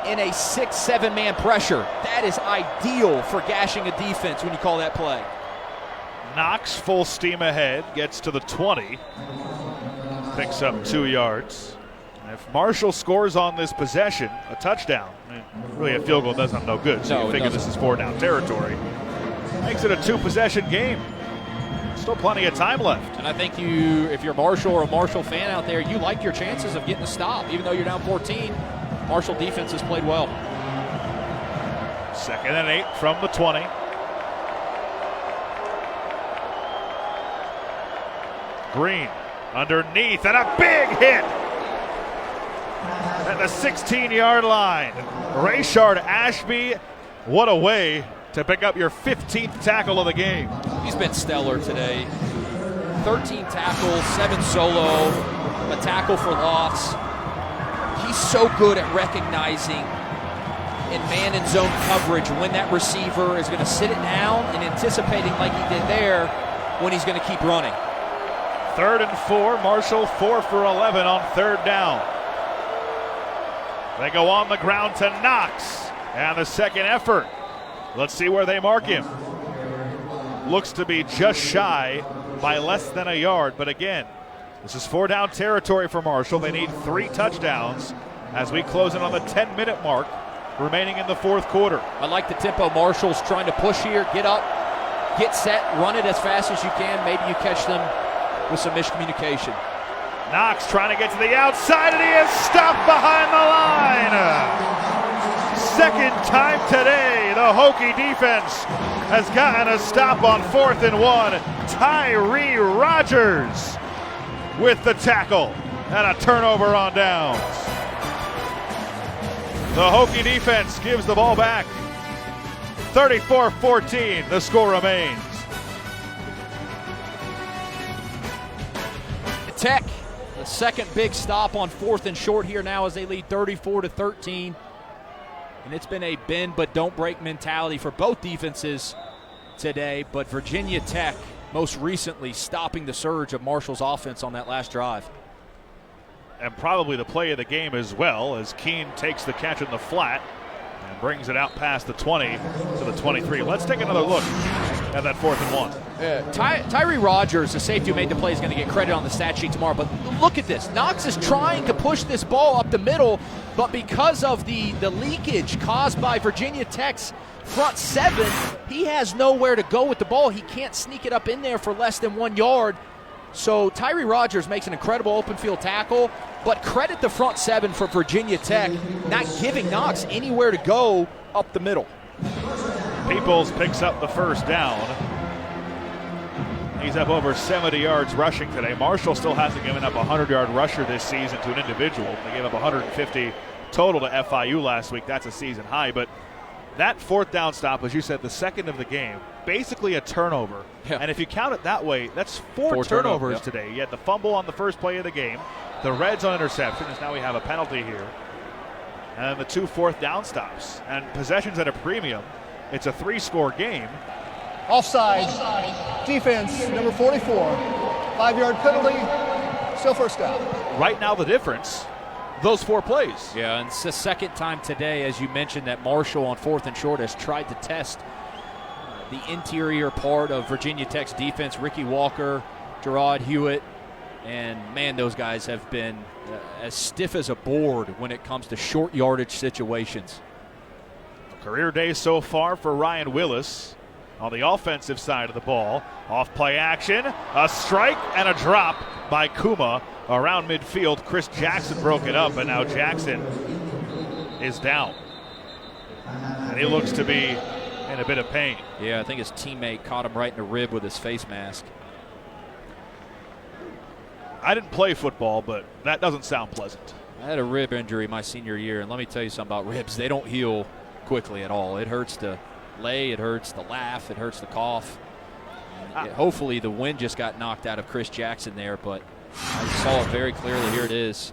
S4: in a 6-7 man pressure. That is ideal for gashing a defense when you call that play.
S6: Knox full steam ahead, gets to the 20, picks up 2 yards. If Marshall scores on this possession, a touchdown, really a field goal does them no good, so you figure this is 4-down territory. Makes it a 2-possession game. Still plenty of time left.
S4: And I think if you're Marshall or a Marshall fan out there, you like your chances of getting a stop. Even though you're down 14, Marshall defense has played well.
S6: 2nd and 8 from the 20. Green underneath and a big hit at the 16-yard line. Rayshard Ashby, what a way to pick up your 15th tackle of the game.
S4: He's been stellar today. 13 tackles, 7 solo, a tackle for loss. He's so good at recognizing in man and zone coverage when that receiver is going to sit it down and anticipating like he did there when he's going to keep running.
S6: 3rd and 4, Marshall 4 for 11 on 3rd down. They go on the ground to Knox, and the second effort. Let's see where they mark him. Looks to be just shy by less than a yard, but again, this is 4-down territory for Marshall. They need 3 touchdowns as we close in on the 10-minute mark remaining in the 4th quarter.
S4: I like the tempo Marshall's trying to push here. Get up, get set, run it as fast as you can. Maybe you catch them with some miscommunication.
S6: Knox trying to get to the outside, and he is stopped behind the line. Second time today, the Hokie defense has gotten a stop on 4th and 1. Tyree Rogers with the tackle and a turnover on downs. The Hokie defense gives the ball back. 34-14, the score remains.
S4: Tech, the second big stop on 4th and short here now as they lead 34-13. And it's been a bend but don't break mentality for both defenses today. But Virginia Tech most recently stopping the surge of Marshall's offense on that last drive.
S6: And probably the play of the game as well, as Keene takes the catch in the flat and brings it out past the 20 to the 23. Let's take another look at that 4th and 1.
S4: Tyree Rogers, the safety who made the play, is going to get credit on the stat sheet tomorrow. But look at this. Knox is trying to push this ball up the middle, but because of the leakage caused by Virginia Tech's front 7, he has nowhere to go with the ball. He can't sneak it up in there for less than 1 yard. So Tyree Rogers makes an incredible open field tackle, but credit the front 7 for Virginia Tech not giving Knox anywhere to go up the middle.
S6: Peoples picks up the first down. He's up over 70 yards rushing today. Marshall still hasn't given up a 100-yard rusher this season to an individual. They gave up 150 total to FIU last week. That's a season high. But that 4th down stop, as you said, the second of the game, basically a turnover.
S4: Yeah.
S6: And if you count it that way, that's 4 turnovers today. You had the fumble on the first play of the game, the red zone interception, as now we have a penalty here. and the 2 4th down stops. And possessions at a premium. It's a 3-score game.
S5: Offside. Defense, number 44. 5-yard penalty. Still first down.
S6: Right now the difference, those 4 plays.
S4: Yeah, and it's the second time today, as you mentioned, that Marshall on 4th and short has tried to test the interior part of Virginia Tech's defense. Ricky Walker, Gerard Hewitt, and man, those guys have been as stiff as a board when it comes to short yardage situations.
S6: Career day so far for Ryan Willis on the offensive side of the ball. Off play action, a strike and a drop by Kuma around midfield. Chris Jackson broke it up, and now Jackson is down. And he looks to be in a bit of pain.
S4: Yeah, I think his teammate caught him right in the rib with his face mask.
S6: I didn't play football, but that doesn't sound pleasant.
S4: I had a rib injury my senior year, and let me tell you something about ribs. They don't heal quickly at all. It hurts to lay, it hurts to laugh, it hurts to cough. Hopefully the wind just got knocked out of Chris Jackson there, but I saw it very clearly. Here it is.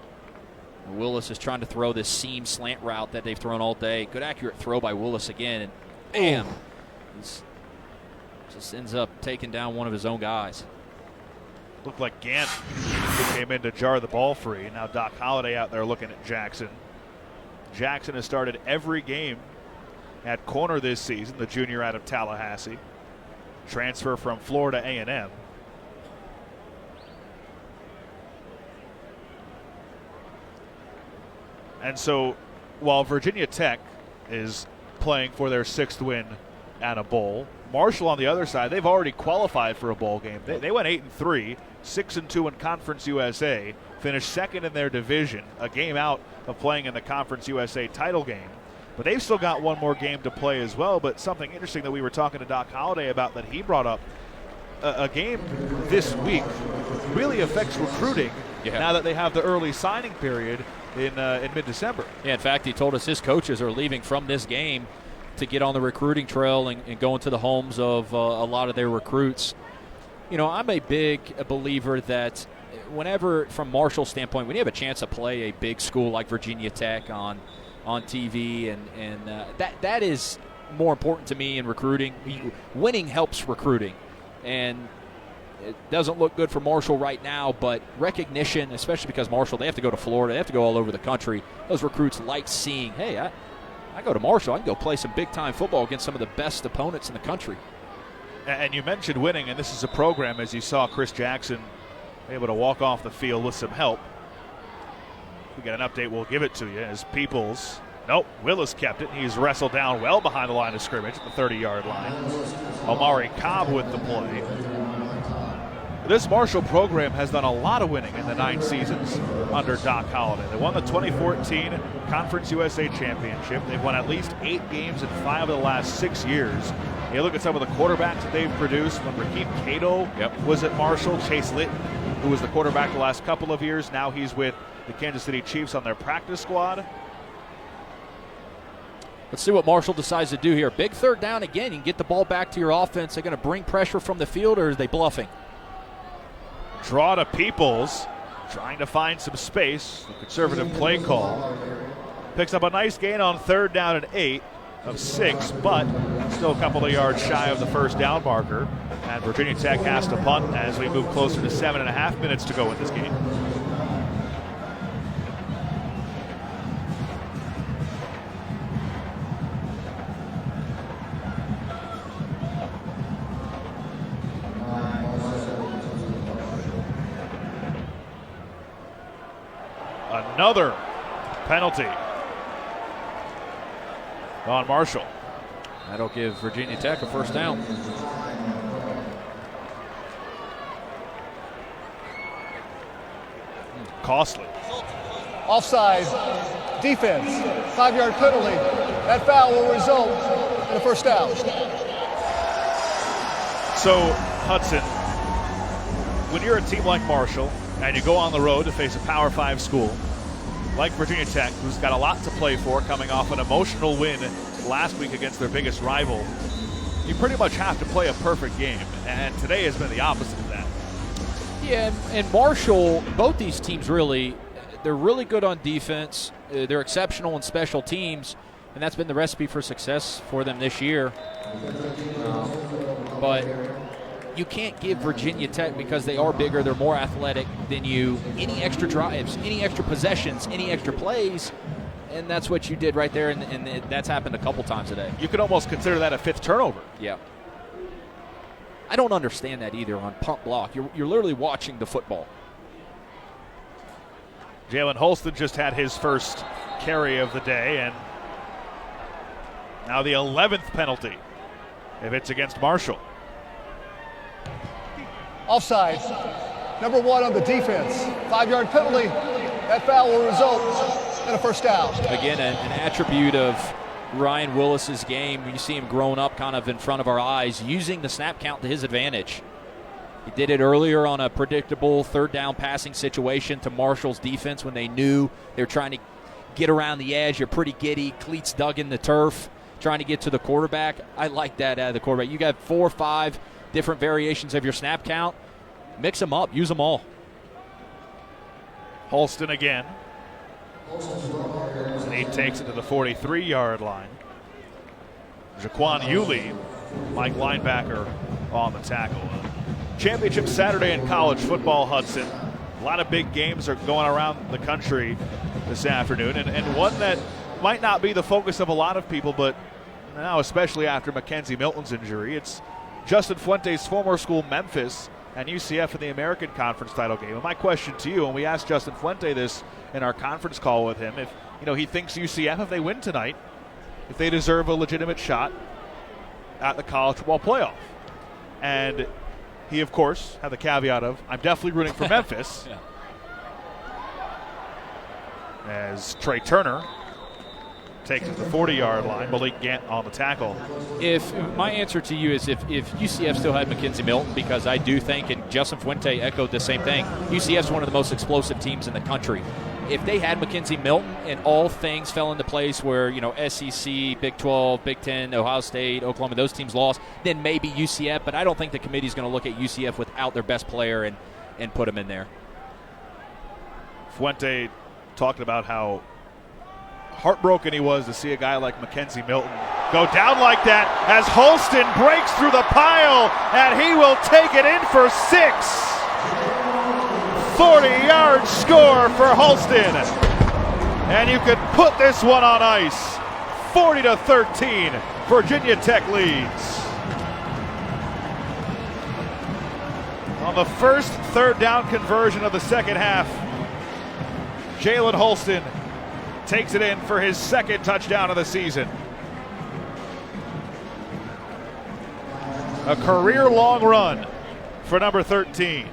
S4: Willis is trying to throw this seam slant route that they've thrown all day. Good accurate throw by Willis again, and bam! He's just ends up taking down one of his own guys.
S6: Looked like Gant came in to jar the ball free. Now Doc Holliday out there looking at Jackson. Jackson has started every game at corner this season, the junior out of Tallahassee. Transfer from Florida A&M. And so while Virginia Tech is playing for their 6th win and a bowl, Marshall on the other side, they've already qualified for a bowl game. They went 8-3, 6-2 in Conference USA, finished 2nd in their division, a game out of playing in the Conference USA title game. But they've still got one more game to play as well. But something interesting that we were talking to Doc Holliday about that he brought up, a game this week really affects recruiting now that they have the early signing period in mid-December.
S4: Yeah, in fact, he told us his coaches are leaving from this game to get on the recruiting trail and go into the homes of a lot of their recruits. You know, I'm a big believer that whenever, from Marshall's standpoint, when you have a chance to play a big school like Virginia Tech on TV, and that is more important to me in recruiting. Winning helps recruiting, and it doesn't look good for Marshall right now, but recognition, especially because Marshall, they have to go to Florida, they have to go all over the country. Those recruits like seeing, hey, I go to Marshall, I can go play some big-time football against some of the best opponents in the country.
S6: And you mentioned winning, and this is a program, as you saw Chris Jackson able to walk off the field with some help. If we get an update, we'll give it to you as Willis kept it. He's wrestled down well behind the line of scrimmage at the 30-yard line. Omari Cobb with the play. This Marshall program has done a lot of winning in the 9 seasons under Doc Holliday. They won the 2014 Conference USA Championship. They've won at least 8 games in 5 of the last 6 years. You look at some of the quarterbacks that they've produced. When Rakeem Cato was at Marshall, Chase Litton, who was the quarterback the last couple of years, now he's with the Kansas City Chiefs on their practice squad.
S4: Let's see what Marshall decides to do here. Big 3rd down again. You can get the ball back to your offense. They're going to bring pressure from the field, or are they bluffing?
S6: Draw to Peoples, trying to find some space. The conservative play call. Picks up a nice gain on 3rd down and 8 of 6, but still a couple of yards shy of the 1st down marker. And Virginia Tech has to punt as we move closer to 7.5 minutes to go in this game. Another penalty on Marshall.
S4: That'll give Virginia Tech a 1st down.
S6: Costly.
S5: Offside. Defense. 5-yard penalty. That foul will result in a 1st down.
S6: So, Hudson, when you're a team like Marshall and you go on the road to face a Power 5 school like Virginia Tech, who's got a lot to play for, coming off an emotional win last week against their biggest rival, you pretty much have to play a perfect game, and today has been the opposite of that.
S4: Yeah, and Marshall, both these teams really, They're really good on defense. They're exceptional in special teams, and that's been the recipe for success for them this year. But you can't give Virginia Tech, because they are bigger, they're more athletic than you, any extra drives, any extra possessions, any extra plays, and that's what you did right there, and that's happened a couple times today.
S6: You could almost consider that a 5th turnover.
S4: Yeah. I don't understand that either on pump block. You're literally watching the football.
S6: Jalen Holston just had his first carry of the day, and now the 11th penalty if it's against Marshall.
S5: Offside. Number 1 on the defense. 5-yard penalty. That foul will result in a first down.
S4: Again, an attribute of Ryan Willis's game. You see him growing up kind of in front of our eyes, using the snap count to his advantage. He did it earlier on a predictable 3rd down passing situation to Marshall's defense when they knew they were trying to get around the edge. You're pretty giddy, cleats dug in the turf, trying to get to the quarterback. I like that out of the quarterback. You got 4 or 5 different variations of your snap count. Mix them up, use them all.
S6: Holston again. And he takes it to the 43-yard line. Jaquan Yulee, Mike linebacker, on the tackle. Championship Saturday in college football, Hudson. A lot of big games are going around the country this afternoon, and one that might not be the focus of a lot of people, but now especially after Mackenzie Milton's injury, it's Justin Fuente's former school Memphis and UCF in the American Conference title game. And my question to you, and we asked Justin Fuente this in our conference call with him, if he thinks UCF, if they win tonight, if they deserve a legitimate shot at the college football playoff. And he, of course, had the caveat of, I'm definitely rooting for Memphis.
S4: Yeah.
S6: As Trey Turner takes it to the 40-yard line. Malik Gant on the tackle.
S4: If my answer to you is if UCF still had Mackenzie Milton, because I do think, and Justin Fuente echoed the same thing, UCF's one of the most explosive teams in the country. If they had Mackenzie Milton and all things fell into place where, SEC, Big 12, Big 10, Ohio State, Oklahoma, those teams lost, then maybe UCF, but I don't think the committee's going to look at UCF without their best player and put him in there.
S6: Fuente talking about how heartbroken he was to see a guy like Mackenzie Milton go down like that as Holston breaks through the pile, and he will take it in for 6. 40-yard score for Holston. And you could put this one on ice. 40-13, Virginia Tech leads. On the first 3rd down conversion of the second half, Jalen Holston takes it in for his 2nd touchdown of the season. A career-long run for number 13.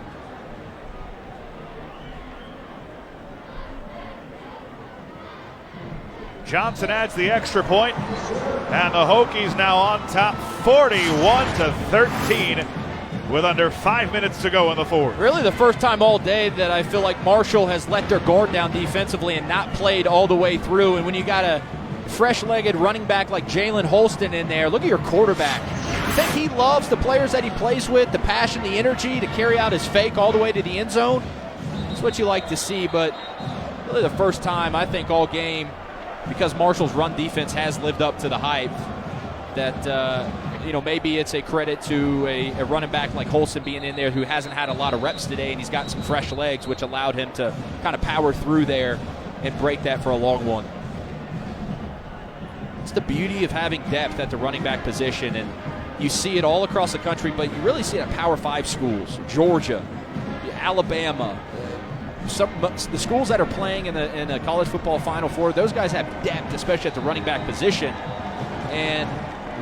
S6: Johnson adds the extra point, and the Hokies now on top 41-13 with under 5 minutes to go in the 4th.
S4: Really the first time all day that I feel like Marshall has let their guard down defensively and not played all the way through. And when you got a fresh-legged running back like Jalen Holston in there, look at your quarterback. You think he loves the players that he plays with, the passion, the energy to carry out his fake all the way to the end zone? That's what you like to see, but really the first time I think all game, because Marshall's run defense has lived up to the hype, that maybe it's a credit to a running back like Holston being in there who hasn't had a lot of reps today, and he's got some fresh legs, which allowed him to kind of power through there and break that for a long one. It's the beauty of having depth at the running back position, and you see it all across the country, but you really see it at Power 5 schools, Georgia, Alabama. The schools that are playing in the college football Final Four, those guys have depth, especially at the running back position. And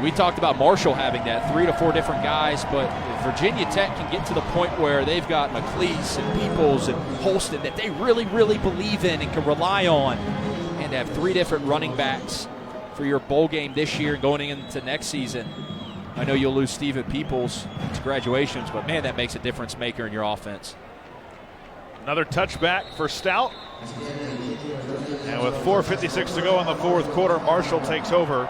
S4: we talked about Marshall having that, 3 to 4 different guys, but Virginia Tech can get to the point where they've got McLeese and Peoples and Holston that they really, really believe in and can rely on, and to have 3 different running backs for your bowl game this year going into next season. I know you'll lose Steven Peoples to graduations, but man, that makes a difference maker in your offense.
S6: Another touchback for Stout. And with 4:56 to go in the 4th quarter, Marshall takes over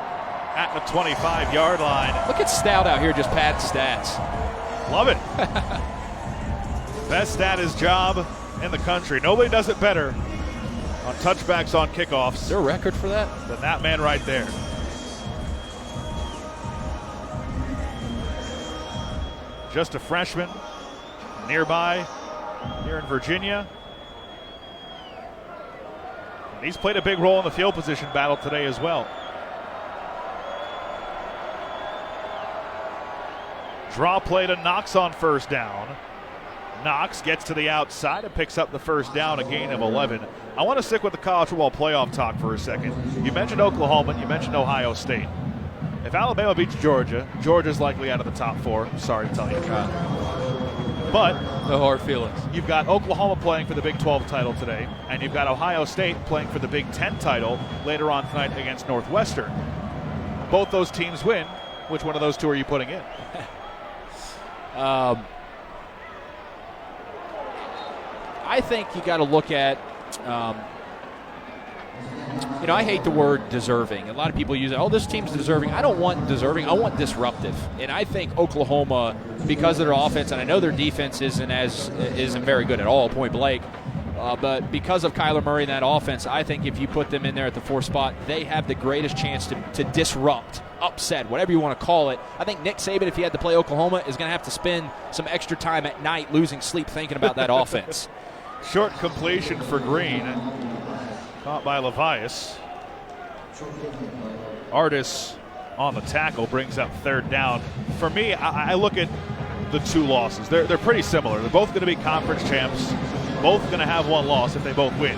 S6: at the 25-yard line.
S4: Look at Stout out here just padding stats.
S6: Love it. Best at his job in the country. Nobody does it better on touchbacks on kickoffs.
S4: Is there a record for that?
S6: Than that man right there. Just a freshman nearby here in Virginia. And he's played a big role in the field position battle today as well. Draw play to Knox on first down. Knox gets to the outside and picks up the first down, a gain of 11. I want to stick with the college football playoff talk for a second. You mentioned Oklahoma, and you mentioned Ohio State. If Alabama beats Georgia, Georgia's likely out of the top 4. Sorry to tell you. But
S4: no hard feelings.
S6: You've got Oklahoma playing for the Big 12 title today, and you've got Ohio State playing for the Big 10 title later on tonight against Northwestern. Both those teams win. Which one of those two are you putting in?
S4: I think you got to look at, I hate the word deserving. A lot of people use it. Oh, this team's deserving. I don't want deserving. I want disruptive. And I think Oklahoma, because of their offense, and I know their defense isn't very good at all, point blank, but because of Kyler Murray and that offense, I think if you put them in there at the 4th spot, they have the greatest chance to disrupt, upset, whatever you want to call it. I think Nick Saban, if he had to play Oklahoma, is going to have to spend some extra time at night losing sleep thinking about that offense.
S6: Short completion for Green. Caught by Levias. Artis on the tackle brings up third down. For me, I look at the two losses. They're pretty similar. They're both going to be conference champs. Both going to have one loss if they both win.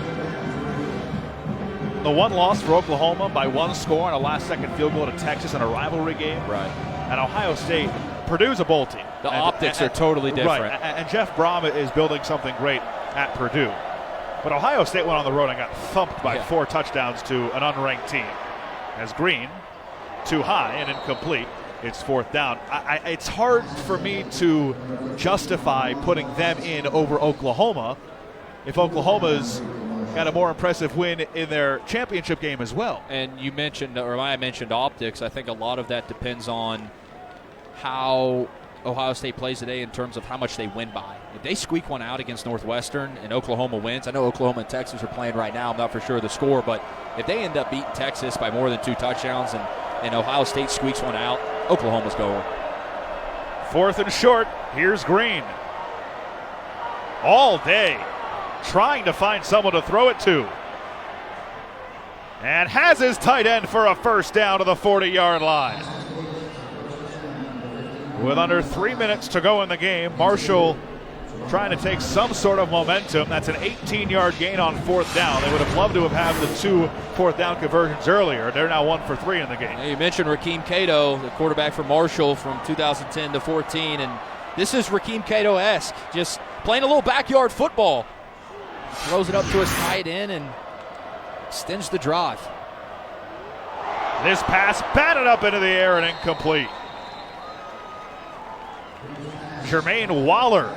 S6: The one loss for Oklahoma by one score on a last-second field goal to Texas in a rivalry game.
S4: Right.
S6: And Ohio State, Purdue's a bowl team.
S4: The optics are totally different.
S6: Right. And Jeff Brom is building something great at Purdue. But Ohio State went on the road and got thumped by 4 touchdowns to an unranked team. As Green, too high and incomplete. It's 4th down. It's hard for me to justify putting them in over Oklahoma if Oklahoma's got a more impressive win in their championship game as well.
S4: And you mentioned, or I mentioned optics. I think a lot of that depends on how Ohio State plays today in terms of how much they win by. If they squeak one out against Northwestern and Oklahoma wins, I know Oklahoma and Texas are playing right now. I'm not for sure of the score, but if they end up beating Texas by more than 2 touchdowns and Ohio State squeaks one out, Oklahoma's going.
S6: 4th and short. Here's Green. All day trying to find someone to throw it to. And has his tight end for a first down to the 40-yard line. With under 3 minutes to go in the game, Marshall trying to take some sort of momentum. That's an 18-yard gain on 4th down. They would have loved to have had the 2 4th down conversions earlier. They're now 1 for 3 in the game.
S4: You mentioned Rakeem Cato, the quarterback for Marshall from 2010 to 14, and this is Rakeem Cato-esque, just playing a little backyard football. Throws it up to his tight end and extends the drive.
S6: This pass batted up into the air and incomplete. Jermaine Waller,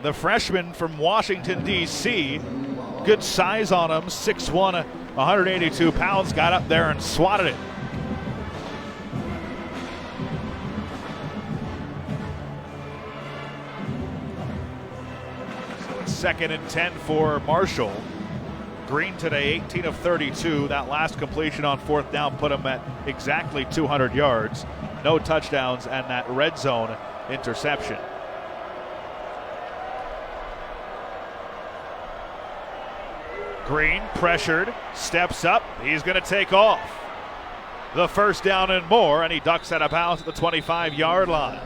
S6: the freshman from Washington, D.C. Good size on him, 6'1", 182 pounds, got up there and swatted it. So it's 2nd and 10 for Marshall. Green today, 18 of 32. That last completion on 4th down put him at exactly 200 yards. No touchdowns and that red zone interception. Green pressured, steps up, he's going to take off. The first down and more, and he ducks out of bounds at the 25-yard line.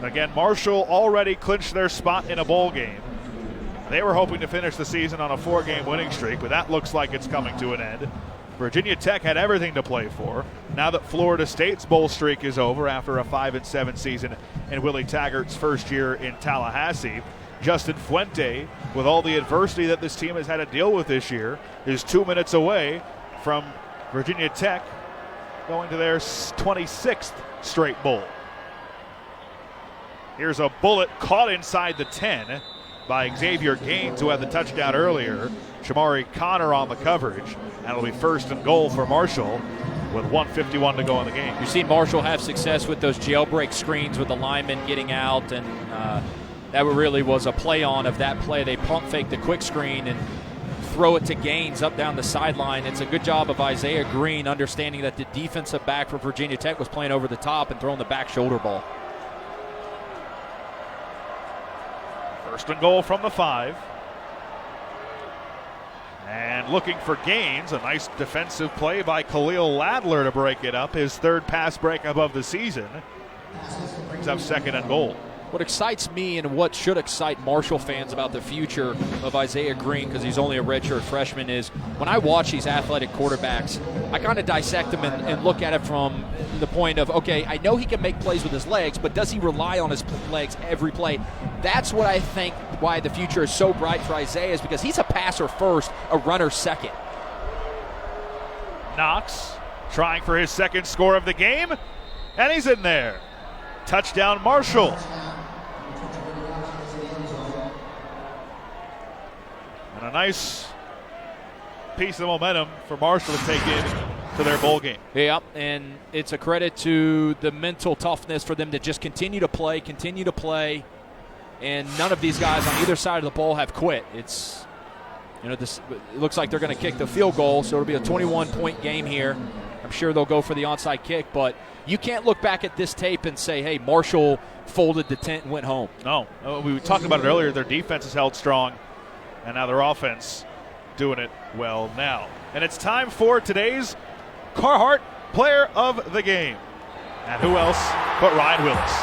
S6: Again, Marshall already clinched their spot in a bowl game. They were hoping to finish the season on a 4-game winning streak, but that looks like it's coming to an end. Virginia Tech had everything to play for. Now that Florida State's bowl streak is over after a 5-7 season in Willie Taggart's first year in Tallahassee, Justin Fuente, with all the adversity that this team has had to deal with this year, is 2 minutes away from Virginia Tech going to their 26th straight bowl. Here's a bullet caught inside the 10 by Xavier Gaines, who had the touchdown earlier. Shamari Connor on the coverage. And it'll be 1st and goal for Marshall with 1:51 to go in the game.
S4: You've seen Marshall have success with those jailbreak screens with the linemen getting out, and that really was a play on of that play. They pump faked the quick screen, and throw it to Gaines up down the sideline. It's a good job of Isaiah Green understanding that the defensive back for Virginia Tech was playing over the top and throwing the back shoulder ball.
S6: First and goal from the 5. And looking for Gaines, a nice defensive play by Khalil Ladler to break it up. His 3rd pass breakup of the season. Brings up 2nd and goal.
S4: What excites me and what should excite Marshall fans about the future of Isaiah Green, because he's only a redshirt freshman, is when I watch these athletic quarterbacks, I kind of dissect them and look at it from the point of, okay, I know he can make plays with his legs, but does he rely on his legs every play? That's what I think why the future is so bright for Isaiah, is because he's a passer first, a runner second.
S6: Knox trying for his 2nd score of the game, and he's in there. Touchdown, Marshall. And a nice piece of momentum for Marshall to take in to their bowl game.
S4: Yeah, and it's a credit to the mental toughness for them to just continue to play, and none of these guys on either side of the ball have quit. It's, it looks like they're going to kick the field goal, so it'll be a 21-point game here. I'm sure they'll go for the onside kick, but you can't look back at this tape and say, hey, Marshall folded the tent and went home.
S6: No, we talked about it earlier. Their defense is held strong, and now their offense doing it well now. And it's time for today's Carhartt Player of the Game. And who else but Ryan Willis?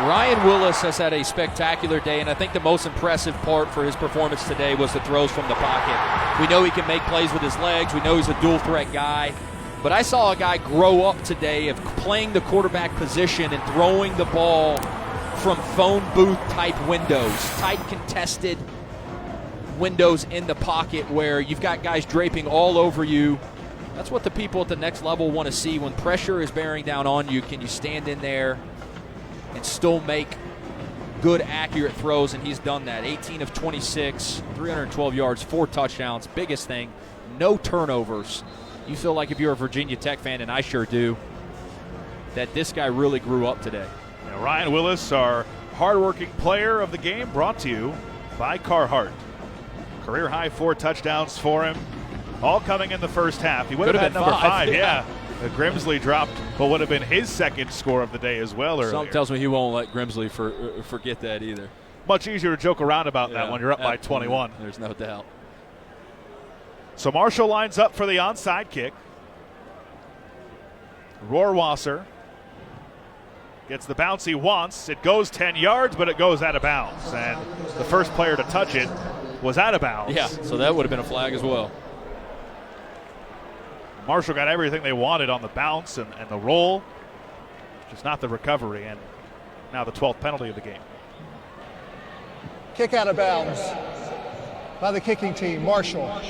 S4: Ryan Willis has had a spectacular day, and I think the most impressive part for his performance today was the throws from the pocket. We know he can make plays with his legs. We know he's a dual-threat guy. But I saw a guy grow up today of playing the quarterback position and throwing the ball from phone booth-type windows, tight contested windows in the pocket where you've got guys draping all over you. That's what the people at the next level want to see. When pressure is bearing down on you, can you stand in there and still make good, accurate throws? And he's done that. 18 of 26, 312 yards, 4 touchdowns. Biggest thing, no turnovers. You feel like if you're a Virginia Tech fan, and I sure do, that this guy really grew up today.
S6: Now, Ryan Willis, our hardworking player of the game, brought to you by Carhartt. Career high 4 touchdowns for him, all coming in the first half. He would have had number 5, yeah. Grimsley dropped what would have been his 2nd score of the day as well earlier.
S4: Something tells me he won't let Grimsley forget that either.
S6: Much easier to joke around about that when you're up by 21.
S4: There's no doubt.
S6: So Marshall lines up for the onside kick. Rohrwasser gets the bounce he wants. It goes 10 yards, but it goes out of bounds. And the first player to touch it was out of bounds.
S4: Yeah, so that would have been a flag as well.
S6: Marshall got everything they wanted on the bounce and the roll, just not the recovery. And now the 12th penalty of the game.
S5: Kick out of bounds by the kicking team, Marshall.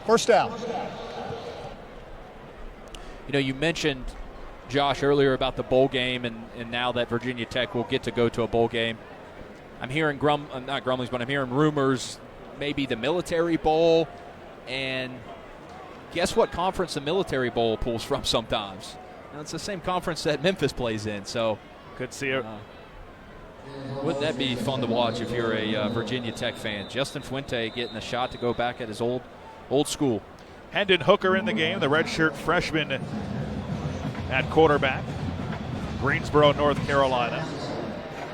S5: First down.
S4: You mentioned, Josh, earlier about the bowl game, and now that Virginia Tech will get to go to a bowl game. I'm hearing not grumblings, but I'm hearing rumors, maybe the Military Bowl, and guess what conference the Military Bowl pulls from sometimes? It's the same conference that Memphis plays in, so
S6: could see it.
S4: Wouldn't that be fun to watch if you're a Virginia Tech fan? Justin Fuente getting a shot to go back at his old school.
S6: Hendon Hooker in the game, the redshirt freshman at quarterback. Greensboro, North Carolina.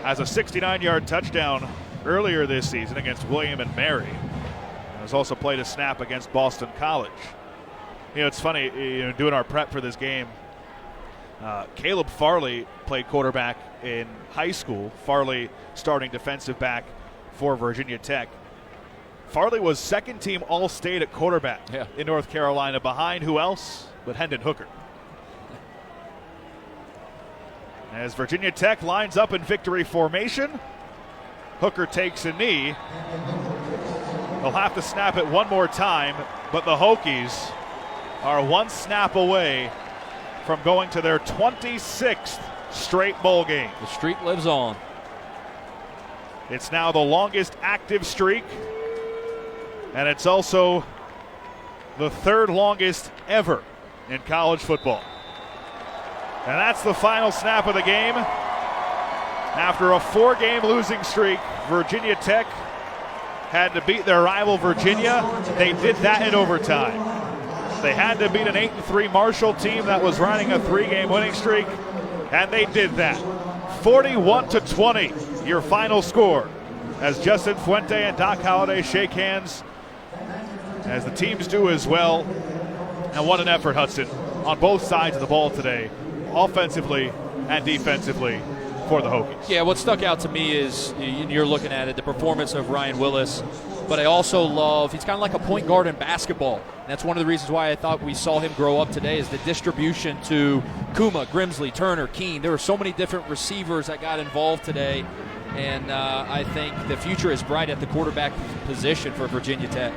S6: Has a 69-yard touchdown earlier this season against William and Mary. And has also played a snap against Boston College. It's funny, doing our prep for this game, Caleb Farley played quarterback in high school. Farley starting defensive back for Virginia Tech. Farley was 2nd team All-State at quarterback in North Carolina, behind who else but Hendon Hooker. As Virginia Tech lines up in victory formation, Hooker takes a knee. They'll have to snap it one more time, but the Hokies are one snap away from going to their 26th straight bowl game.
S4: The streak lives on.
S6: It's now the longest active streak, and it's also the 3rd longest ever in college football. And that's the final snap of the game. After a 4-game losing streak, Virginia Tech had to beat their rival Virginia. They did that in overtime. They had to beat an 8-3 Marshall team that was running a 3-game winning streak, and they did that. 41-20, your final score, as Justin Fuente and Doc Holliday shake hands, as the teams do as well. And what an effort, Hudson, on both sides of the ball today, offensively and defensively for the Hokies.
S4: Yeah, what stuck out to me is, you're looking at it, the performance of Ryan Willis, but I also love, he's kind of like a point guard in basketball. And that's one of the reasons why I thought we saw him grow up today, is the distribution to Kuma, Grimsley, Turner, Keene. There were so many different receivers that got involved today, and I think the future is bright at the quarterback position for Virginia Tech.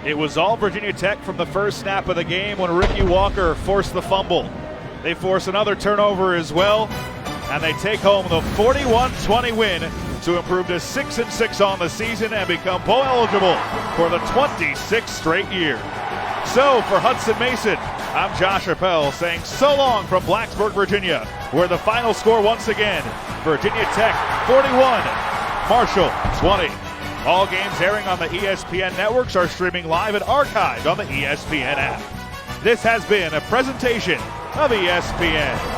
S6: It was all Virginia Tech from the first snap of the game when Ricky Walker forced the fumble. They force another turnover as well, and they take home the 41-20 win to improve to 6-6 on the season and become bowl eligible for the 26th straight year. So for Hudson Mason, I'm Josh Appel saying so long from Blacksburg, Virginia, where the final score once again, Virginia Tech 41, Marshall 20. All games airing on the ESPN networks are streaming live and archived on the ESPN app. This has been a presentation of ESPN.